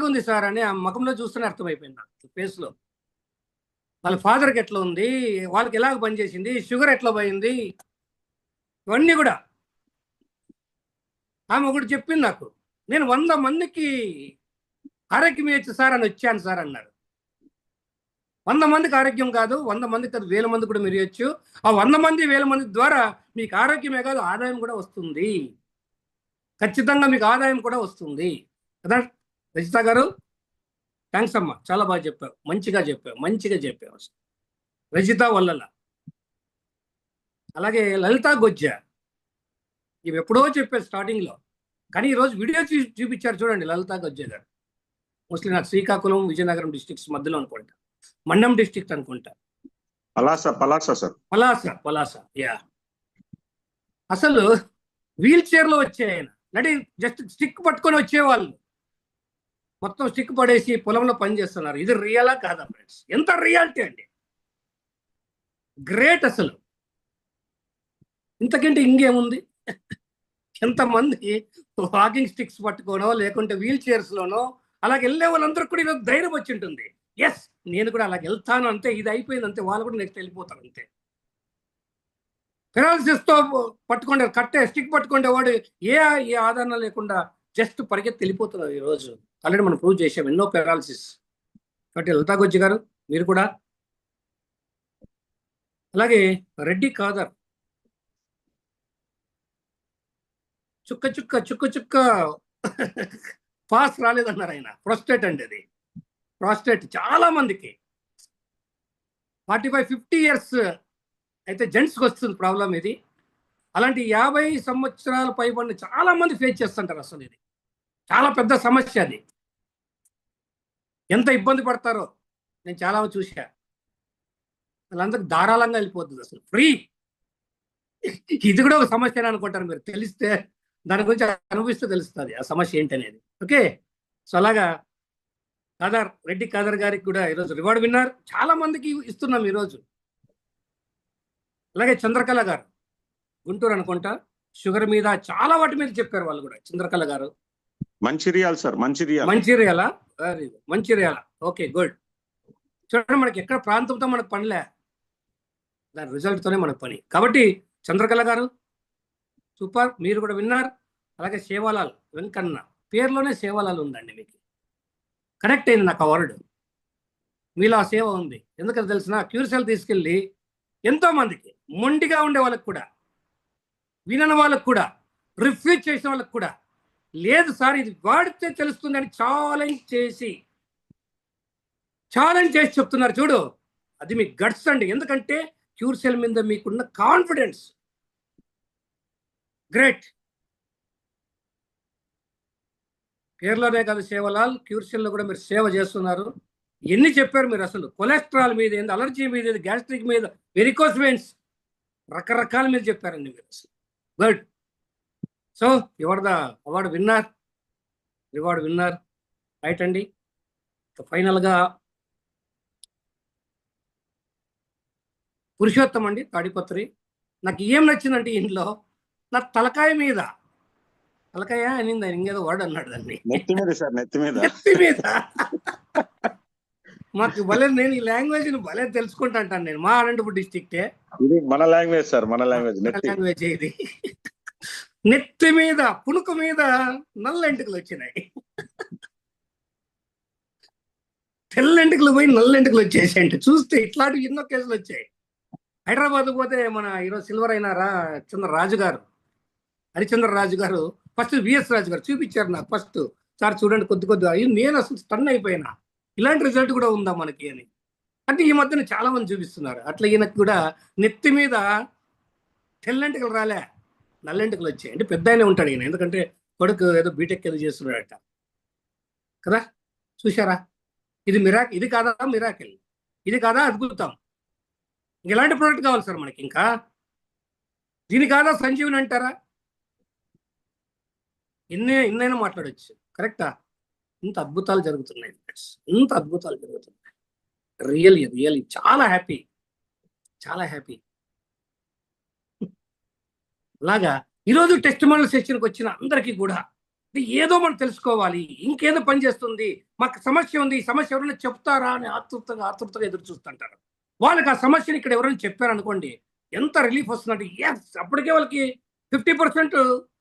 ఉంది సార్ అని ఆ ముఖంలో చూస్తూనే అర్థమైపోయింది నాకు, ఫేస్లో. వాళ్ళ ఫాదర్కి ఎట్లా ఉంది, వాళ్ళకి ఎలాగ పనిచేసింది, షుగర్ ఎట్లా పోయింది, ఇవన్నీ కూడా ఆమె ఒకటి చెప్పింది నాకు. నేను 100 మందికి ఆరోగ్యం ఇవ్వచ్చు సార్ అని వచ్చాను సార్ అన్నారు. 100 మందికి ఆరోగ్యం కాదు, 100 మందికి కాదు, 1000 మంది కూడా మీరు ఇవ్వచ్చు. ఆ 100 మంది 1000 మంది ద్వారా మీకు ఆరోగ్యమే కాదు ఆదాయం కూడా వస్తుంది. ఖచ్చితంగా మీకు ఆదాయం కూడా వస్తుంది కదా రజిత గారు. థ్యాంక్స్ అమ్మా, చాలా బాగా చెప్పావు, మంచిగా చెప్పావు రజిత వల్లల. అలాగే లలిత గొజ్జ, ఇవి ఎప్పుడో చెప్పారు స్టార్టింగ్లో, కానీ ఈరోజు వీడియో చూపించారు చూడండి. లలిత గొజ్జ గారు మోస్ట్లీ నాకు శ్రీకాకుళం విజయనగరం డిస్ట్రిక్ట్స్ మధ్యలో అనుకుంటా, మన్నం డిస్ట్రిక్ట్ అనుకుంటా, పలాస. యా, అసలు వీల్ చైర్లో వచ్చే ఆయన అంటే జస్ట్ స్టిక్ పట్టుకొని వచ్చేవాళ్ళు మొత్తం స్టిక్ పడేసి పొలంలో పని చేస్తున్నారు. ఇది రియలా కాదా ఫ్రెండ్స్? ఎంత రియాలిటీ అండి, గ్రేట్ అసలు. ఇంతకంటే ఇంకేముంది? ఎంతమంది వాకింగ్ స్టిక్స్ పట్టుకోనో లేకుంటే వీల్ చైర్స్లోనో అలాగే వెళ్ళే వాళ్ళందరూ కూడా ఈరోజు ధైర్యం వచ్చి ఉంటుంది. ఎస్, నేను కూడా అలాగే వెళ్తాను, అంతే, ఇది అయిపోయింది అంతే, వాళ్ళు కూడా నెక్స్ట్ వెళ్ళిపోతారు అంతే. పెరాలసిస్తో పట్టుకుంటే కట్టే స్టిక్ పట్టుకునేవాడు ఏ ఆధారణ లేకుండా జస్ట్ పరిగెత్తి వెళ్ళిపోతున్నారు ఈరోజు. ఆల్రెడీ మనం ప్రూవ్ చేసాం ఎన్నో పెరాలసిస్. కాబట్టి లలితా గొజ్జి గారు మీరు కూడా. అలాగే రెడ్డి ఖాదర్, చుక్క పాస్ రాలేదన్నారు ఆయన. ప్రోస్టేట్ అండి, అది ప్రోస్టేట్ చాలా మందికి 45-50 ఇయర్స్ అయితే జెంట్స్కి వస్తుంది ప్రాబ్లం ఇది. అలాంటి 50 సంవత్సరాల పైబడిన చాలా మంది ఫేస్ చేస్తుంటారు. అసలు ఇది చాలా పెద్ద సమస్య. అది ఎంత ఇబ్బంది పడతారో నేను చాలా చూసా. వాళ్ళందరికి ధారాళంగా వెళ్ళిపోతుంది అసలు ఫ్రీ. ఇది కూడా ఒక సమస్య అనుకుంటారు మీరు, తెలిస్తే దాని గురించి అనుభవిస్తే తెలుస్తుంది ఆ సమస్య ఏంటనేది. ఓకే, సో అలాగా రెడ్డి ఖాదర్ గారికి కూడా ఈరోజు రివార్డ్ విన్నర్ చాలా మందికి ఇస్తున్నాం ఈరోజు. అలాగే చంద్రకళ గారు గుంటూరు అనుకుంటా, షుగర్ మీద చాలా వాటి మీద చెప్పారు వాళ్ళు కూడా. చంద్రకళ గారు Mancherial sir, Mancherial. Okay, good. చూడండి, మనకి ఎక్కడ ప్రాంతంతో మనకు పనిలే, దాని రిజల్ట్తోనే మనకు పని. కాబట్టి చంద్రకళ గారు సూపర్, మీరు కూడా విన్నారు. అలాగే సేవాలాల్ వెంకన్న, పేరులోనే సేవాలాల్ ఉందండి, మీకు కనెక్ట్ అయింది నాకు ఆ వర్డ్. మీలో ఆ సేవ ఉంది. ఎందుకంటే తెలిసిన క్యూర్సెల్ తీసుకెళ్ళి ఎంతో మందికి, మొండిగా ఉండే వాళ్ళకి కూడా, వినని వాళ్ళకు కూడా, రిఫ్యూజ్ చేసిన వాళ్ళకి కూడా, లేదు సార్ ఇది వాడితే తెలుస్తుంది అని ఛాలెంజ్ చేసి చెప్తున్నారు చూడు. అది మీ గట్స్ అండి. ఎందుకంటే క్యూర్సెల్ మీద మీకున్న కాన్ఫిడెన్స్ గ్రేట్. పేర్లోనే కాదు సేవలాల్, క్యూర్సెల్లో కూడా మీరు సేవ చేస్తున్నారు. ఎన్ని చెప్పారు మీరు అసలు, కొలెస్ట్రాల్ మీద ఏంది, అలర్జీ మీద ఏంది, గ్యాస్ట్రిక్ మీద, వెరికోస్ వెయిన్స్, రకరకాల మీద చెప్పారండి మీరు అసలు. Good. So your the reward winner right అండి. ఫైనల్గా పురుషోత్తం అండి తాడిపత్రి. నాకు ఏం నచ్చిందంటే ఇంట్లో నా తలకాయ మీద, తలకాయ అనింది ఆయన, ఇంకేదో వర్డ్ అన్నాడు దాన్ని, నెత్తి మీద. మాకు భలే, నేను ఈ లాంగ్వేజ్ భలే తెలుసుకుంటా అంటాను నేను. మా అనంతపురం డిస్ట్రిక్టే, మన లాంగ్వేజ్ సార్, మన లాంగ్వేజ్ ఇది. నెత్తి మీద, పుణుకు మీద నల్ల ఎంటుకలు వచ్చినాయి. తెల్ల ఎంటుకలు పోయి నల్ల ఎంటుకలు వచ్చేసాయంటే చూస్తే ఇట్లాంటివి ఎన్నో కేసులు వచ్చాయి. హైదరాబాద్ పోతే మన ఈరోజు సిల్వర్ అయినారా రాజు గారు, హరిచంద్ర రాజు గారు, ఫస్ట్ విఎస్ రాజు గారు చూపించారు నాకు. ఫస్ట్ సార్ చూడండి కొద్దిగా నేను అసలు స్టన్ అయిపోయినా, ఇలాంటి రిజల్ట్ కూడా ఉందా మనకి అని. అంటే ఈ మధ్యన చాలా మంది చూపిస్తున్నారు. అట్లా ఈయనకు కూడా నెత్తి మీద తెల్లంటికలు రాలే, నల్లెంటికలు వచ్చాయి. అంటే పెద్ద ఆయనే ఉంటాడు ఈయన, ఎందుకంటే కొడుకు ఏదో బీటెక్ ఏదో చేస్తున్నాడట కదా. చూసారా, ఇది కాదా మిరాకిల్, ఇది కాదా అద్భుతం. ఎలాంటి ప్రోడక్ట్ కావాలి సార్ మనకి ఇంకా? దీని కాదా సంజీవని అంటారా? ఎన్నైనా మాట్లాడచ్చు, కరెక్టా? ఇంత అద్భుతాలు జరుగుతున్నాయి, ఇంత అద్భుతాలు జరుగుతున్నాయి. రియల్లీ చాలా హ్యాపీ. అలాగా ఈరోజు టెస్ట్ మోడల్ సెషన్కి వచ్చిన అందరికీ కూడా ఏదో మనం తెలుసుకోవాలి, ఇంకేదో పని చేస్తుంది, మాకు సమస్య ఉంది, ఈ సమస్య ఎవరైనా చెప్తారా అని ఆతృతగా ఎదురు చూస్తుంటారు. వాళ్ళకి ఆ సమస్యని ఇక్కడ ఎవరైనా చెప్పారనుకోండి, ఎంత రిలీఫ్ వస్తుందంటే, ఎస్, అప్పటికే వాళ్ళకి 50%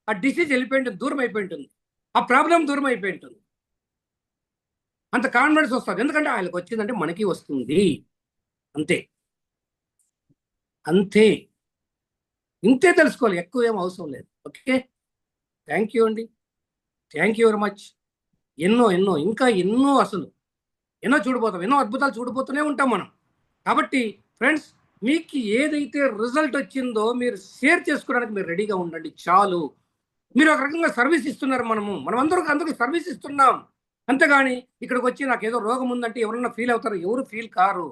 ఆ డిసీజ్ వెళ్ళిపోయి ఉంటుంది, దూరం అయిపోయి ఉంటుంది. ఆ ప్రాబ్లం దూరం అయిపోయి ఉంటుంది. అంత కాన్ఫిడెన్స్ వస్తుంది. ఎందుకంటే ఆయనకు వచ్చిందంటే మనకి వస్తుంది. అంతే అంతే ఇంతే తెలుసుకోవాలి, ఎక్కువ ఏం అవసరం లేదు. ఓకే, థ్యాంక్ యూ అండి, థ్యాంక్ యూ వెరీ మచ్. ఎన్నో ఎన్నో ఇంకా ఎన్నో అసలు ఎన్నో చూడబోతాం, ఎన్నో అద్భుతాలు చూడబోతూనే ఉంటాం మనం. కాబట్టి ఫ్రెండ్స్, మీకు ఏదైతే రిజల్ట్ వచ్చిందో మీరు షేర్ చేసుకోవడానికి మీరు రెడీగా ఉండండి చాలు. మీరు ఒక రకంగా సర్వీస్ ఇస్తున్నారు, మనం అందరికీ సర్వీస్ ఇస్తున్నాం. అంతేగాని ఇక్కడికి వచ్చి నాకు ఏదో రోగం ఉందంటే ఎవరన్నా ఫీల్ అవుతారు? ఎవరు ఫీల్ కారు.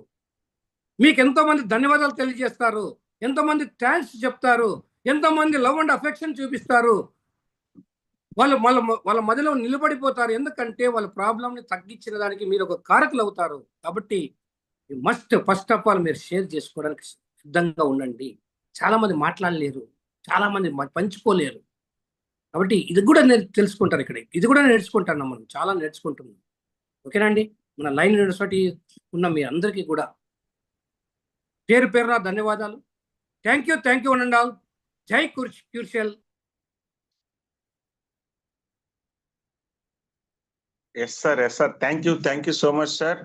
మీకు ఎంతోమంది ధన్యవాదాలు తెలియజేస్తారు, ఎంతోమంది థ్యాంక్స్ చెప్తారు, ఎంతోమంది లవ్ అండ్ అఫెక్షన్ చూపిస్తారు. వాళ్ళ మధ్యలో నిలబడిపోతారు. ఎందుకంటే వాళ్ళ ప్రాబ్లంని తగ్గించిన దానికి మీరు ఒక కారకులు అవుతారు. కాబట్టి ఫస్ట్ ఆఫ్ ఆల్ మీరు షేర్ చేసుకోవడానికి సిద్ధంగా ఉండండి. చాలా మంది మాట్లాడలేరు, చాలా మంది పంచుకోలేరు. కాబట్టి ఇది కూడా తెలుసుకుంటారు. ఇక్కడ ఇది కూడా నేర్చుకుంటున్నాం, మనం చాలా నేర్చుకుంటున్నాం. ఓకేనండి, మన లైన్ యూనివర్సిటీ ఉన్న మీ అందరికీ కూడా పేరు పేరున ధన్యవాదాలు. Thank you and all. జై Curecell. Yes sir, thank you so much sir.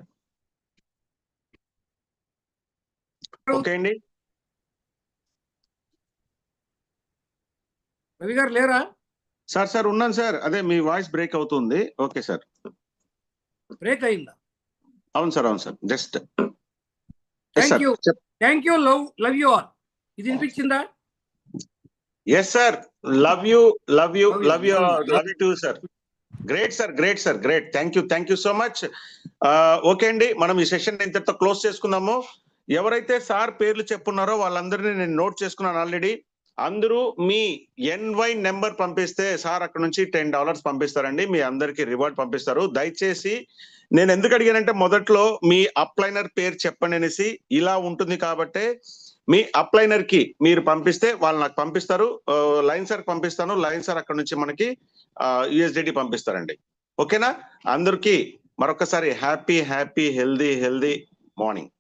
Okay అండి, రవి గారు లేరా? సార్ ఉన్నాను సార్. అదే మీ వాయిస్ బ్రేక్ అవుతుంది. ఓకే సార్, బ్రేక్ అయిందా? అవును sir, just thank you love you all. ఇది వినిపించిందా? Yes sir, love you too sir. Great. Thank you so much. Okay అండి, మనం ఈ సెషన్ ఇంతటితో క్లోజ్ చేసుకుందాము. ఎవరైతే సార్ పేర్లు చెప్పున్నారో వాళ్ళందరినీ నేను నోట్ చేసుకున్నాను ఆల్రెడీ. అందరూ మీ NY నెంబర్ పంపిస్తే సార్ అక్కడ నుంచి $10 పంపిస్తారండి. మీ అందరికి రివార్డ్ పంపిస్తారు. దయచేసి నేను ఎందుకు అడిగానంటే మొదట్లో మీ అప్లైనర్ పేరు చెప్పండి అనేసి, ఇలా ఉంటుంది కాబట్టి మీ అప్లైనర్ కి మీరు పంపిస్తే వాళ్ళు నాకు పంపిస్తారు. లైన్ సార్ పంపిస్తాను, లైన్ సార్ అక్కడ నుంచి మనకి USDT పంపిస్తారండి. ఓకేనా? అందరికీ మరొకసారి హ్యాపీ హెల్దీ మార్నింగ్.